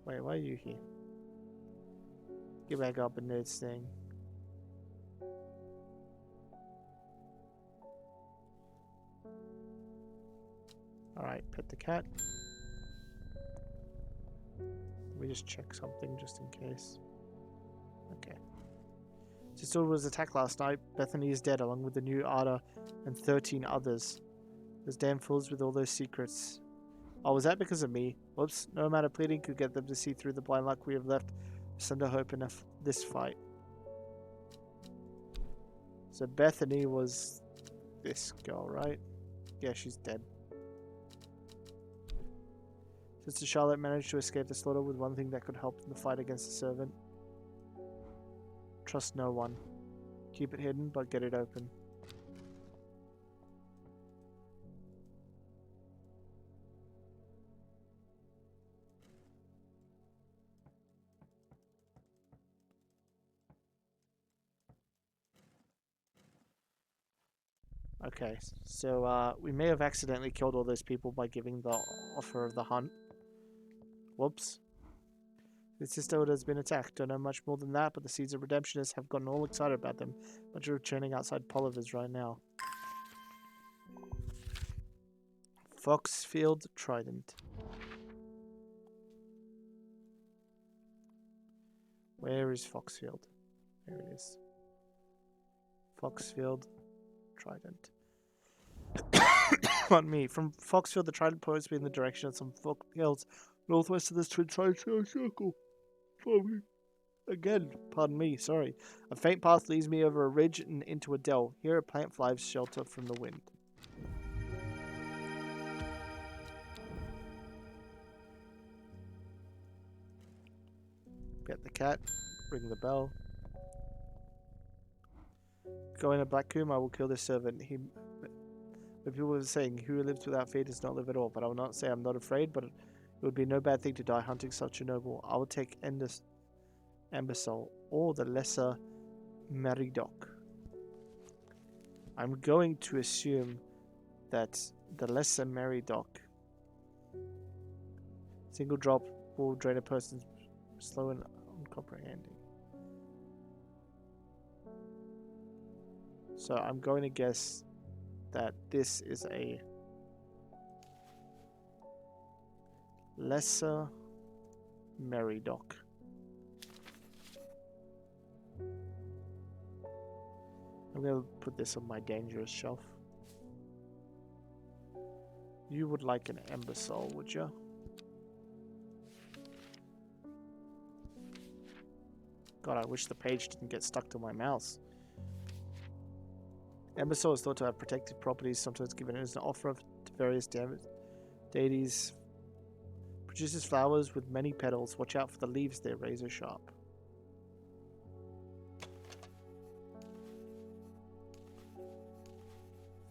Wait, why are you here? Get back up and this thing. Alright, pet the cat. Let me just check something just in case. Okay. Sister was attacked last night. Bethany is dead along with the new Ada and 13 others. Those damn fools with all those secrets. Oh, was that because of me? Whoops. No amount of pleading could get them to see through the blind luck we have left. Send a hope in this fight. So Bethany was this girl, right? Yeah, she's dead. Sister Charlotte managed to escape the slaughter with one thing that could help in the fight against the servant. Trust no one. Keep it hidden, but get it open. Okay, so we may have accidentally killed all those people by giving the offer of the hunt. Whoops. His sister has been attacked. Don't know much more than that, but the Seeds of Redemptionists have gotten all excited about them. But you're returning outside Polliver's right now. Foxfield Trident. Where is Foxfield? There it is. Foxfield Trident. Pardon me. From Foxfield, the Trident points me in the direction of some hills northwest of this twin-sided circle. Again, pardon me, sorry. A faint path leads me over a ridge and into a dell. Here a plant flies shelter from the wind. Get the cat, ring the bell. Go in a black coom, I will kill this servant. But people were saying, who lives without fear does not live at all. But I will not say I'm not afraid, but it would be no bad thing to die hunting such a noble. I will take Embersol, or the Lesser Meridoc. I'm going to assume that the Lesser Meridoc single drop will drain a person's slow and uncomprehending. So I'm going to guess that this is a Lesser Meridoc. I'm going to put this on my dangerous shelf. You would like an Embersol, would you? God, I wish the page didn't get stuck to my mouse. Embersol is thought to have protective properties, sometimes given as an offer to various deities. Produces flowers with many petals. Watch out for the leaves, they're razor sharp.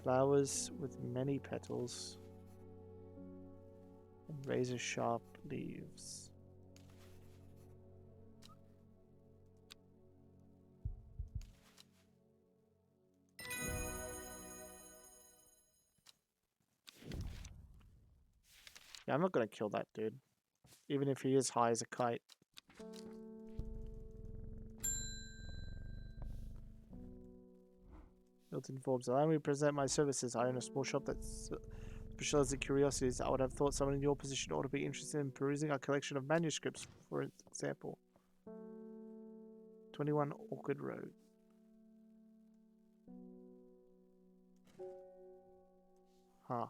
Flowers with many petals and razor sharp leaves. Yeah, I'm not gonna kill that dude. Even if he is high as a kite. Milton Forbes, allow me to present my services. I own a small shop that specializes in curiosities. I would have thought someone in your position ought to be interested in perusing our collection of manuscripts, for example. 21 Orchid Road. Huh.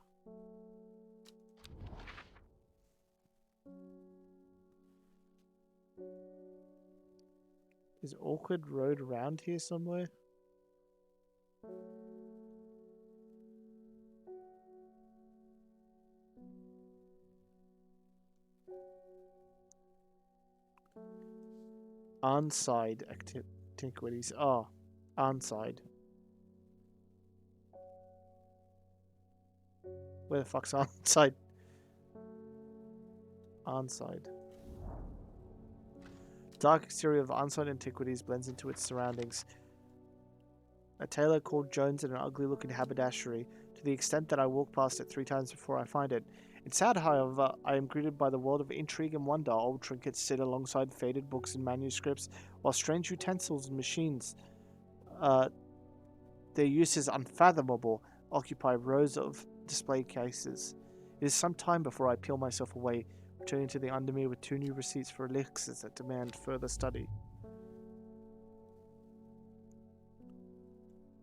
Is Orchid Road around here somewhere? Arnside antiquities. Oh, Arnside. Where the fuck's Arnside? Arnside. Dark exterior of Arnside antiquities blends into its surroundings. A tailor called Jones in an ugly-looking haberdashery, to the extent that I walk past it 3 times before I find it. It's sad, however, I am greeted by the world of intrigue and wonder. Old trinkets sit alongside faded books and manuscripts, while strange utensils and machines, their use is unfathomable, occupy rows of display cases. It is some time before I peel myself away, returning to the under me with 2 new receipts for elixirs that demand further study.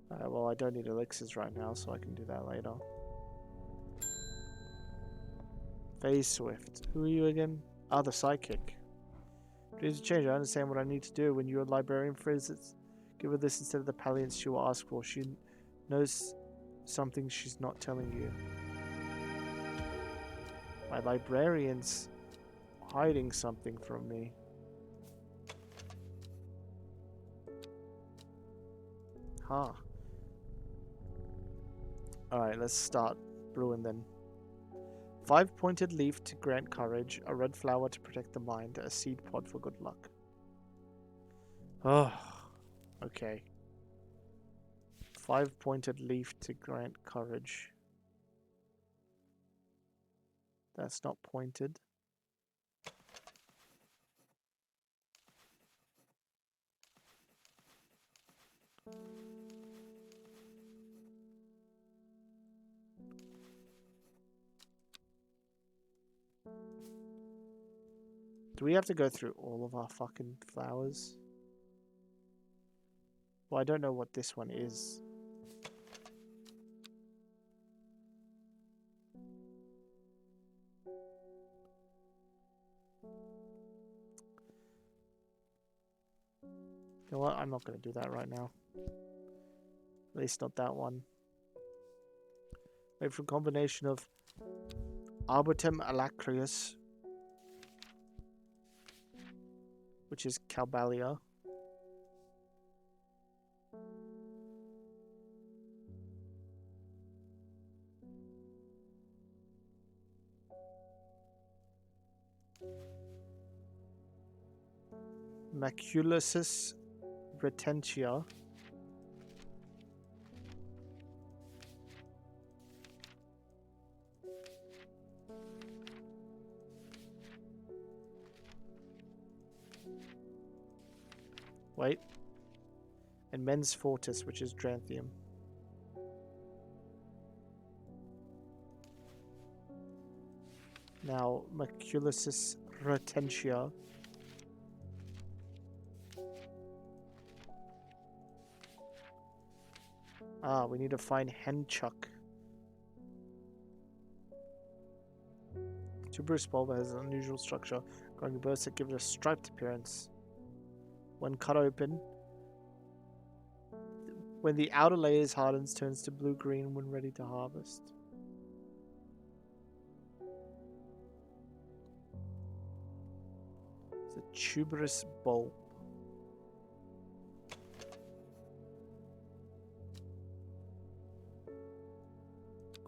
Well, I don't need elixirs right now, so I can do that later. Phase Swift. Who are you again? Ah, the psychic. Please change. I understand what I need to do. When you're a librarian, for instance, give her this instead of the palliance she will ask for. She knows something she's not telling you. My librarian's hiding something from me. Huh. Alright, let's start brewing then. 5-pointed leaf to grant courage, a red flower to protect the mind, a seed pod for good luck. Oh, okay. 5-pointed leaf to grant courage. That's not pointed. Do we have to go through all of our fucking flowers? Well, I don't know what this one is. You know what? I'm not going to do that right now. At least not that one. Wait for a combination of Arboretum alacrius, which is Calbalia. Maculasus retentia. Wait. And Mens Fortis, which is Dranthium. Now, Maculasus retentia. Ah, we need to find Henchuck. Tuberous bulba has an unusual structure, growing bursts that give it a striped appearance. When cut open, when the outer layers hardens, turns to blue-green when ready to harvest. It's a tuberous bulb.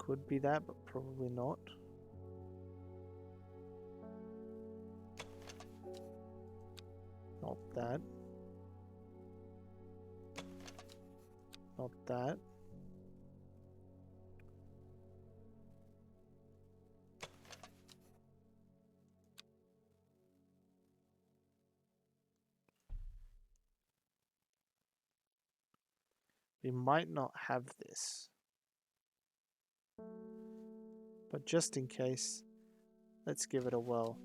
could be that, but probably not. Not that. Not that. We might not have this. But just in case, let's give it a whirl.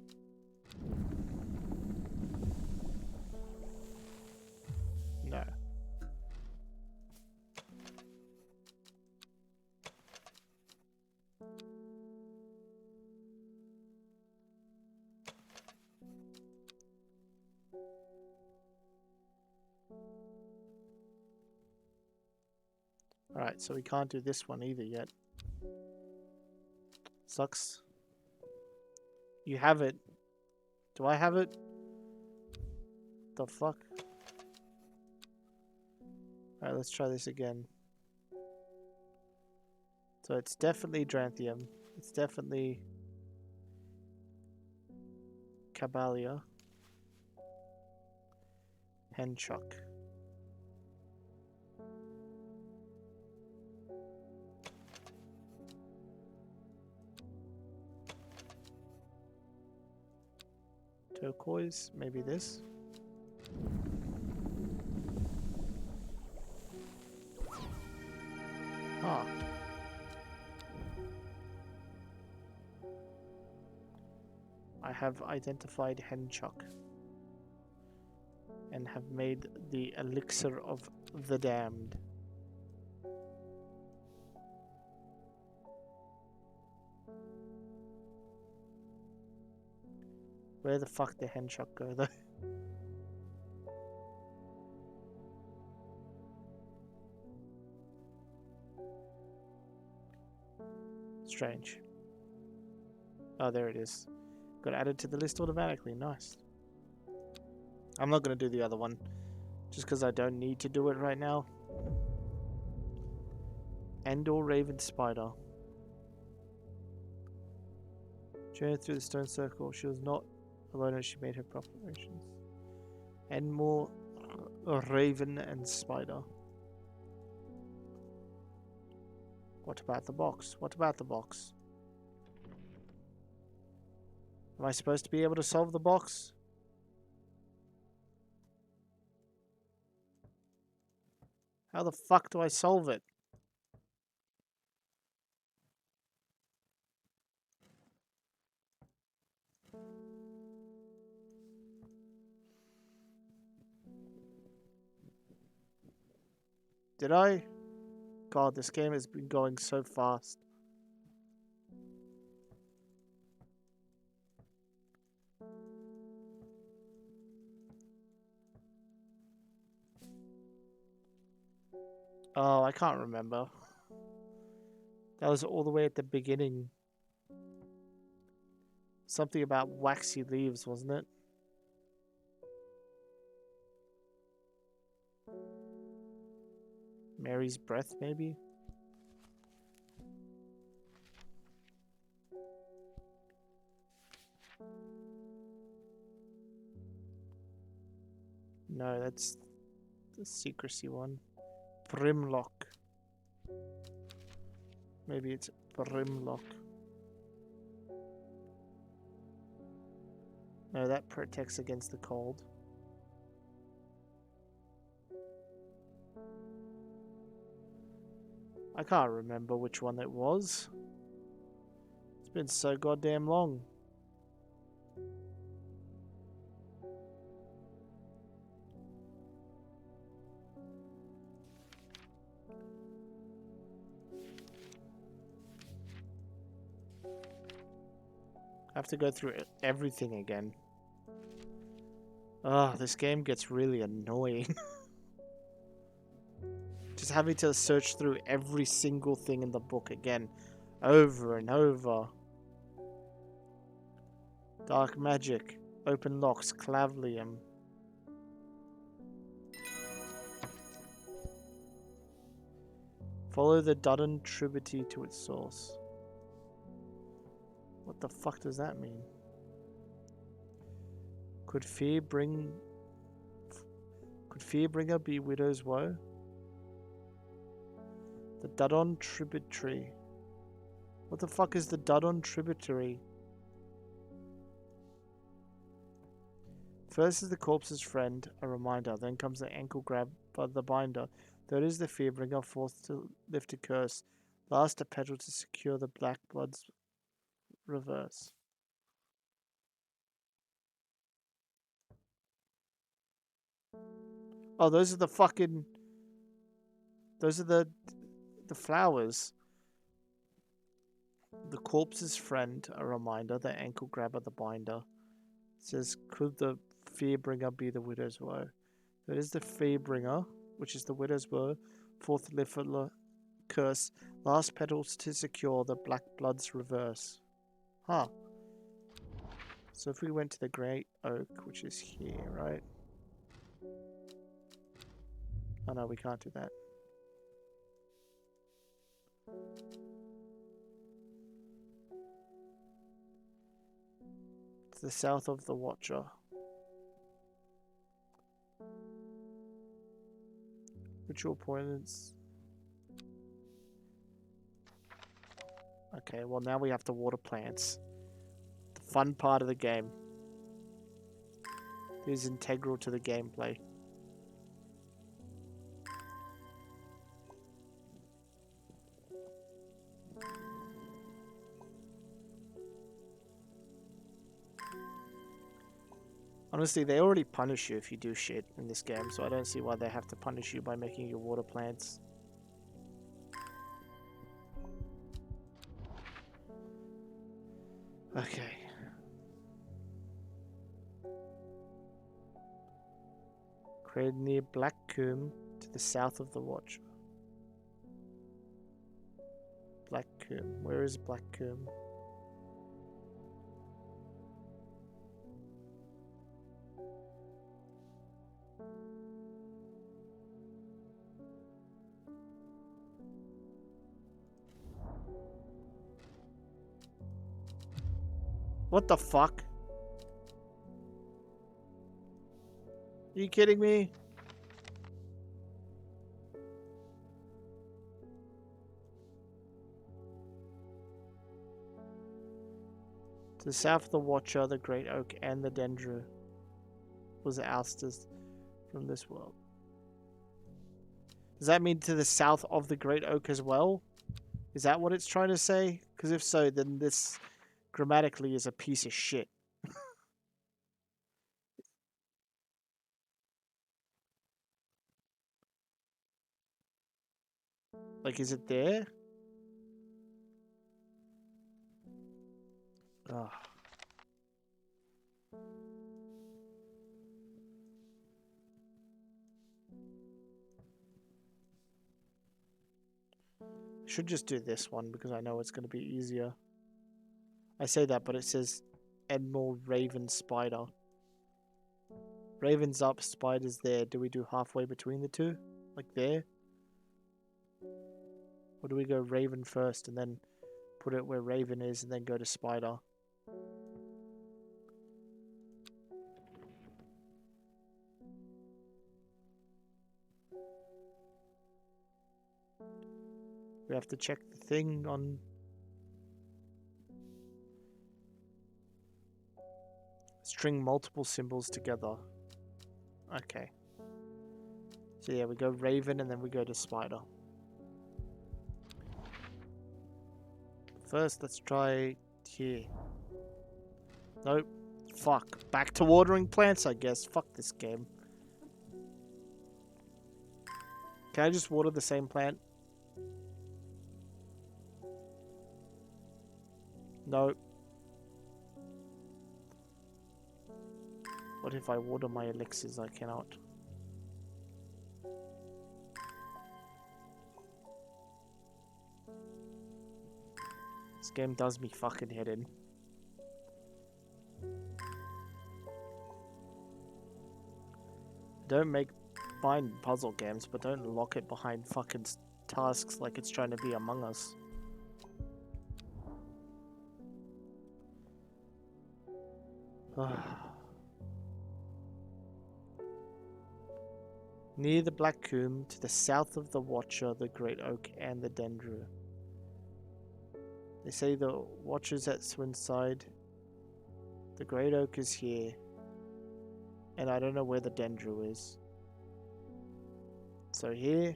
No. Alright, so we can't do this one either yet. Sucks. You have it. Do I have it? The fuck? Alright, let's try this again. So it's definitely Dranthium. It's definitely Caballia. Henchuck. Turquoise, maybe this. Huh. I have identified Henchuck and have made the elixir of the damned. Where the fuck did Henchuck go though? Strange. Oh, there it is. Got added to the list automatically. Nice. I'm not going to do the other one. Just because I don't need to do it right now. Endor Raven Spider. Journeyed through the stone circle. She was not alone as she made her proclamations. Endor Raven and Spider. What about the box? What about the box? Am I supposed to be able to solve the box? How the fuck do I solve it? Did I? God, this game has been going so fast. Oh, I can't remember. That was all the way at the beginning. Something about waxy leaves, wasn't it? Mary's breath, maybe? No, that's the secrecy one. Brimlock. Maybe it's Brimlock. No, that protects against the cold. I can't remember which one it was. It's been so goddamn long. I have to go through everything again. Ah, this game gets really annoying. Just having to search through every single thing in the book again, over and over. Dark magic, open locks, clavelium. Follow the Dudden tributary to its source. What the fuck does that mean? Could Fearbringer be widow's woe? The Dudon tributary. What the fuck is the Dudon tributary? First is the corpse's friend, a reminder. Then comes the ankle grab by the binder. Third is the Fearbringer, fourth to lift a curse. Last, a petal to secure the black blood's reverse. Oh, those are the fucking... Those are the flowers. The corpse's friend, a reminder. The ankle grabber, the binder. It says, could the Fearbringer be the widow's woe? There is the Fearbringer, which is the widow's woe. Fourth, lift a curse. Last, petals to secure the black blood's reverse. Huh. So if we went to the Great Oak, which is here, right? Oh no, we can't do that. To the south of the Watcher. Ritual points. Okay, well now we have to water plants. The fun part of the game. It is integral to the gameplay. Honestly, they already punish you if you do shit in this game, so I don't see why they have to punish you by making you water plants. Okay. Created near Black Combe to the south of the Watcher. Black Combe. Where is Black Combe? What the fuck? Are you kidding me? To the south of the Watcher, the Great Oak, and the Dendro was ousted from this world. Does that mean to the south of the Great Oak as well? Is that what it's trying to say? Because if so, then this grammatically is a piece of shit. Like, is it there? Ugh. Should just do this one because I know it's going to be easier. I say that, but it says Edmore Raven Spider. Raven's up, Spider's there. Do we do halfway between the two? Like there? Or do we go Raven first and then put it where Raven is and then go to Spider? We have to check the thing on... String multiple symbols together. Okay. So yeah, we go Raven and then we go to Spider. First, let's try here. Nope. Fuck. Back to watering plants, I guess. Fuck this game. Can I just water the same plant? No. What if I water my elixirs? I cannot. This game does me fucking head in. Don't make fine puzzle games, but don't lock it behind fucking tasks like it's trying to be Among Us. Near the Black Combe, to the south of the Watcher, the Great Oak, and the Dendru. They say the Watcher's at Swinside. The Great Oak is here. And I don't know where the Dendru is. So here.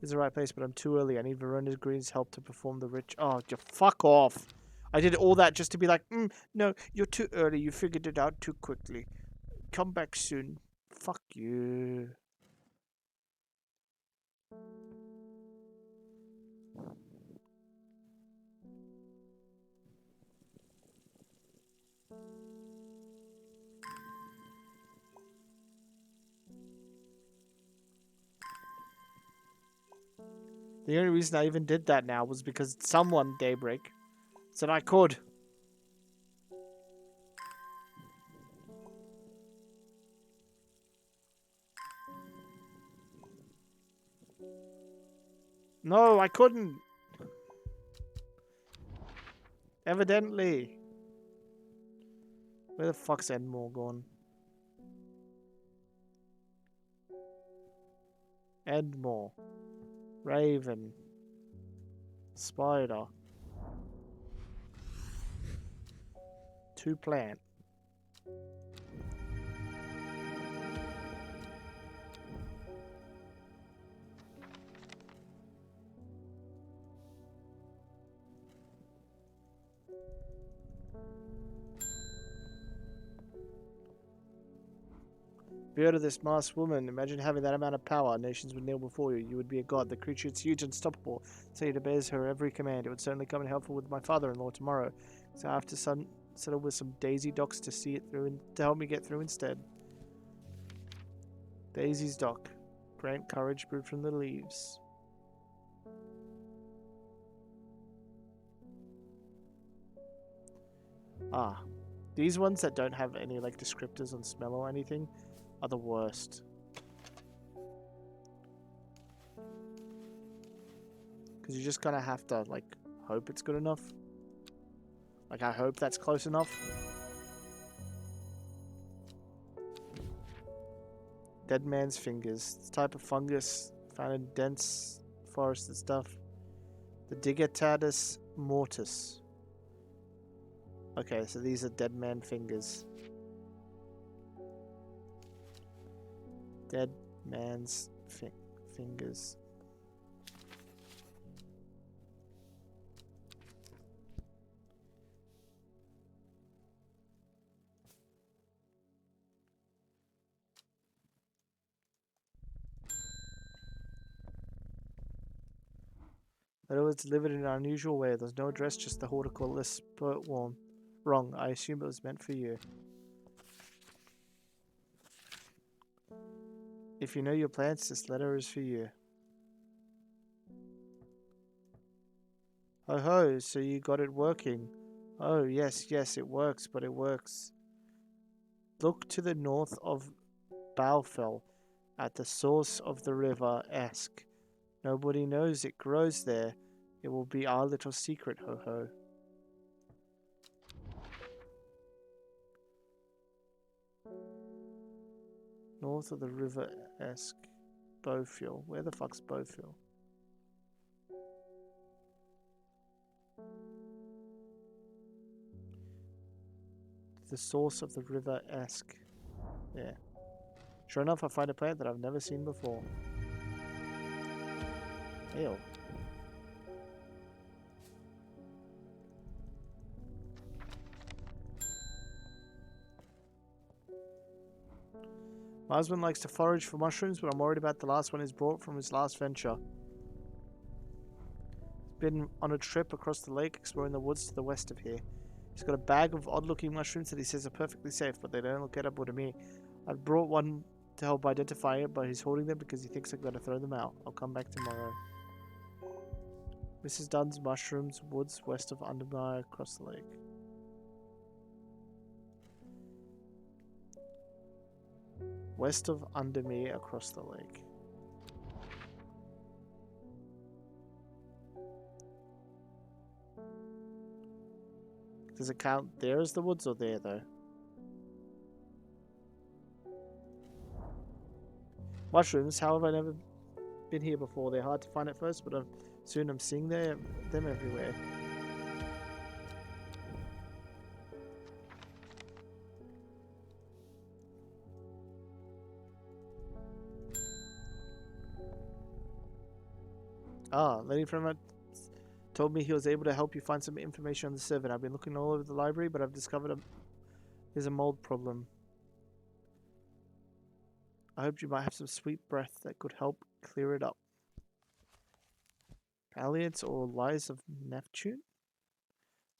This is the right place, but I'm too early. I need Verona Green's help to perform the rich. Oh, you fuck off. I did all that just to be like, no, you're too early. You figured it out too quickly. Come back soon. Fuck you. The only reason I even did that now was because someone, Daybreak, said I could. No, I couldn't. Evidently. Where the fuck's Edmore gone? Edmore. Raven. Spider. 2 plant. Be heard of this masked woman. Imagine having that amount of power. Nations would kneel before you. You would be a god. The creature is huge and unstoppable. So it obeys her every command. It would certainly come in helpful with my father-in-law tomorrow. So I have to settle with some Daisy Docks to see it through and to help me get through instead. Daisy's Dock. Grant courage brewed from the leaves. Ah. These ones that don't have any like descriptors on smell or anything are the worst. Because you just kind of have to, like, hope it's good enough. Like, I hope that's close enough. Dead man's fingers. It's a type of fungus found in dense forest and stuff. The Digitatus mortis. Okay, so these are dead man fingers. Dead man's fingers. But it was delivered in an unusual way. There's no address, just the horticulturist but warm. Wrong. I assume it was meant for you. If you know your plants, this letter is for you. Oh ho, so you got it working. Oh yes, it works, but it works. Look to the north of Balfell, at the source of the river Esk. Nobody knows it grows there. It will be our little secret, ho ho. North of the river Esk. Bofill. Where the fuck's Bofill? The source of the river Esk. Yeah. Sure enough, I find a plant that I've never seen before. Ew. My husband likes to forage for mushrooms, but I'm worried about the last one he's brought from his last venture. He's been on a trip across the lake, exploring the woods to the west of here. He's got a bag of odd-looking mushrooms that he says are perfectly safe, but they don't look edible to me. I've brought one to help identify it, but he's holding them because he thinks I'm going to throw them out. I'll come back tomorrow. Mrs. Dunn's mushrooms, woods west of Undermire, across the lake. West of Undermere across the lake. Does it count there as the woods or there though? Mushrooms, how have I never been here before? They're hard to find at first, but soon I'm seeing them everywhere. Ah, lady from told me he was able to help you find some information on the servant. I've been looking all over the library, but I've discovered there's a mold problem. I hoped you might have some sweet breath that could help clear it up. Palliance or Lies of Neptune?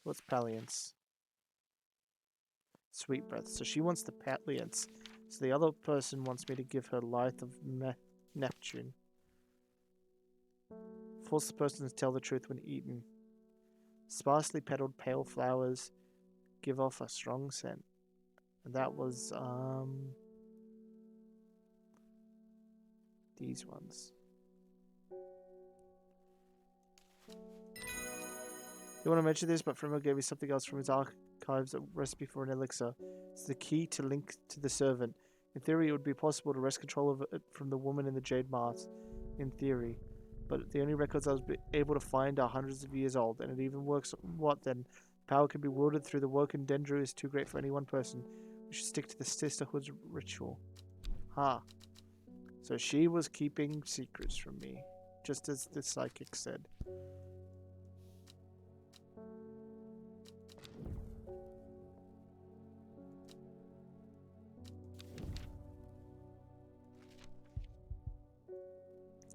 What's Palliance? Sweet breath. So she wants the Palliance. So the other person wants me to give her Lies of Neptune. Force the person to tell the truth when eaten. Sparsely petaled pale flowers give off a strong scent. And that was these ones. You want to mention this, but Fremo gave me something else from his archives, a recipe for an elixir. It's the key to link to the servant. In theory, it would be possible to wrest control of it from the woman in the Jade Mast. In theory. But the only records I was able to find are hundreds of years old, and it even works. What then? Power can be wielded through the Woken Dendru is too great for any one person. We should stick to the sisterhood's ritual. Ha. So she was keeping secrets from me, just as the psychic said.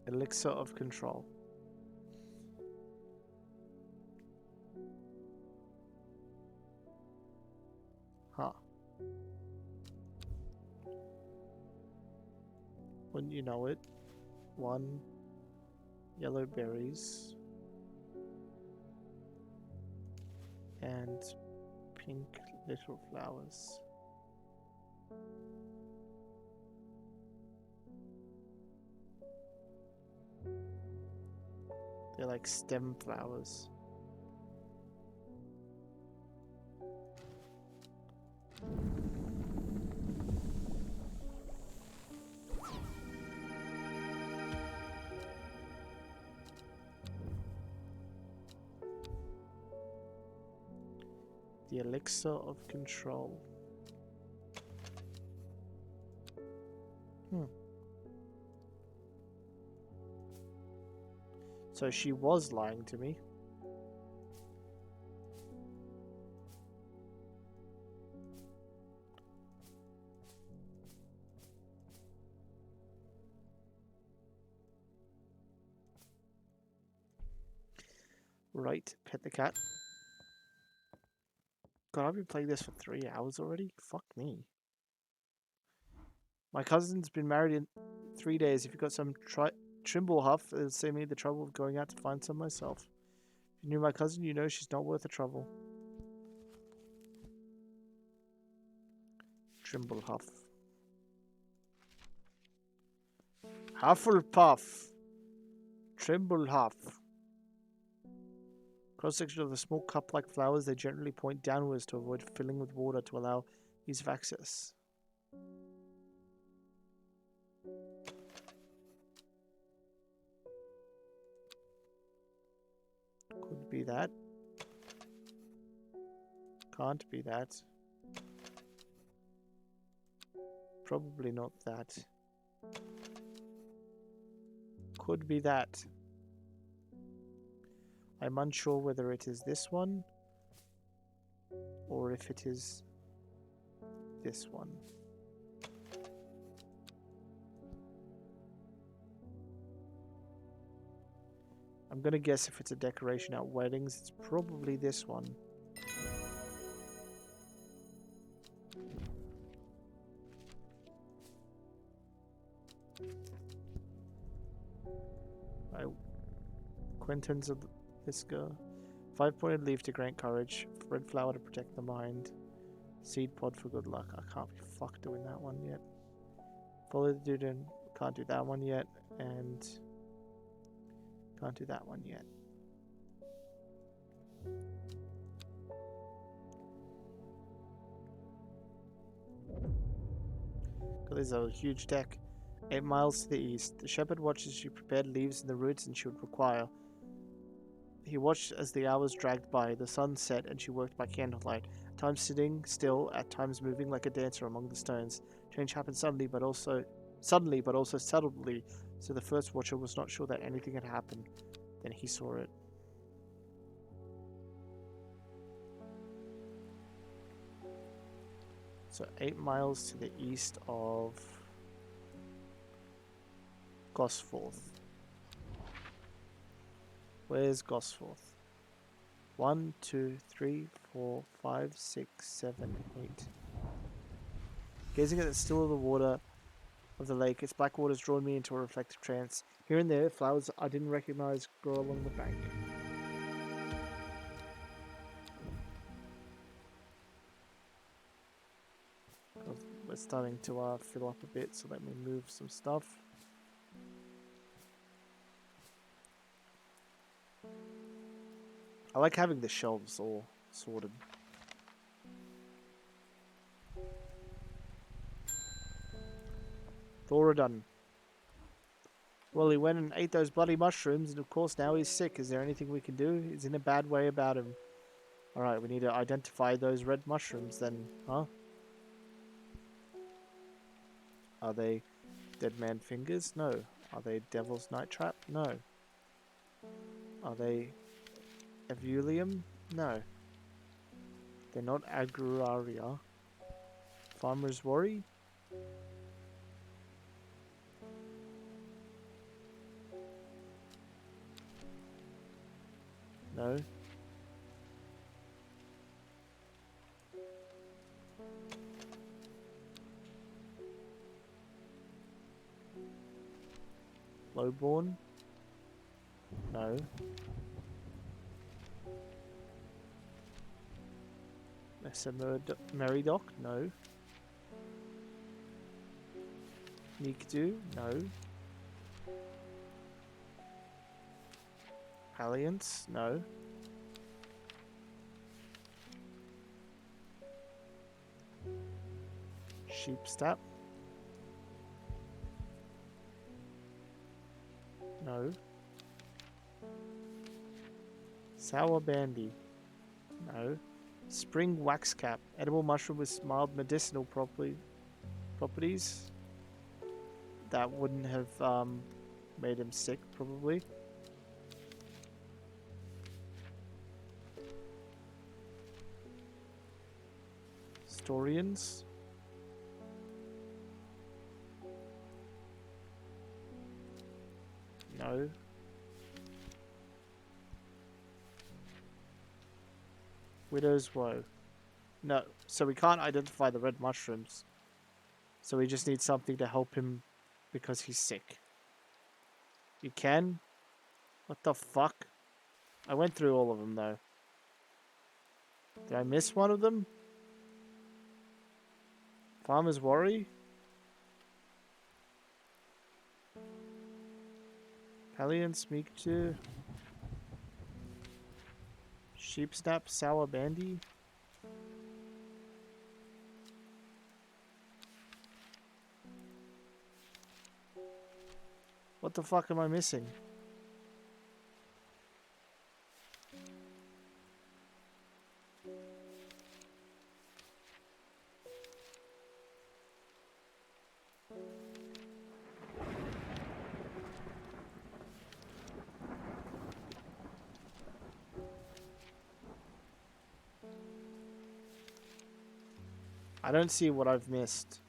Elixir of Control. Huh. Wouldn't you know it? 1 yellow berries and pink little flowers. They're like stem flowers. The Elixir of Control. So she was lying to me. Right, pet the cat. God, I've been playing this for 3 hours already? Fuck me. My cousin's been married in 3 days. If you've got some Trimble Huff, it'll save me the trouble of going out to find some myself. If you knew my cousin, you know she's not worth the trouble. Trimble Huff. Hufflepuff. Trimble Huff. Cross-section of the small cup-like flowers, they generally point downwards to avoid filling with water to allow ease of access. Could be that. Can't be that. Probably not that. Could be that. I'm unsure whether it is this one or if it is this one. I'm gonna guess if it's a decoration at weddings, it's probably this one. Quintins of this girl. 5-pointed leaf to grant courage. Red flower to protect the mind. Seed pod for good luck. I can't be fucked doing that one yet. Follow the dude in. Can't do that one yet. And can't do that one yet. There's a huge deck. 8 miles to the east. The shepherd watched as she prepared leaves and the roots and she would require. He watched as the hours dragged by. The sun set and she worked by candlelight. At times sitting still, at times moving like a dancer among the stones. Change happened suddenly but also subtly, so the first watcher was not sure that anything had happened. Then he saw it. So 8 miles to the east of Gosforth. Where's Gosforth? 1, 2, 3, 4, 5, 6, 7, 8. Gazing at the still of the water of the lake, its black waters drawn me into a reflective trance. Here and there, flowers I didn't recognize grow along the bank. We're starting to fill up a bit, so let me move some stuff. I like having the shelves all sorted. Thoradun. Well, he went and ate those bloody mushrooms, and of course now he's sick. Is there anything we can do? He's in a bad way about him. Alright, we need to identify those red mushrooms then, huh? Are they dead man fingers? No. Are they devil's night trap? No. Are they evulium? No. They're not agraria. Farmer's worry? No. Lowborn? No. Meridoc? No. Nikdu? No. Alliance? No. Sheepstap? No. Sour Bandy? No. Spring Waxcap. Edible mushroom with mild medicinal properties. That wouldn't have made him sick, probably. Historians? No. Widow's Woe? No. So we can't identify the red mushrooms. So we just need something to help him because he's sick. You can? What the fuck? I went through all of them though. Did I miss one of them? Farmer's Worry? Pallian Smeektu? Sheepsnap Sour Bandy? What the fuck am I missing? I don't see what I've missed.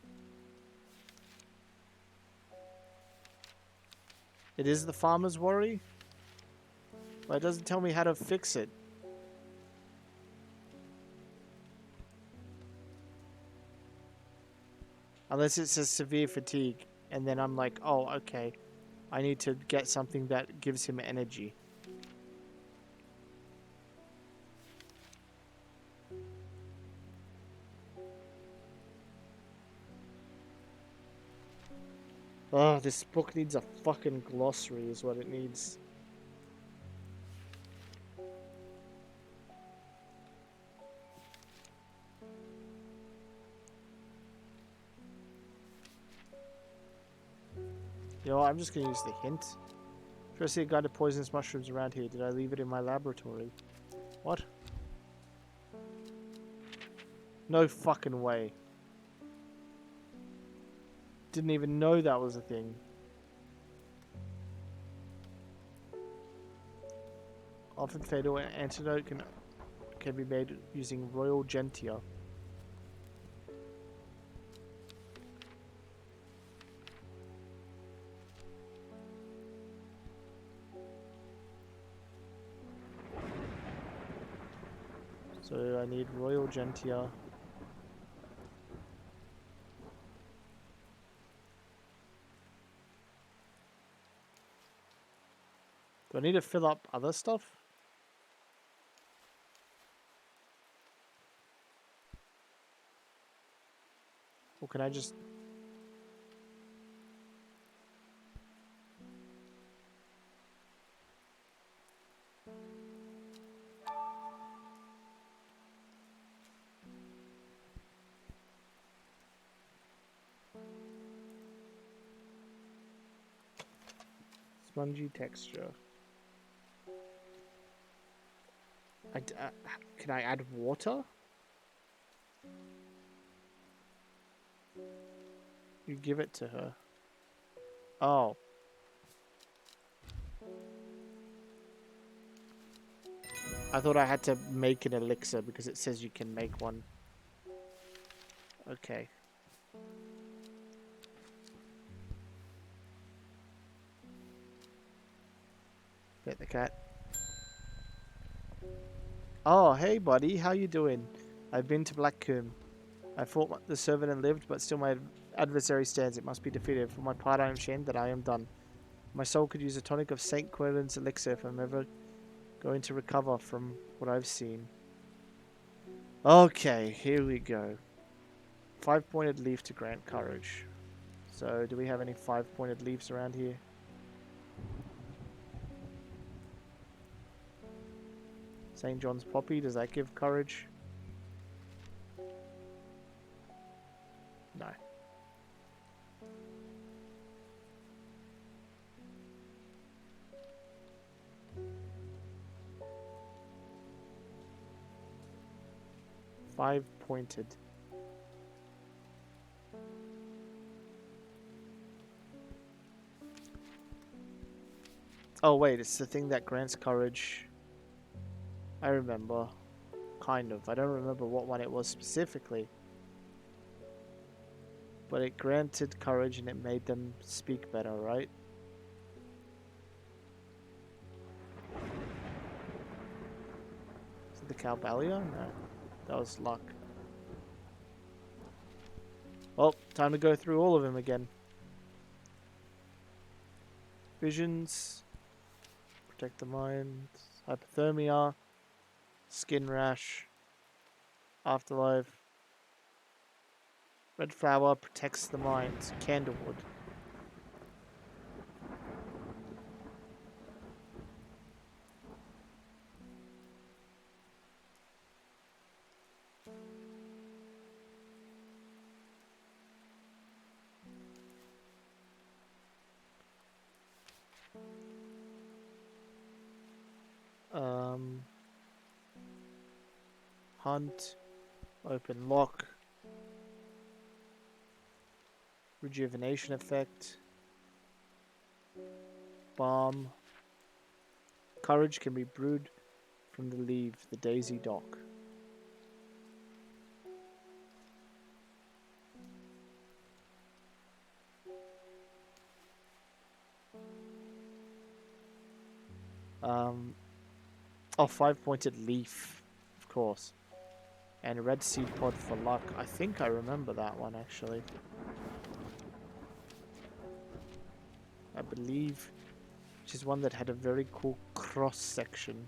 It is the Farmer's Worry? But it doesn't tell me how to fix it. Unless it says severe fatigue. And then I'm like, oh, okay. I need to get something that gives him energy. Oh, this book needs a fucking glossary is what it needs. You know what, I'm just gonna use the hint. If I see a guide of poisonous mushrooms around here, did I leave it in my laboratory? What? No fucking way. Didn't even know that was a thing. Often fatal antidote can be made using royal gentia. So I need royal gentia. Do I need to fill up other stuff? Or can I just... Spongy texture. Can I add water? You give it to her. Oh. I thought I had to make an elixir because it says you can make one. Okay. Pet the cat. Oh, hey buddy, how you doing? I've been to Blackcomb. I fought the servant and lived, but still my adversary stands. It must be defeated. For my part, I am ashamed that I am done. My soul could use a tonic of St. Quentin's elixir if I'm ever going to recover from what I've seen. Okay, here we go. 5-pointed leaf to grant courage. So, do we have any 5-pointed leaves around here? St. John's Poppy, does that give courage? No. Five-pointed. Oh wait, it's the thing that grants courage. I remember. Kind of. I don't remember what one it was specifically. But it granted courage and it made them speak better, right? Is it the Cowbalia? No. That was luck. Well, time to go through all of them again. Visions. Protect the mind. Hypothermia. Skin rash. Afterlife. Red flower protects the mind. Candlewood. Hunt. Open lock. Rejuvenation effect. Balm. Courage can be brewed from the leaf, the daisy dock. Oh, 5-pointed leaf, of course. And red seed pod for luck. I think I remember that one, actually. I believe, which is one that had a very cool cross section.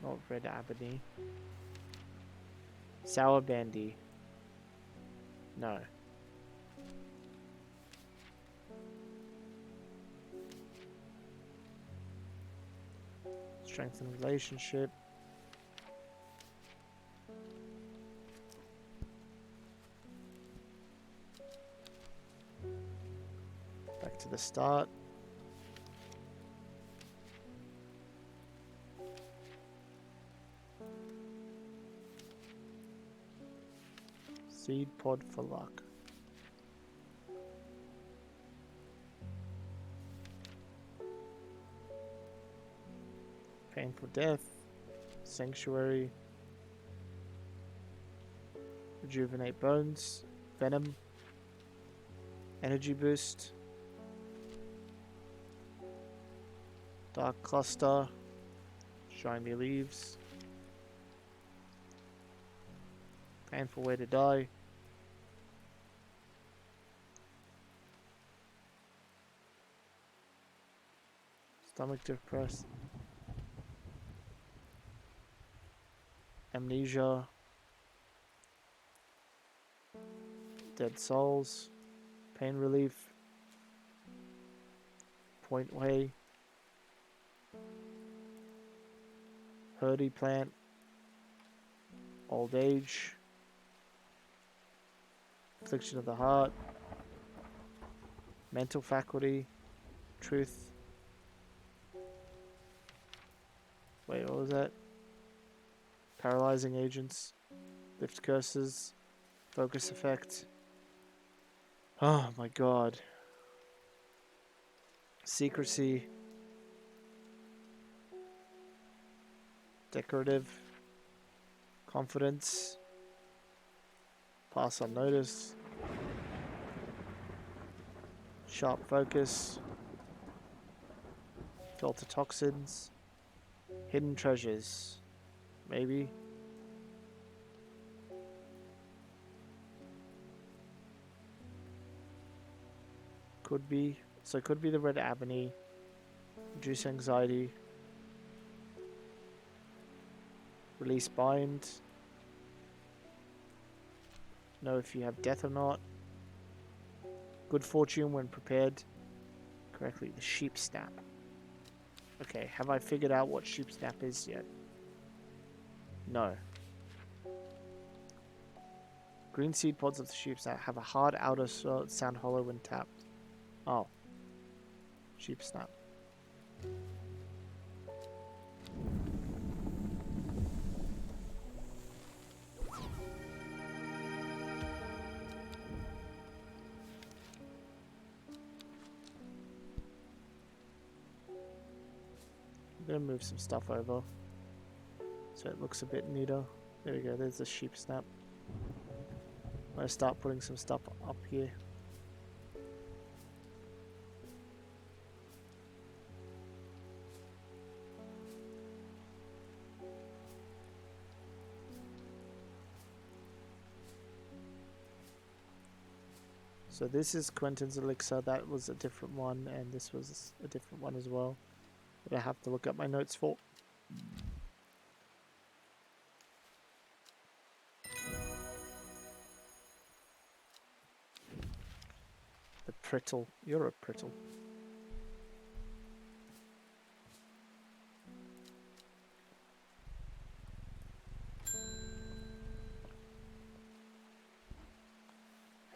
Not red ebony. Sour bandy. No. Strengthen relationship. Back to the start. Seed pod for luck. Painful death. Sanctuary. Rejuvenate bones. Venom. Energy boost. Dark cluster. Shiny leaves. Painful way to die. Stomach depressed. Amnesia. Dead souls. Pain relief. Point way. Hardy plant. Old age. Affliction of the heart. Mental faculty. Truth. Wait, what was that? Paralyzing agents. Lift curses. Focus effect. Oh my god. Secrecy. Decorative. Confidence. Pass on notice. Sharp focus. Filter toxins. Hidden treasures. Maybe. Could be. So it could be the red ebony. Reduce anxiety. Release bind. Know if you have death or not. Good fortune when prepared correctly. The sheep snap. Okay, have I figured out what sheep snap is yet? No. Green seed pods of the sheep snap have a hard outer sound hollow when tapped. Oh. Sheep snap. I'm gonna move some stuff over so it looks a bit neater. There we go, there's the sheep snap. I'm gonna start putting some stuff up here. So this is Quentin's elixir, that was a different one, and this was a different one as well. That I have to look up my notes for. The Prittle. You're a Prittle.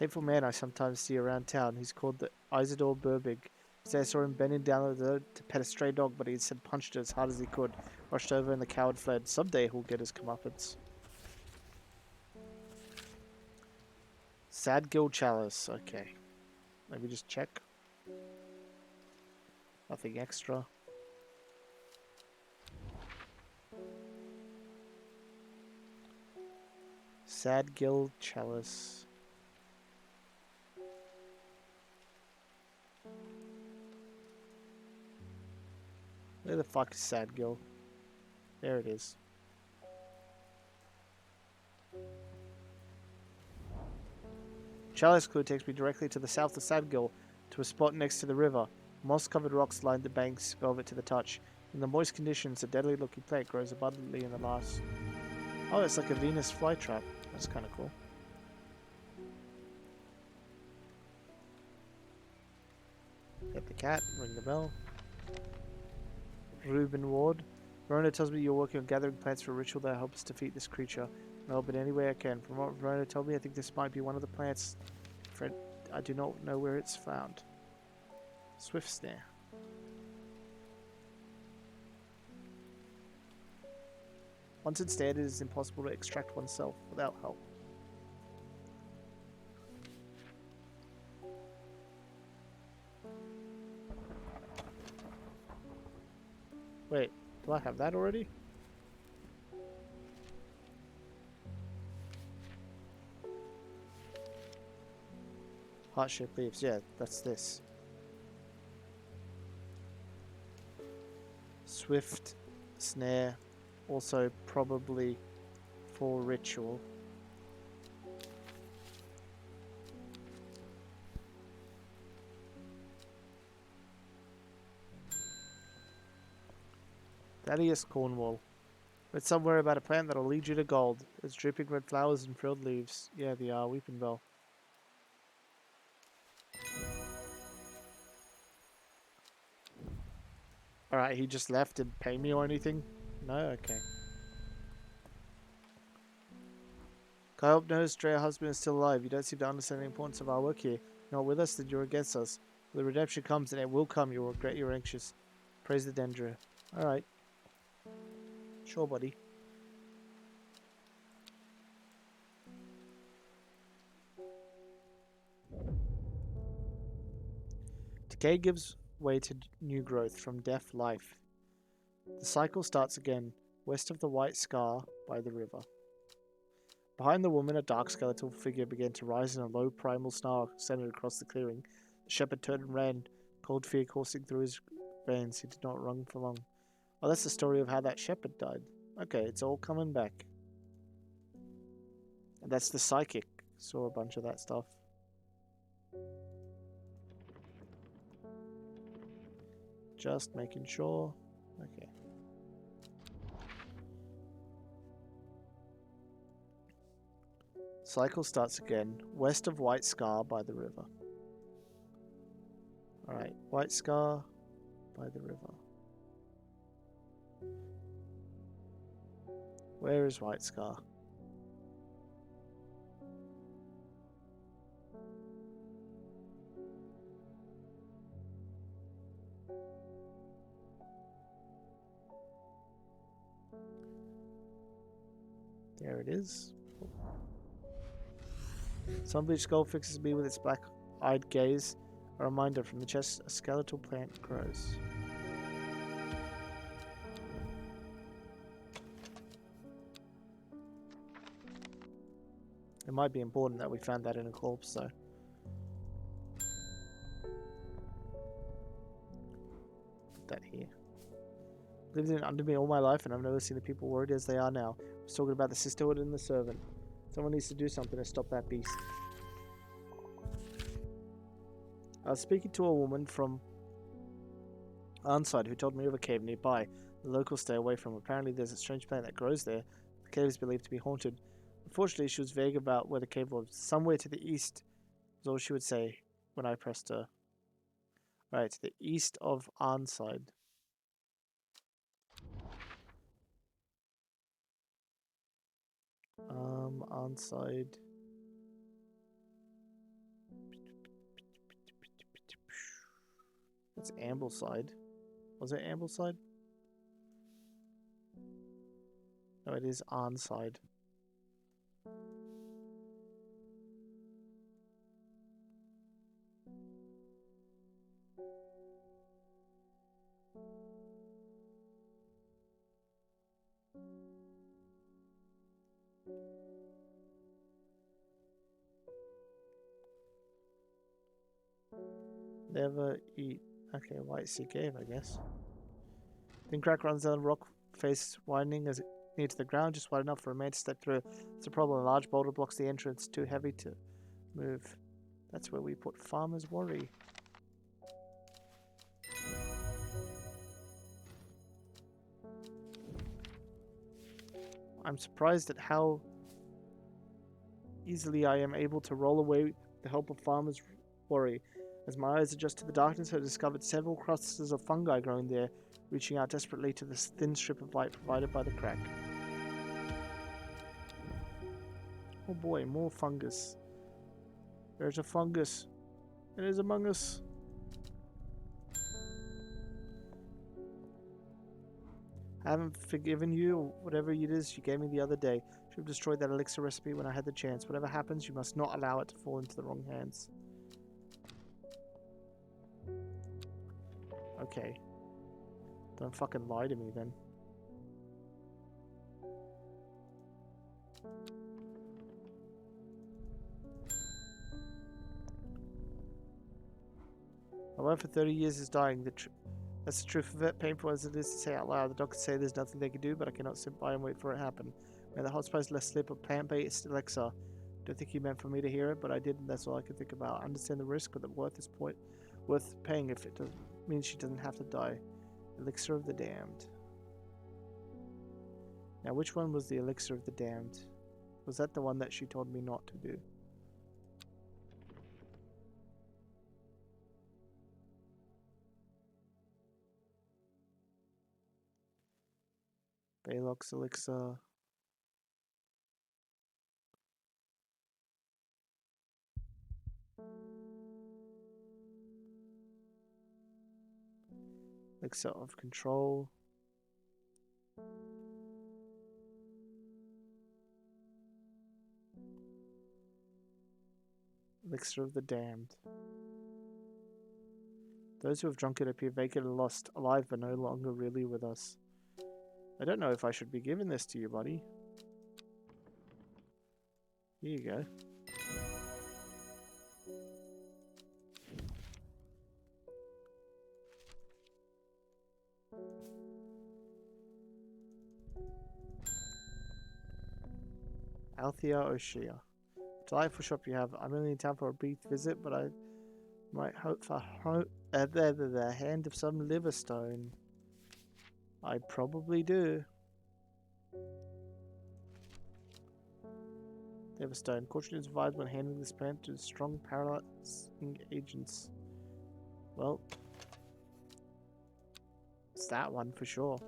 Hateful man I sometimes see around town. He's called the Isidore Burbig. I saw him bending down the road to pet a stray dog, but he said punched it as hard as he could. Rushed over and the coward fled. Someday he'll get his comeuppance. Sad Guild Chalice. Okay. Maybe just check. Nothing extra. Sad Guild Chalice. Where the fuck is Sad Gill? There it is. Chalice clue takes me directly to the south of Sad Gill, to a spot next to the river. Moss-covered rocks lined the banks, velvet to the touch. In the moist conditions, a deadly-looking plant grows abundantly in the marsh. Oh, it's like a Venus flytrap. That's kind of cool. Get the cat, ring the bell. Reuben Ward. Verona tells me you're working on gathering plants for a ritual that helps defeat this creature. I'll help in any way I can. From what Verona told me, I think this might be one of the plants. Fred, I do not know where it's found. Swift snare. Once installed, it is impossible to extract oneself without help. Wait, do I have that already? Heart-shaped leaves, yeah, that's this. Swift snare, also probably for ritual. Thaddeus Cornwall. Read somewhere about a plant that'll lead you to gold. It's dripping red flowers and frilled leaves. Yeah, the weeping bell. Alright, he just left. Didn't pay me or anything? No? Okay. I hope no stray husband is still alive. You don't seem to understand the importance of our work here. You're not with us, then you're against us. When the redemption comes, and it will come, you'll regret you're anxious. Praise the Dendra. Alright. Sure, buddy. Decay gives way to new growth from death life. The cycle starts again, west of the white scar by the river. Behind the woman, a dark skeletal figure began to rise in a low primal snarl centered across the clearing. The shepherd turned and ran, cold fear coursing through his veins. He did not run for long. Oh, that's the story of how that shepherd died. Okay, it's all coming back. And that's the psychic. Saw a bunch of that stuff. Just making sure. Okay. Cycle starts again, west of White Scar by the river. Alright, White Scar by the river. Where is White Scar? There it is. Sunbleached skull fixes me with its black-eyed gaze. A reminder, from the chest, a skeletal plant grows. It might be important that we found that in a corpse, though. Put that here. Lived in under me all my life, and I've never seen the people worried as they are now. I was talking about the sisterhood and the servant. Someone needs to do something to stop that beast. I was speaking to a woman from Arnside who told me of a cave nearby. The locals stay away from. Apparently there's a strange plant that grows there. The cave is believed to be haunted. Unfortunately, she was vague about where the cave was. Somewhere to the east was all she would say when I pressed her. Right, to the east of Arnside. Arnside. That's Ambleside. Was it Ambleside? No, it is Arnside. Never eat. Okay, White Sea Cave, I guess. Thin crack runs down the rock face, widening as it near to the ground, just wide enough for a man to step through. It's a problem. A large boulder blocks the entrance, too heavy to move. That's where we put Farmer's Worry. I'm surprised at how easily I am able to roll away with the help of farmer's worry. As my eyes adjust to the darkness, I discovered several clusters of fungi growing there, reaching out desperately to the thin strip of light provided by the crack. Oh boy, more fungus. There's a fungus. It is among us. I haven't forgiven you, or whatever it is you gave me the other day. Should have destroyed that elixir recipe when I had the chance. Whatever happens, you must not allow it to fall into the wrong hands. Okay. Don't fucking lie to me then. My wife for 30 years is dying. That's the truth of it. Painful as it is to say out loud. The doctors say there's nothing they can do, but I cannot sit by and wait for it to happen. May the hospice let slip a plant-based elixir. Don't think he meant for me to hear it, but I did, and that's all I could think about. I understand the risk, but the worth is worth paying if it doesn't mean she doesn't have to die. Elixir of the damned. Now, which one was the elixir of the damned? Was that the one that she told me not to do? Balok's elixir. Elixir of control. Elixir of the damned. Those who have drunk it appear vacant and lost, alive but no longer really with us. I don't know if I should be giving this to you, buddy. Here you go. Althea O'Shea. Delightful shop you have. I'm only in town for a brief visit, but I might hope for the hand of some liverstone. I probably do. Liverstone. Caution is advised when handling this plant to strong paralyzing agents. Well, it's that one for sure.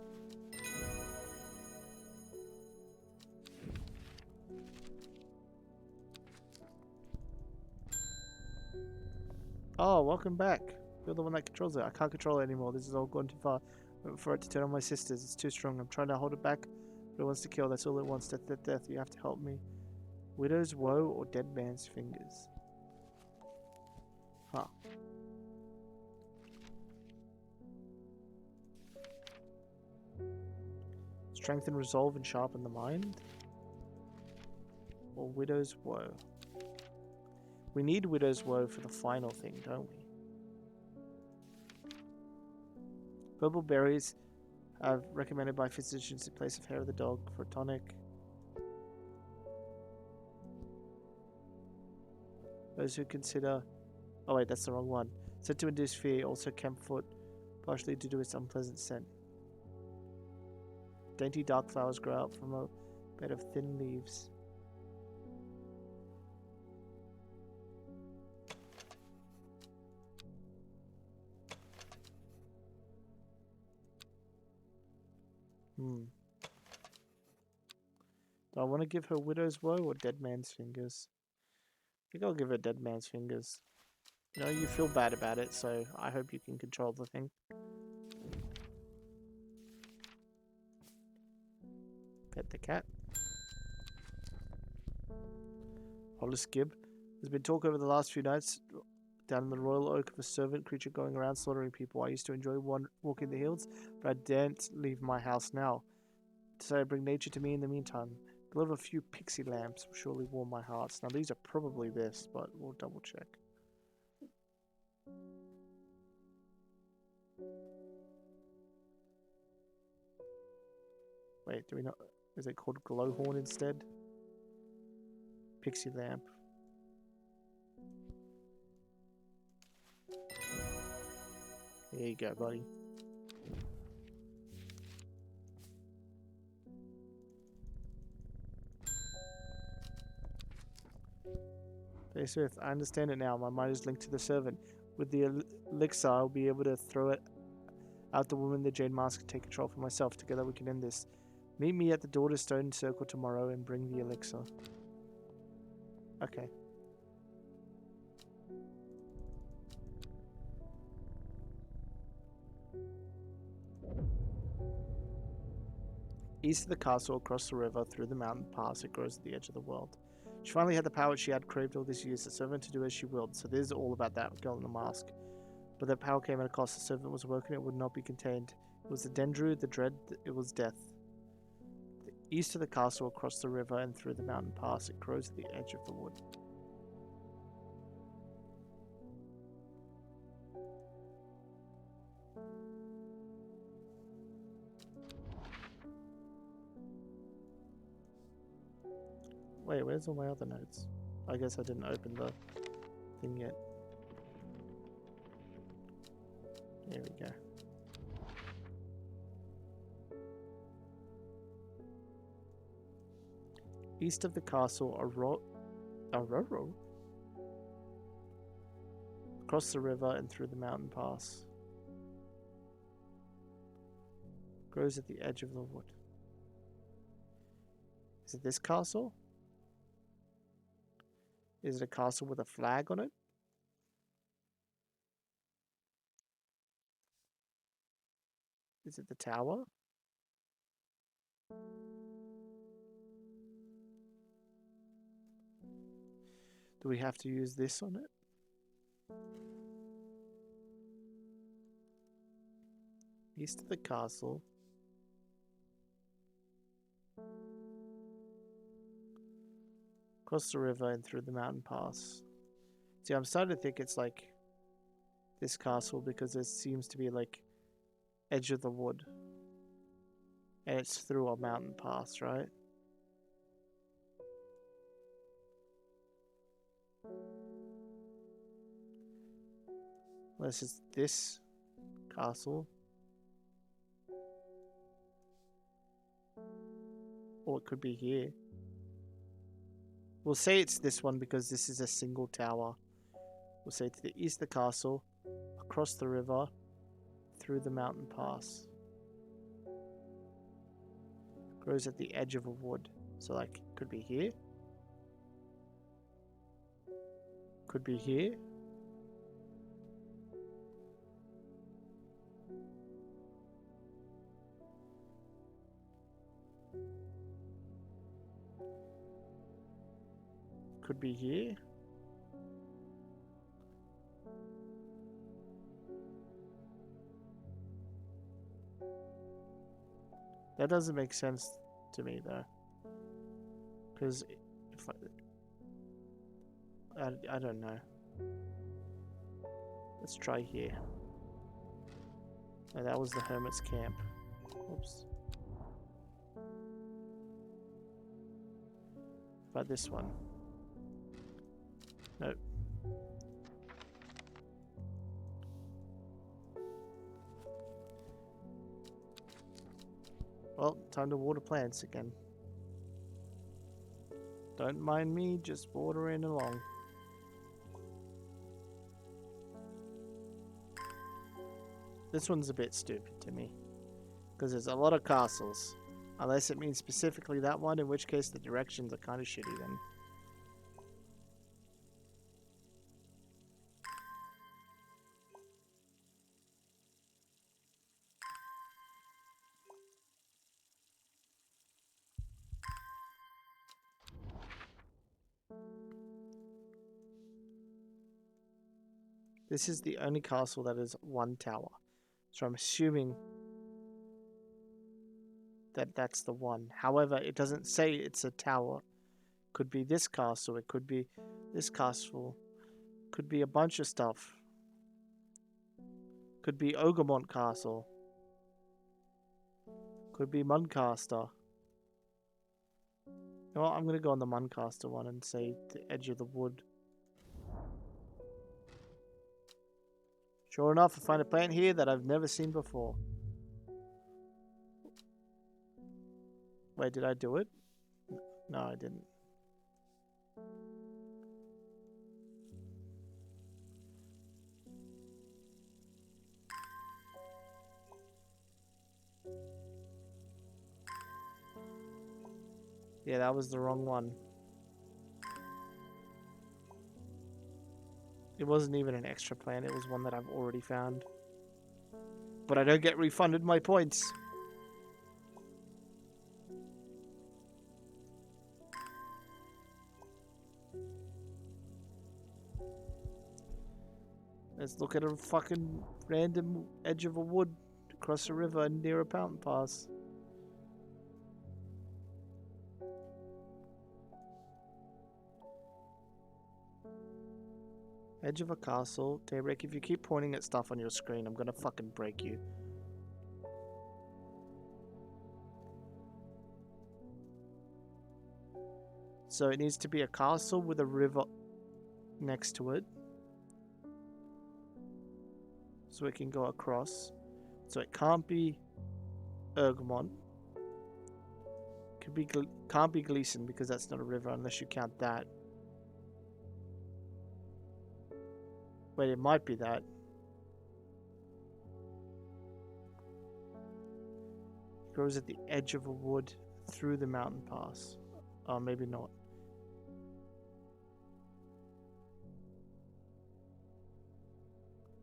Oh, welcome back. You're the one that controls it. I can't control it anymore. This has all gone too far. For it to turn on my sisters. It's too strong. I'm trying to hold it back, but it wants to kill. That's all it wants. Death, death, death. You have to help me. Widow's woe or dead man's fingers? Huh. Strengthen resolve and sharpen the mind? Or widow's woe? We need widow's woe for the final thing, don't we? Purple berries are recommended by physicians in place of hair of the dog for tonic. Those who consider... Oh wait, that's the wrong one. Said to induce fear, also camphor, partially due to its unpleasant scent. Dainty dark flowers grow out from a bed of thin leaves. Do I want to give her widow's woe or dead man's fingers? I think I'll give her dead man's fingers. You know, you feel bad about it, so I hope you can control the thing. Pet the cat. Hollis Gibb. There's been talk over the last few nights down in the Royal Oak of a servant creature going around slaughtering people. I used to enjoy walking the hills, but I daren't leave my house now. Decided to bring nature to me in the meantime. A glow of a few pixie lamps will surely warm my heart. Now these are probably this, but we'll double check. Wait, do we not... Is it called glowhorn instead? Pixie lamp. There you go, buddy. Hey Swift, I understand it now. My mind is linked to the servant. With the elixir, I'll be able to throw it out the woman the Jade Mask and take control for myself. Together we can end this. Meet me at the door to Stone Circle tomorrow and bring the elixir. Okay. East of the castle, across the river, through the mountain pass, it grows at the edge of the world. She finally had the power she had craved all these years, the servant to do as she willed. So this is all about that girl in the mask. But that power came at a cost. The servant was woken, it would not be contained. It was the Dendru, the dread, it was death. East of the castle, across the river, and through the mountain pass, it grows at the edge of the wood. Wait, where's all my other notes? I guess I didn't open the thing yet. There we go. East of the castle, Aurora? Across the river and through the mountain pass. Grows at the edge of the wood. Is it this castle? Is it a castle with a flag on it? Is it the tower? Do we have to use this on it? East of the castle. Across the river and through the mountain pass. See, I'm starting to think it's like this castle because there seems to be like edge of the wood. And it's through a mountain pass, right? Unless it's this castle. Or it could be here. We'll say it's this one because this is a single tower. We'll say to the east of the castle, across the river, through the mountain pass. Grows at the edge of a wood. So like, could be here. Could be here. Could be here. That doesn't make sense to me though. Because if I don't know. Let's try here. Oh, that was the hermit's camp. Oops. How about this one? Nope. Well, time to water plants again. Don't mind me, just watering along. This one's a bit stupid to me. Because there's a lot of castles. Unless it means specifically that one, in which case the directions are kind of shitty then. This is the only castle that is one tower. So I'm assuming that that's the one. However, it doesn't say it's a tower. Could be this castle. It could be this castle. Could be a bunch of stuff. Could be Ogermont Castle. Could be Muncaster. You know what? I'm going to go on the Muncaster one and say the edge of the wood. Sure enough, I find a plant here that I've never seen before. Wait, did I do it? No, I didn't. Yeah, that was the wrong one. It wasn't even an extra plant, it was one that I've already found. But I don't get refunded my points. Let's look at a fucking random edge of a wood across a river near a mountain pass. Edge of a castle. Okay, Rick, if you keep pointing at stuff on your screen, I'm gonna fucking break you. So it needs to be a castle with a river next to it. So it can go across. So it can't be Ergmont. Can't be Gleason because that's not a river unless you count that. Wait, it might be that. It grows at the edge of a wood through the mountain pass. Oh, maybe not.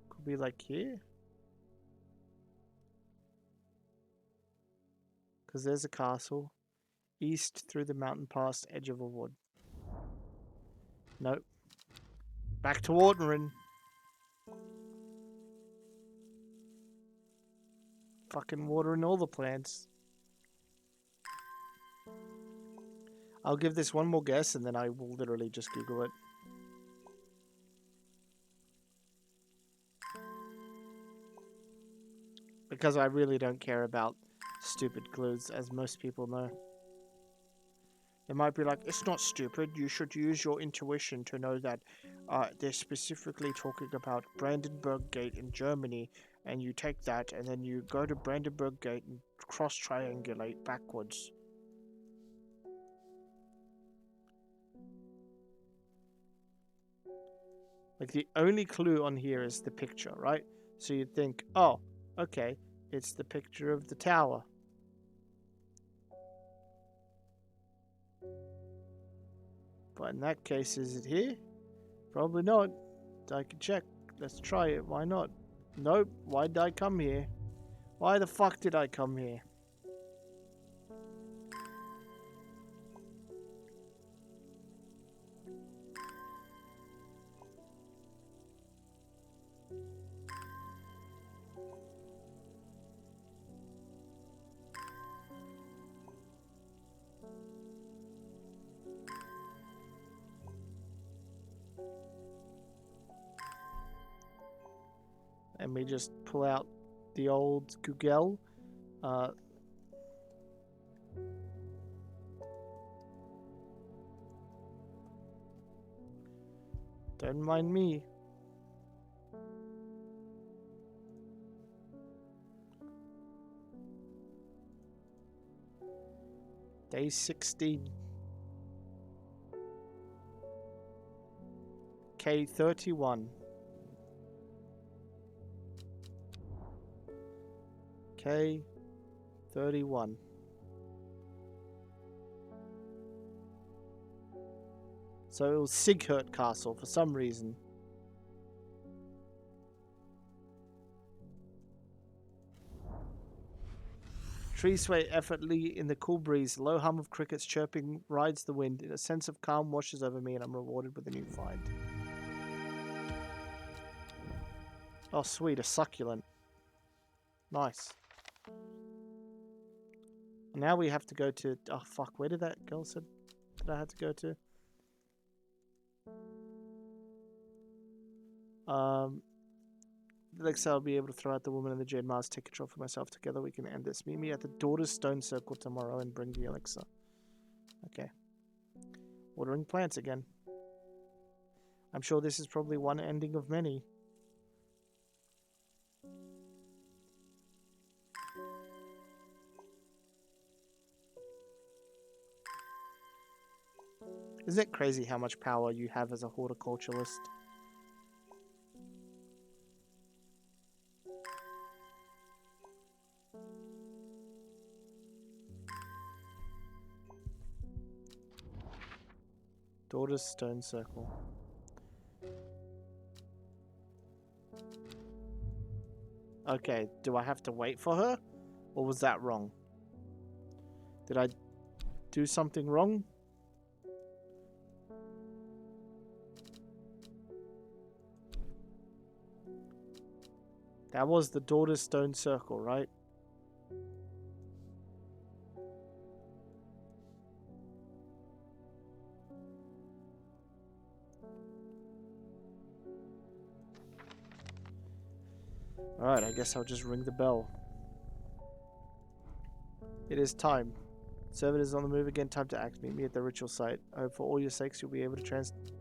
Could be like here. Because there's a castle. East through the mountain pass, edge of a wood. Nope. Back to watering. Fucking watering all the plants. I'll give this one more guess and then I will literally just Google it. Because I really don't care about stupid clues, as most people know. They might be like, it's not stupid, you should use your intuition to know that they're specifically talking about Brandenburg Gate in Germany, and you take that and then you go to Brandenburg Gate and cross-triangulate backwards. Like, the only clue on here is the picture, right? So you'd think, oh, okay, it's the picture of the tower. But in that case, is it here? Probably not. I can check. Let's try it. Why not? Nope. Why did I come here? Why the fuck did I come here? And we just pull out the old Google. Don't mind me. Day 16. K31. K31. So it was Sighurt Castle for some reason. Trees sway effortlessly in the cool breeze. The low hum of crickets chirping rides the wind. A sense of calm washes over me, and I'm rewarded with a new find. Oh, sweet, a succulent. Nice. Now we have to go to... Oh, fuck, where did that girl said that I had to go to? Alexa, I'll be able to throw out the woman and the Jade Mars take control for myself. Together we can end this. Meet me at the Daughter's Stone Circle tomorrow and bring the elixir. Okay. Watering plants again. I'm sure this is probably one ending of many. Isn't it crazy how much power you have as a horticulturalist? Daughter's stone circle. Okay, do I have to wait for her? Or was that wrong? Did I do something wrong? That was the daughter's stone circle, right? Alright, I guess I'll just ring the bell. It is time. Servant is on the move again. Time to act. Meet me at the ritual site. I hope for all your sakes you'll be able to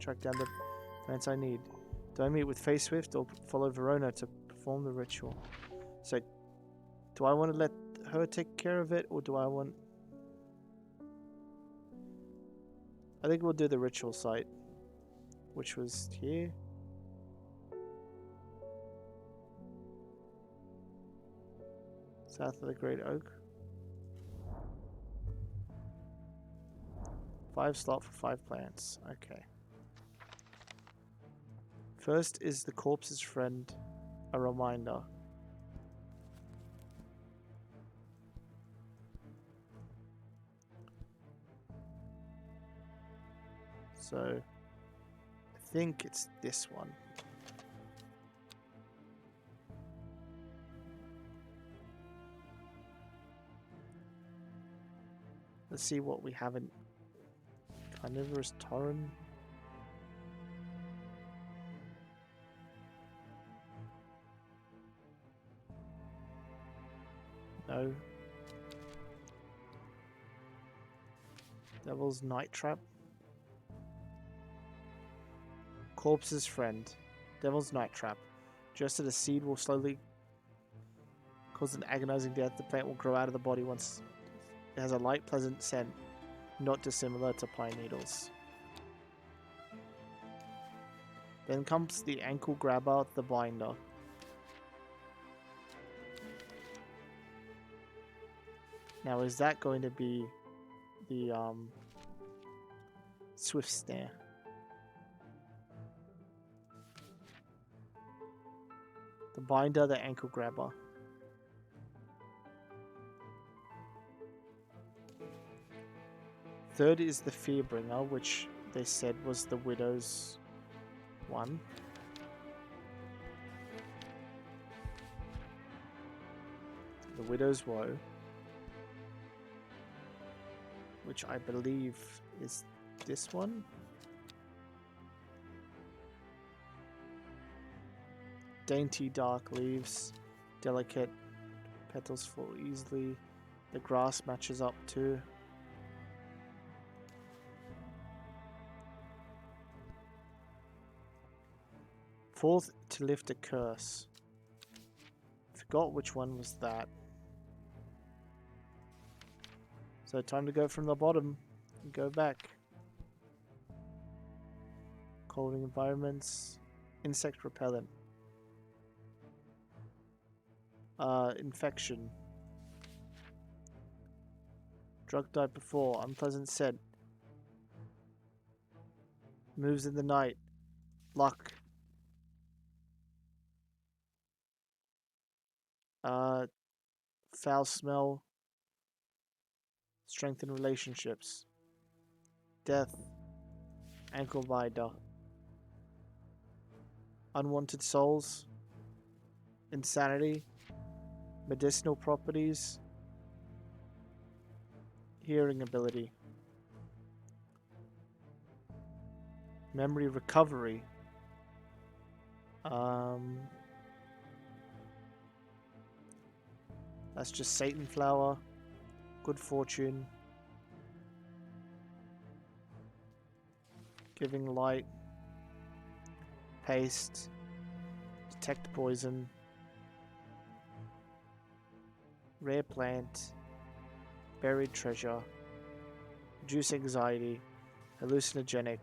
track down the plants I need. Do I meet with Face Swift or follow Verona to perform the ritual? So, do I want to let her take care of it, or do I want... I think we'll do the ritual site, which was here. South of the Great Oak. 5 slot for 5 plants. Okay. First is the corpse's friend, a reminder. So, I think it's this one. Let's see what we haven't. Carnivorous Torrent. No. Devil's Night Trap. Corpse's Friend. Devil's Night Trap. Just as a seed will slowly cause an agonizing death, the plant will grow out of the body once it has a light, pleasant scent, not dissimilar to pine needles. Then comes the ankle grabber, the binder. Now, is that going to be the swift snare? The binder, the ankle grabber. Third is the Fearbringer, which they said was the widow's one. The widow's woe, which I believe is this one. Dainty dark leaves, delicate petals fall easily. The grass matches up too. Fourth, to lift a curse. Forgot which one was that. So time to go from the bottom and go back. Cold environments. Insect repellent. Infection. Drug died before. Unpleasant scent. Moves in the night. Luck. Foul smell. Strengthen relationships. Death. Ankle binder. Unwanted souls. Insanity. Medicinal properties. Hearing ability. Memory recovery. That's just Satan flower. Good fortune. Giving light. Paste. Detect poison. Rare plant. Buried treasure. Reduce anxiety. Hallucinogenic.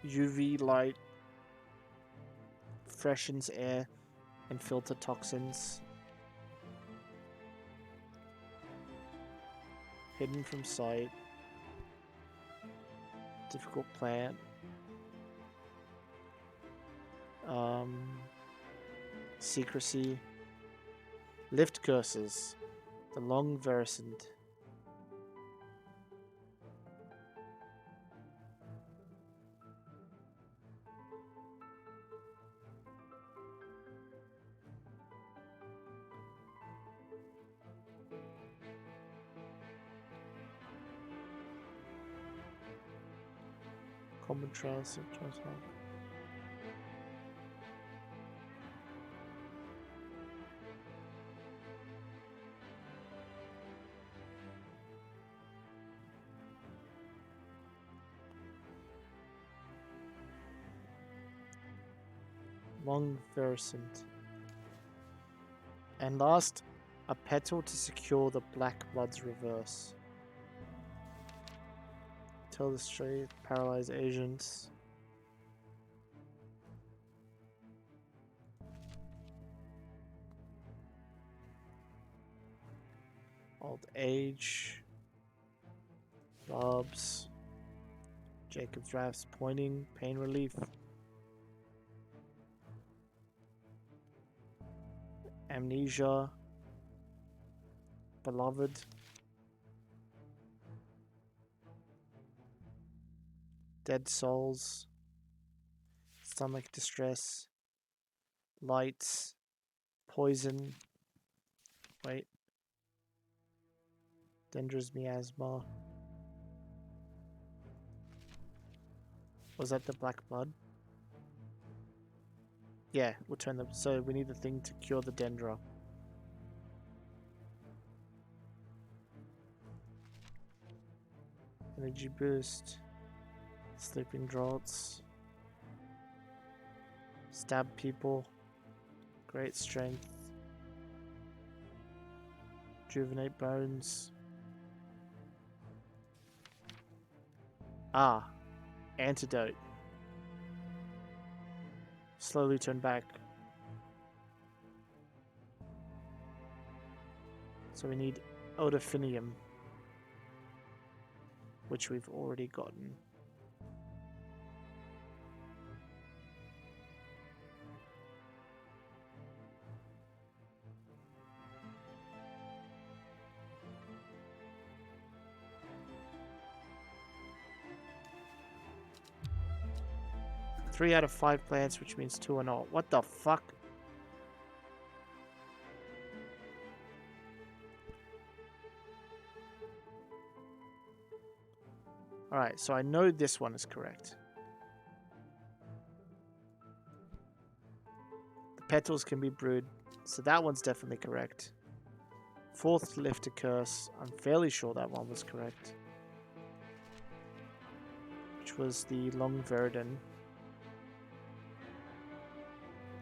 UV light. Freshens air and filter toxins. Hidden from sight. Difficult plant. Secrecy. Lift curses. The long versant. Common trails. Long versant. And last, a petal to secure the Black Blood's reverse. Tell the straight, paralyze agents. Old age. Bobs. Jacob's rafts pointing, pain relief. Amnesia. Beloved. Dead souls. Stomach distress. Lights. Poison. Wait. Dendra's miasma. Was that the black blood? Yeah, we'll turn them. So we need the thing to cure the Dendra. Energy boost. Sleeping draughts. Stab people. Great strength. Rejuvenate bones. Ah. Antidote. Slowly turn back. So we need Odophinium, which we've already gotten. Three out of 5 plants, which means 2 are not. What the fuck? Alright, so I know this one is correct. The petals can be brewed, so that one's definitely correct. Fourth lift a curse. I'm fairly sure that one was correct. Which was the Long Verdun.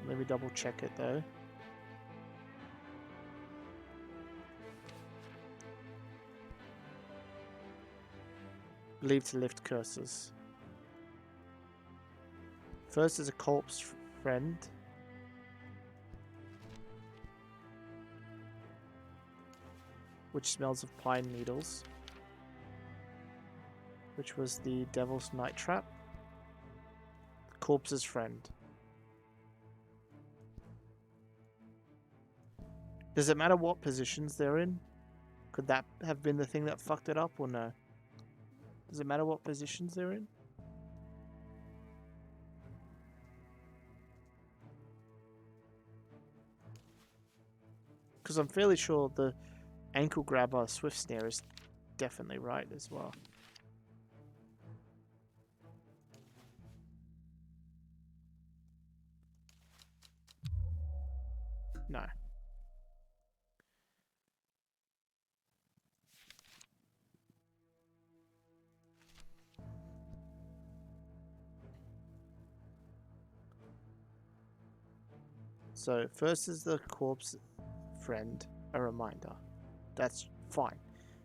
Let me double check it though. Believed to lift curses. First is a corpse friend. Which smells of pine needles. Which was the Devil's Night Trap. The corpse's friend. Does it matter what positions they're in? Could that have been the thing that fucked it up or no? Does it matter what positions they're in? Because I'm fairly sure the ankle grabber swift snare is definitely right as well. No. So first is the corpse friend, a reminder. That's fine.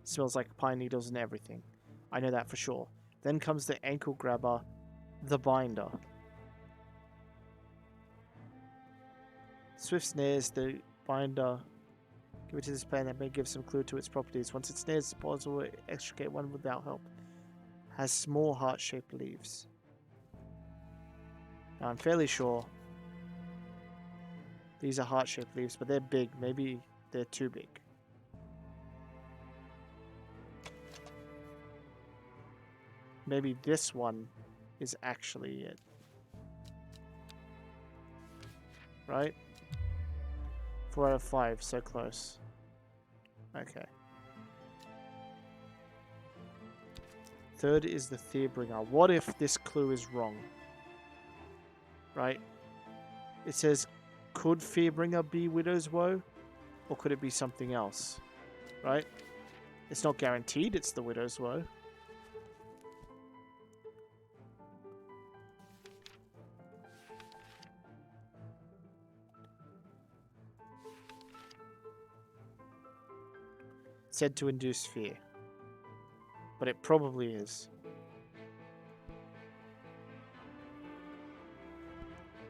Smells like pine needles and everything. I know that for sure. Then comes the ankle grabber, the binder. Swift snares, the binder, Give it to this plant that may give some clue to its properties. Once it's near, spores will extricate one without help. Has small heart-shaped leaves. Now, I'm fairly sure these are heart-shaped leaves, but they're big. Maybe they're too big. Maybe this one is actually it. Right? 4 out of 5, so close. Okay. Third is the Fearbringer. What if this clue is wrong? Right? It says, could Fearbringer be Widow's Woe? Or could it be something else? Right? It's not guaranteed it's the Widow's Woe. Said to induce fear. But it probably is.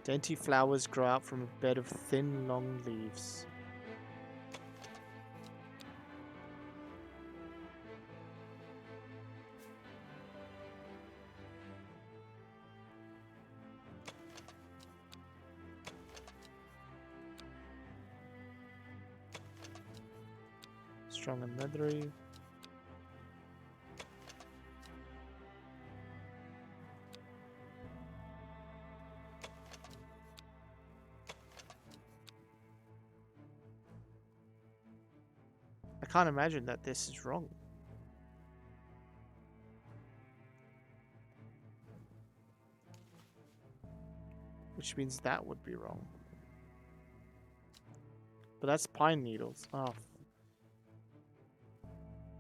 Dainty flowers grow out from a bed of thin, long leaves. Strong and leathery. I can't imagine that this is wrong. Which means that would be wrong. But that's pine needles. Oh.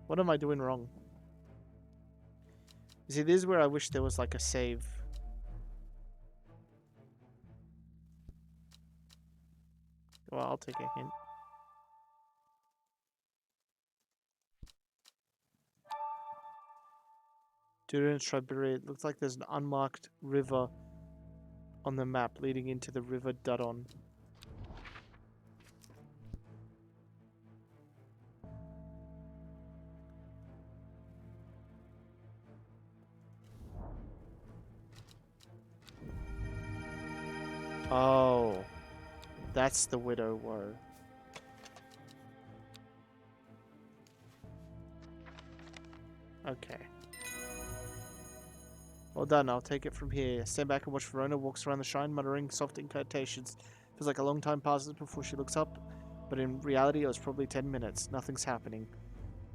What am I doing wrong? You see, this is where I wish there was like a save. Well, I'll take a hint. During Triberi, it looks like there's an unmarked river on the map leading into the River Dudon. Oh, that's the Widow Woe. Okay. Well done, I'll take it from here. Stand back and watch Verona walks around the shrine, muttering soft incantations. Feels like a long time passes before she looks up, but in reality it was probably 10 minutes. Nothing's happening.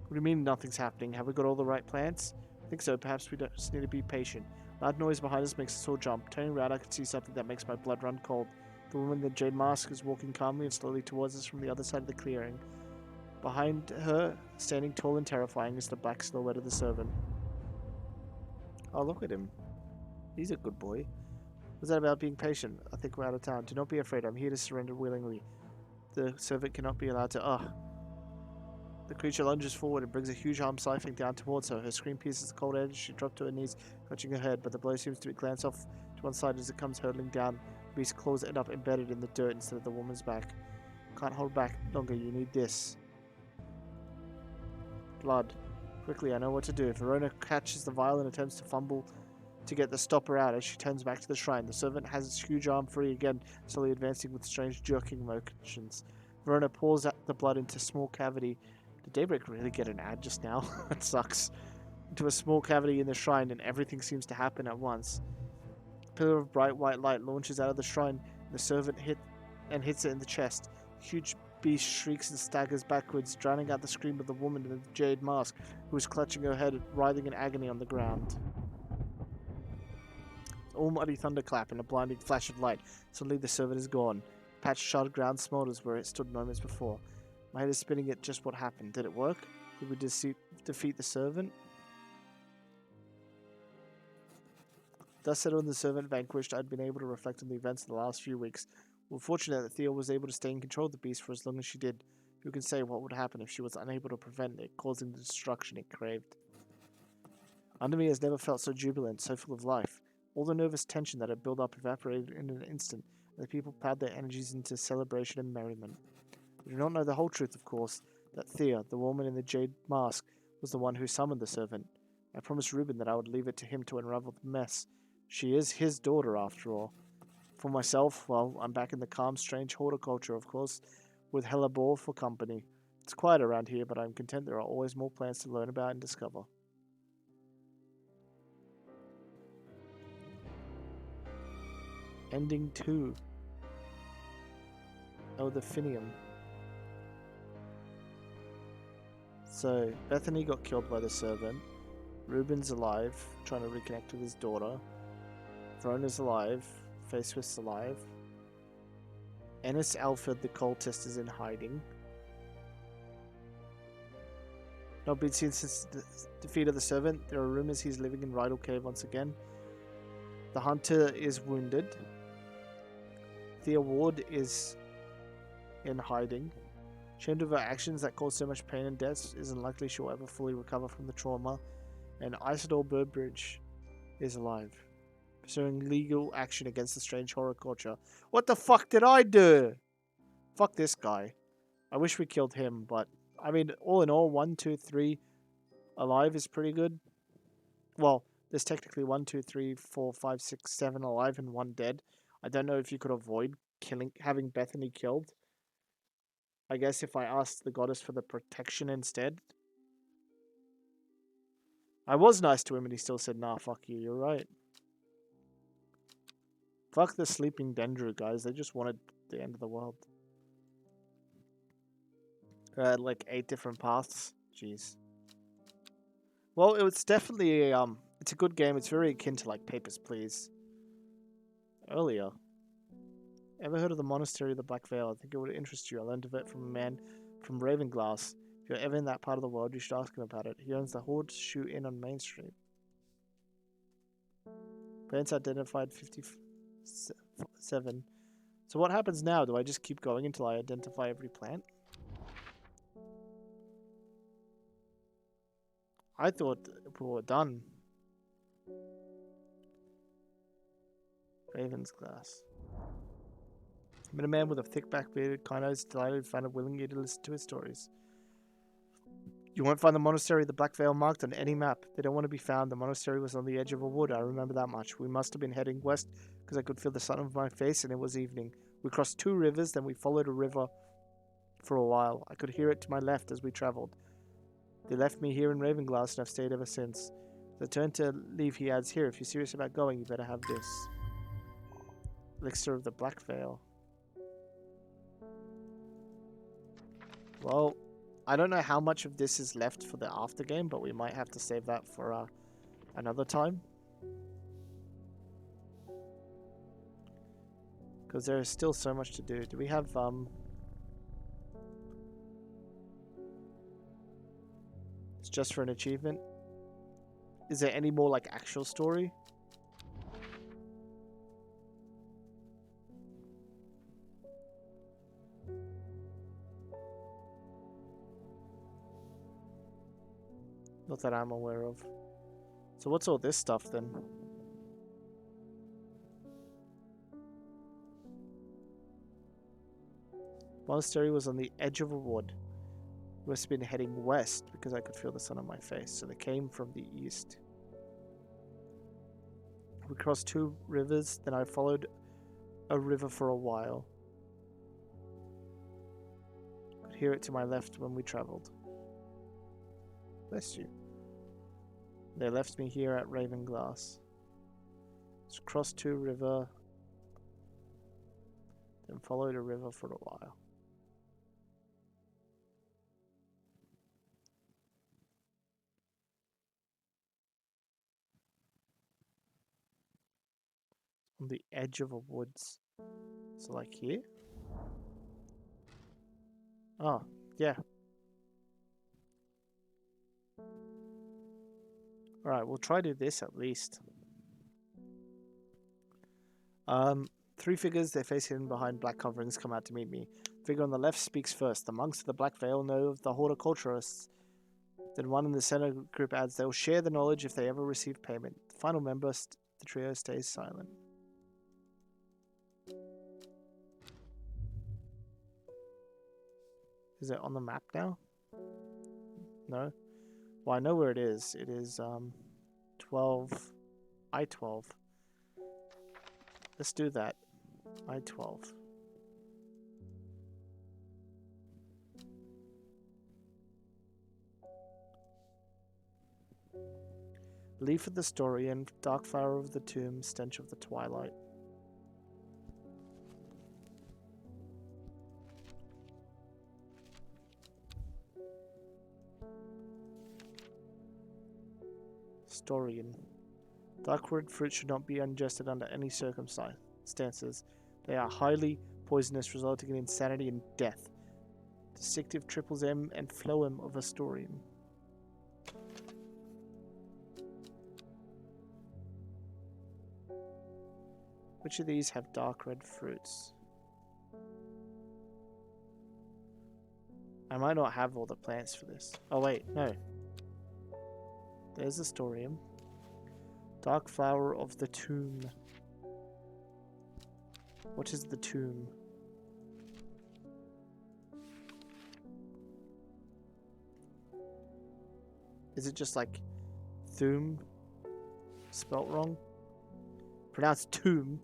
What do you mean nothing's happening? Have we got all the right plants? I think so. Perhaps we just need to be patient. Loud noise behind us makes us all jump. Turning around, I can see something that makes my blood run cold. The woman in the jade mask is walking calmly and slowly towards us from the other side of the clearing. Behind her, standing tall and terrifying, is the black silhouette of the servant. Oh, look at him. He's a good boy. What's that about being patient? I think we're out of town. Do not be afraid. I'm here to surrender willingly. The servant cannot be allowed to... The creature lunges forward and brings a huge arm siphoning down towards her. Her scream pierces the cold air as she drops to her knees, clutching her head, but the blow seems to be glanced off to one side as it comes hurtling down. The beast's claws end up embedded in the dirt instead of the woman's back. Can't hold back longer. You need this. Blood. Quickly, I know what to do. Verona catches the vial and attempts to fumble to get the stopper out as she turns back to the shrine. The servant has its huge arm free again, slowly advancing with strange jerking motions. Verona pours out the blood into a small cavity. Did Daybreak really get an ad just now? That sucks. Into a small cavity in the shrine, and everything seems to happen at once. A pillar of bright white light launches out of the shrine, and the servant hits it in the chest. The huge beast shrieks and staggers backwards, drowning out the scream of the woman in the jade mask, who is clutching her head, writhing in agony on the ground. Almighty thunderclap and a blinding flash of light. Suddenly the servant is gone. A patched charred ground smolders where it stood moments before. My head is spinning at just what happened. Did it work? Did we defeat the servant? Thus settled, the servant vanquished, I'd been able to reflect on the events of the last few weeks. We're fortunate that Thea was able to stay in control of the beast for as long as she did. Who can say what would happen if she was unable to prevent it, causing the destruction it craved? Under me has never felt so jubilant, so full of life. All the nervous tension that had built up evaporated in an instant, and the people poured their energies into celebration and merriment. We do not know the whole truth, of course, that Thea, the woman in the jade mask, was the one who summoned the servant. I promised Reuben that I would leave it to him to unravel the mess. She is his daughter, after all. For myself, well, I'm back in the calm, strange horticulture, of course, with Hellebore for company. It's quiet around here, but I'm content there are always more plants to learn about and discover. Ending 2. Oh, the Finium. So, Bethany got killed by the servant. Reuben's alive, trying to reconnect with his daughter. Verona's alive. Facewist's alive. Ennis Alfred, the cultist, is in hiding. Not been seen since the defeat of the servant. There are rumors he's living in Rydal Cave once again. The hunter is wounded. Thea Ward is in hiding. Ashamed of her actions that caused so much pain and death, is unlikely she'll ever fully recover from the trauma. And Isidore Burbridge is alive, pursuing legal action against the Strange Horticulture. What the fuck did I do? Fuck this guy. I wish we killed him, but I mean, all in all, 1, 2, 3 alive is pretty good. Well, there's technically 1, 2, 3, 4, 5, 6, 7 alive and 1 dead. I don't know if you could avoid having Bethany killed. I guess if I asked the goddess for the protection instead. I was nice to him and he still said, nah, fuck you, you're right. Fuck the sleeping Dendru guys, they just wanted the end of the world. Like 8 different paths. Jeez. Well, it's definitely it's a good game. It's very akin to like Papers, Please. Earlier. Ever heard of the Monastery of the Black Veil? I think it would interest you. I learned of it from a man from Ravenglass. If you're ever in that part of the world, you should ask him about it. He owns the Horseshoe Inn on Main Street. Plants identified 57. So what happens now? Do I just keep going until I identify every plant? I thought we were done. Raven's Glass. I met a man with a thick back beard, kind eyes, delighted, found it willing to listen to his stories. You won't find the monastery of the Black Veil marked on any map. They don't want to be found. The monastery was on the edge of a wood. I remember that much. We must have been heading west because I could feel the sun on my face and it was evening. We crossed 2 rivers, then we followed a river for a while. I could hear it to my left as we traveled. They left me here in Ravenglass and I've stayed ever since. The turn to leave he adds here. If you're serious about going, you better have this. Elixir of the Black Veil. Well, I don't know how much of this is left for the after game, but we might have to save that for another time. Because there is still so much to do. Do we have it's just for an achievement? Is there any more like actual story? Not that I'm aware of. So what's all this stuff then? Monastery was on the edge of a wood. We must have been heading west because I could feel the sun on my face. So they came from the east. We crossed 2 rivers, then I followed a river for a while. Could hear it to my left when we traveled. Bless you. They left me here at Ravenglass. Just crossed 2 river, then followed a river for a while. On the edge of a woods. So like here? Oh, yeah. Alright, we'll try to do this at least. 3 figures, their face hidden behind black coverings, come out to meet me. Figure on the left speaks first. The monks of the Black Veil know of the horticulturists. Then one in the center group adds, they'll share the knowledge if they ever receive payment. The final member, the trio, stays silent. Is it on the map now? No? Well, I know where it is. It is 12... I-12. Let's do that. I-12. Leaf of the Story and Dark Flower of the Tomb, Stench of the Twilight. Historian. Darkwood fruit should not be ingested under any circumstances. They are highly poisonous, resulting in insanity and death. Distinctive triples M and phloem of Astorium. Which of these have dark red fruits? I might not have all the plants for this. Oh wait, no. There's Astorium. Dark Flower of the Tomb. What is the tomb? Is it just like Thoom? Spelt wrong? Pronounced tomb.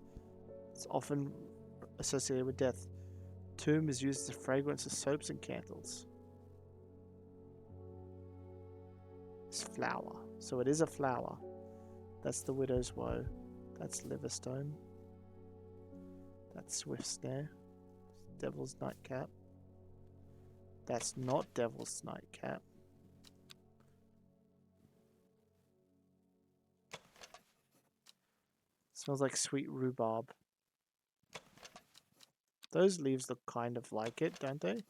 It's often associated with death. Tomb is used as a fragrance of soaps and candles. It's flower. So it is a flower. That's the Widow's Woe. That's Liverstone. That's Swift Snare. Devil's Nightcap. That's not Devil's Nightcap. Smells like sweet rhubarb. Those leaves look kind of like it, don't they?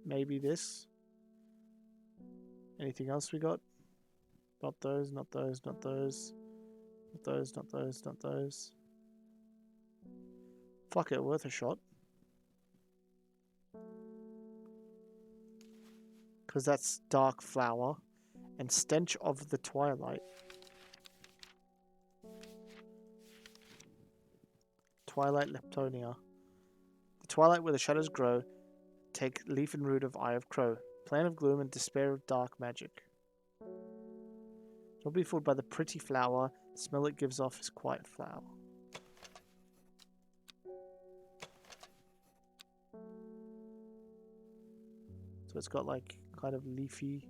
Maybe this. Anything else we got? Not those, not those, not those. Not those, not those, not those. Fuck it, worth a shot. Because that's Dark Flower and Stench of the Twilight. Twilight Leptonia. The twilight where the shadows grow. Take leaf and root of Eye of Crow. Plan of gloom and despair of dark magic. Don't be fooled by the pretty flower. The smell it gives off is quiet flower. So it's got like kind of leafy.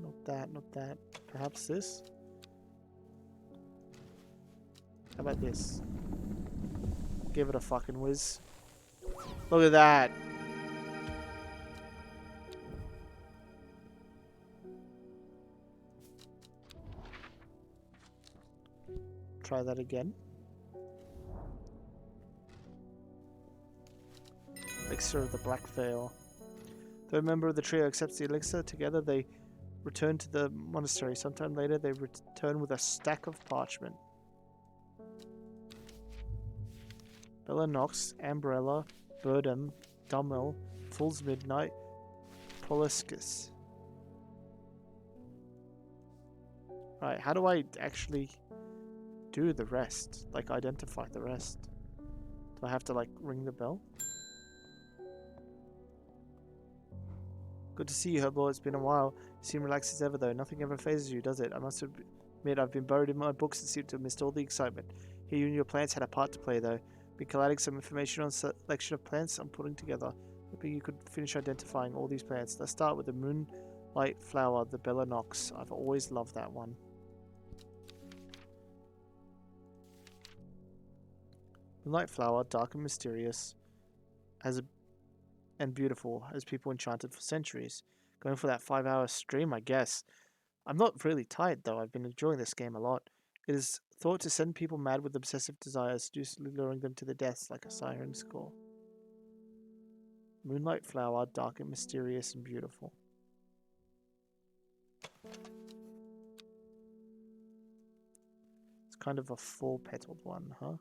Not that, not that. Perhaps this? How about this? Give it a fucking whiz. Look at that! Try that again. Elixir of the Black Veil. Though a member of the trio accepts the elixir, together they return to the monastery. Sometime later, they return with a stack of parchment. Bella Nox, Ambrella, Verdum, Dummel, Fool's Midnight, Poliscus. Right, how do I actually do the rest? Like, identify the rest? Do I have to, like, ring the bell? Good to see you, Herbo. It's been a while. You seem relaxed as ever, though. Nothing ever phases you, does it? I must admit, I've been buried in my books and seem to have missed all the excitement. Here, you and your plants had a part to play, though. Been collating some information on selection of plants I'm putting together. Hoping you could finish identifying all these plants. Let's start with the Moonlight Flower, the Bella Nox. I've always loved that one. Moonlight Flower, dark and mysterious, and beautiful, has people enchanted for centuries. Going for that 5-hour stream, I guess. I'm not really tired, though. I've been enjoying this game a lot. It is thought to send people mad with obsessive desires, seductively luring them to their deaths like a siren's call. Moonlight Flower, dark and mysterious and beautiful. It's kind of a four-petaled one, huh?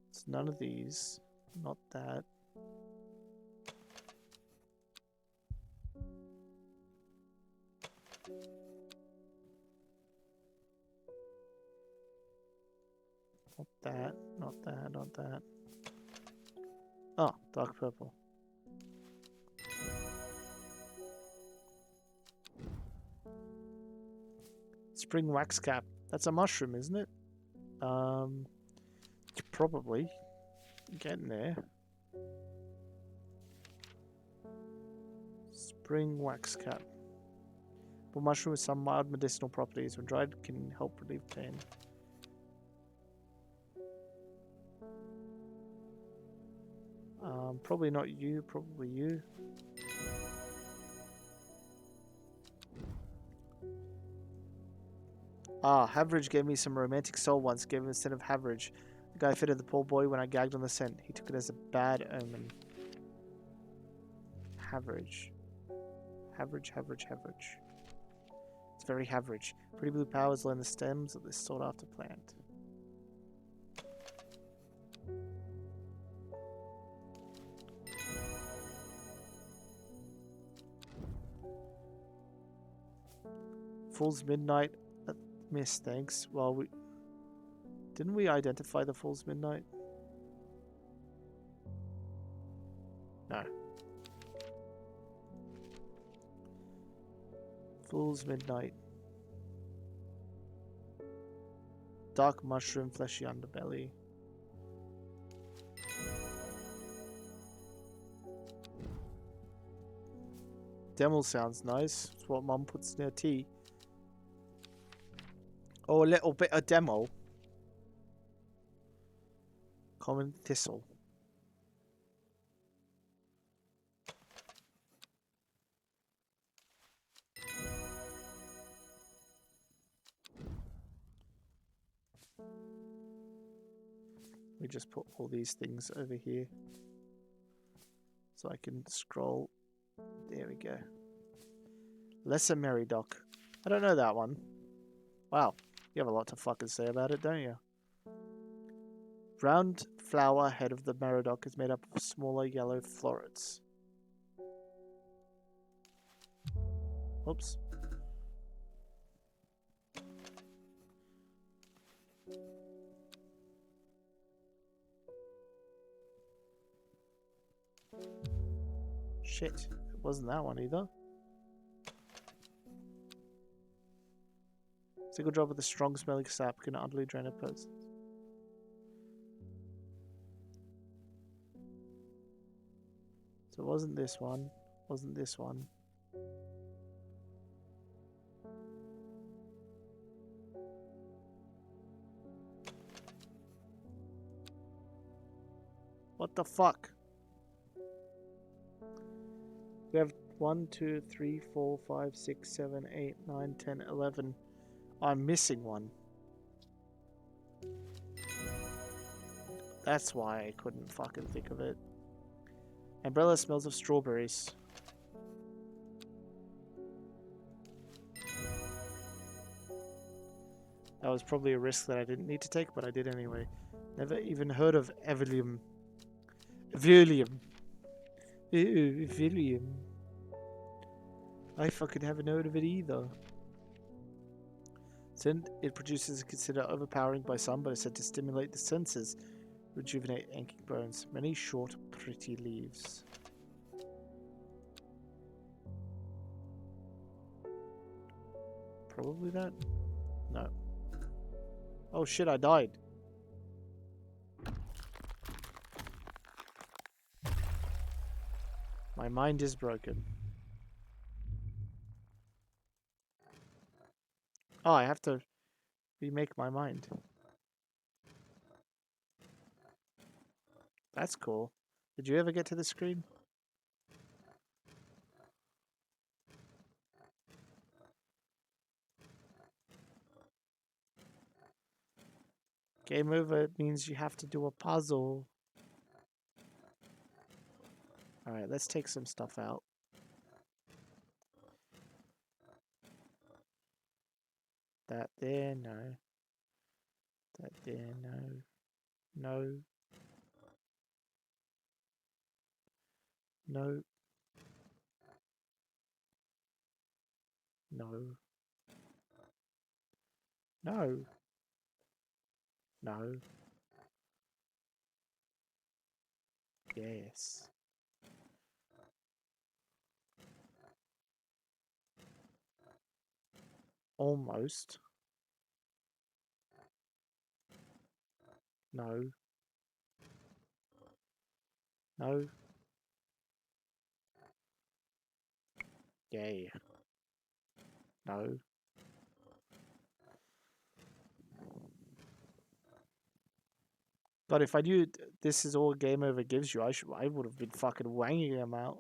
It's none of these. Not that. Not that, not that, not that. Oh, dark purple. Spring wax cap. That's a mushroom, isn't it? Probably. Getting there. Spring wax cap. But mushroom with some mild medicinal properties. When dried, can help relieve pain. Probably not you. Probably you. Ah, Haveridge gave me some romantic soul once. Gave him a scent of Haveridge. The guy fitted the poor boy when I gagged on the scent. He took it as a bad omen. Haveridge. Haveridge. It's very Haveridge. Pretty blue powers learn the stems of this sought-after plant. Fool's Midnight Mist, thanks. Well, didn't we identify the Fool's Midnight? No. Fool's Midnight. Dark mushroom, fleshy underbelly. Demel sounds nice. It's what Mum puts in her tea. Oh, a little bit of demo. Common thistle. We just put all these things over here. So I can scroll. There we go. Lesser Meridoc. I don't know that one. Wow. You have a lot to fucking say about it, don't you? Round flower head of the Meridoc is made up of smaller yellow florets. Oops. Shit. It wasn't that one either. Single drop with a strong smelling sap can utterly drain a person. So it wasn't this one. Wasn't this one. What the fuck? We have 1, 2, 3, 4, 5, 6, 7, 8, 9, 10, 11. I'm missing one. That's why I couldn't fucking think of it. Umbrella smells of strawberries. That was probably a risk that I didn't need to take, but I did anyway. Never even heard of Evilium. Evilium. Evilium. I fucking haven't heard of it either. Scent it produces is considered overpowering by some, but is said to stimulate the senses, rejuvenate aching bones. Many short, pretty leaves. Probably that? No. Oh shit, I died. My mind is broken. Oh, I have to remake my mind. That's cool. Did you ever get to the screen? Game over means you have to do a puzzle. Alright, let's take some stuff out. That there, no. That there, no. No. No. No. No. No. Yes. Almost. No. No. Yeah. No. God, if I knew this is all game over gives you, I would have been fucking wanging him out.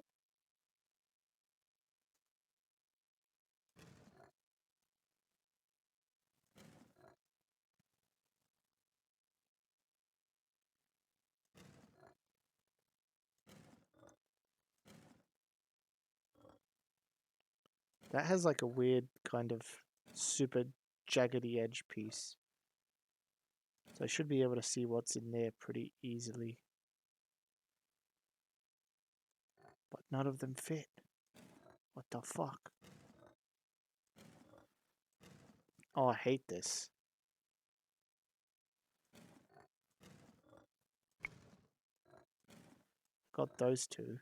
That has like a weird kind of super jaggedy edge piece. So I should be able to see what's in there pretty easily. But none of them fit. What the fuck? Oh, I hate this. Got those two.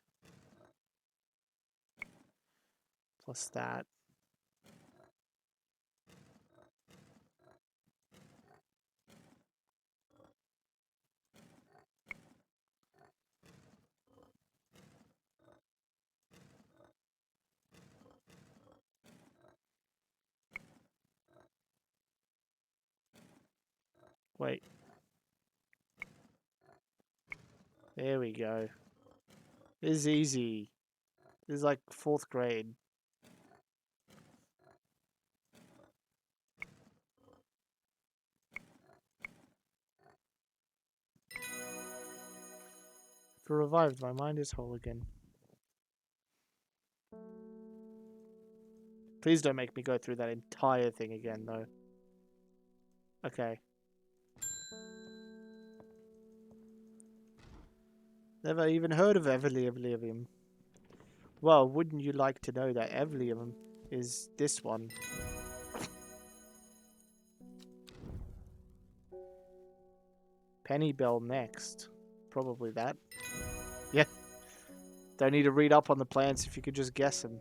Plus that. Wait. There we go. This is easy. This is like 4th grade. For revived, my mind is whole again. Please don't make me go through that entire thing again, though. Okay. Never even heard of Evelium. Well, wouldn't you like to know that Evelium is this one? Pennybell next. Probably that. Yeah. Don't need to read up on the plants if you could just guess them.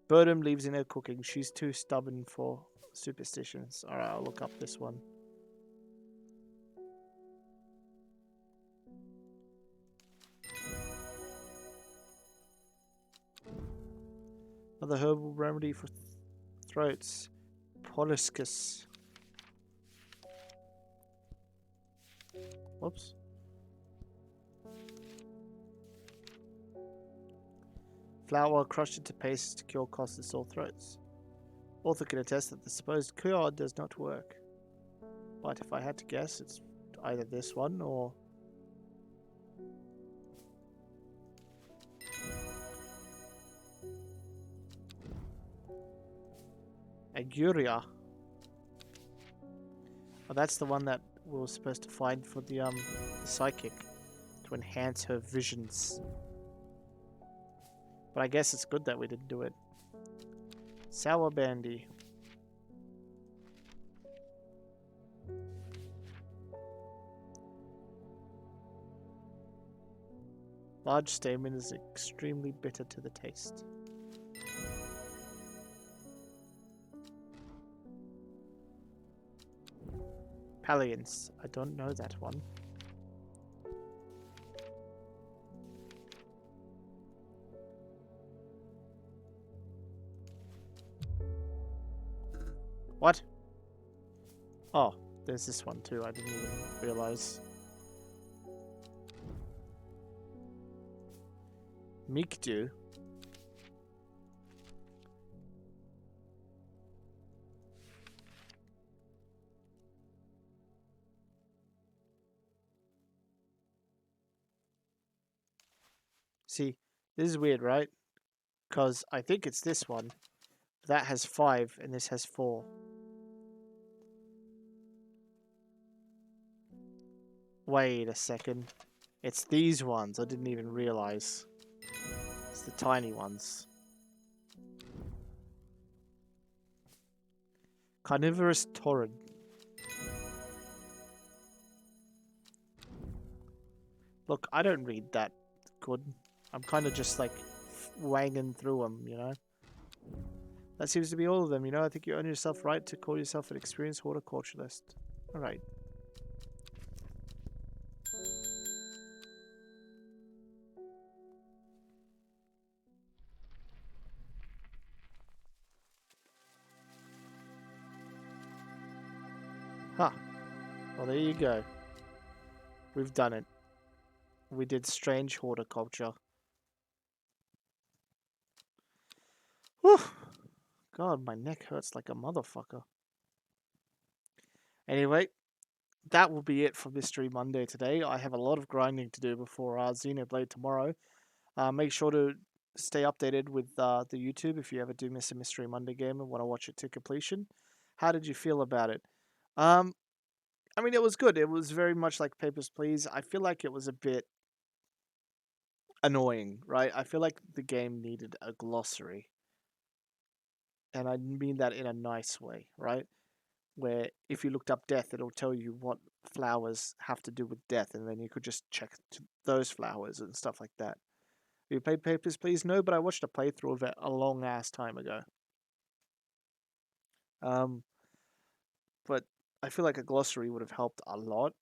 Birdom leaves in her cooking. She's too stubborn for superstitions. Alright, I'll look up this one. Another herbal remedy for throats. Poliscus. Whoops. Flour crushed into paste to cure coughs and sore throats. Author can attest that the supposed cure does not work. But if I had to guess, it's either this one or... Aguria. Oh, that's the one that we were supposed to find for the psychic to enhance her visions. But I guess it's good that we didn't do it. Sour Bandy. Large stamen is extremely bitter to the taste. Palliance. I don't know that one. What? Oh, there's this one too. I didn't even realize. Mikdu. See, this is weird, right? Because I think it's this one. That has 5 and this has 4. Wait a second. It's these ones. I didn't even realize. It's the tiny ones. Carnivorous torrid. Look, I don't read that good. I'm kind of just like wanging through them, you know? That seems to be all of them, you know? I think you earn yourself right to call yourself an experienced horticulturalist. Alright. Huh. Well, there you go. We've done it. We did Strange Horticulture. Whew. God, my neck hurts like a motherfucker. Anyway, that will be it for Mystery Monday today. I have a lot of grinding to do before Xenoblade tomorrow. Make sure to stay updated with the YouTube if you ever do miss a Mystery Monday game and want to watch it to completion. How did you feel about it? Um, I mean, it was good. It was very much like Papers, Please. I feel like it was a bit annoying, right? I feel like the game needed a glossary. And I mean that in a nice way, right? Where if you looked up death, it'll tell you what flowers have to do with death, and then you could just check those flowers and stuff like that. Have you played Papers, Please? No, but I watched a playthrough of it a long ass time ago. Um, but I feel like a glossary would have helped a lot,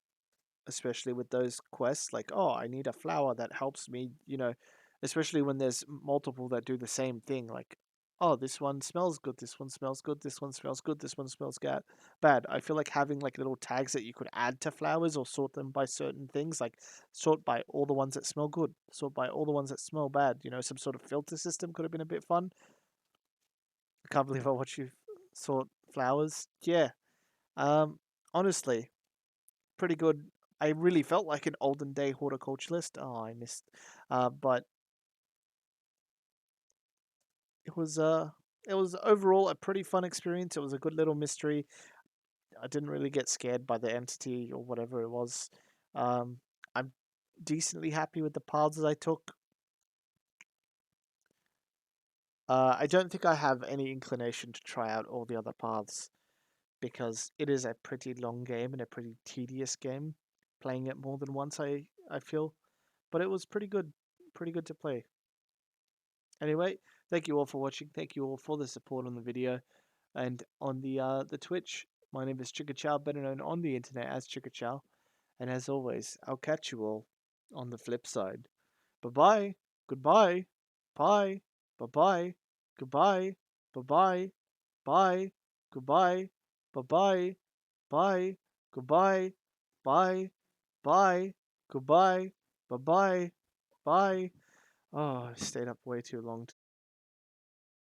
especially with those quests. Like, oh, I need a flower that helps me, you know, especially when there's multiple that do the same thing. Like, oh, this one smells good, this one smells good, this one smells good, this one smells bad. I feel like having like little tags that you could add to flowers or sort them by certain things, like sort by all the ones that smell good, sort by all the ones that smell bad. You know, some sort of filter system could have been a bit fun. I can't believe I watched you sort flowers. Yeah. Um, honestly, pretty good. I really felt like an olden day horticulturalist. Oh, I missed. But it was it was overall a pretty fun experience. It was a good little mystery. I didn't really get scared by the entity or whatever it was. Um, I'm decently happy with the paths I took. I don't think I have any inclination to try out all the other paths because it is a pretty long game and a pretty tedious game. Playing it more than once, I feel, but it was pretty good to play. Anyway, thank you all for watching. Thank you all for the support on the video and on the Twitch. My name is Chickachow, better known on the internet as Chickachow. And as always, I'll catch you all on the flip side. Bye bye. Goodbye. Bye. Bye bye. Goodbye. Bye bye. Bye. Goodbye. Bye bye. Bye. Goodbye. Bye. Bye. Goodbye. Bye bye. Bye. Oh, I stayed up way too long.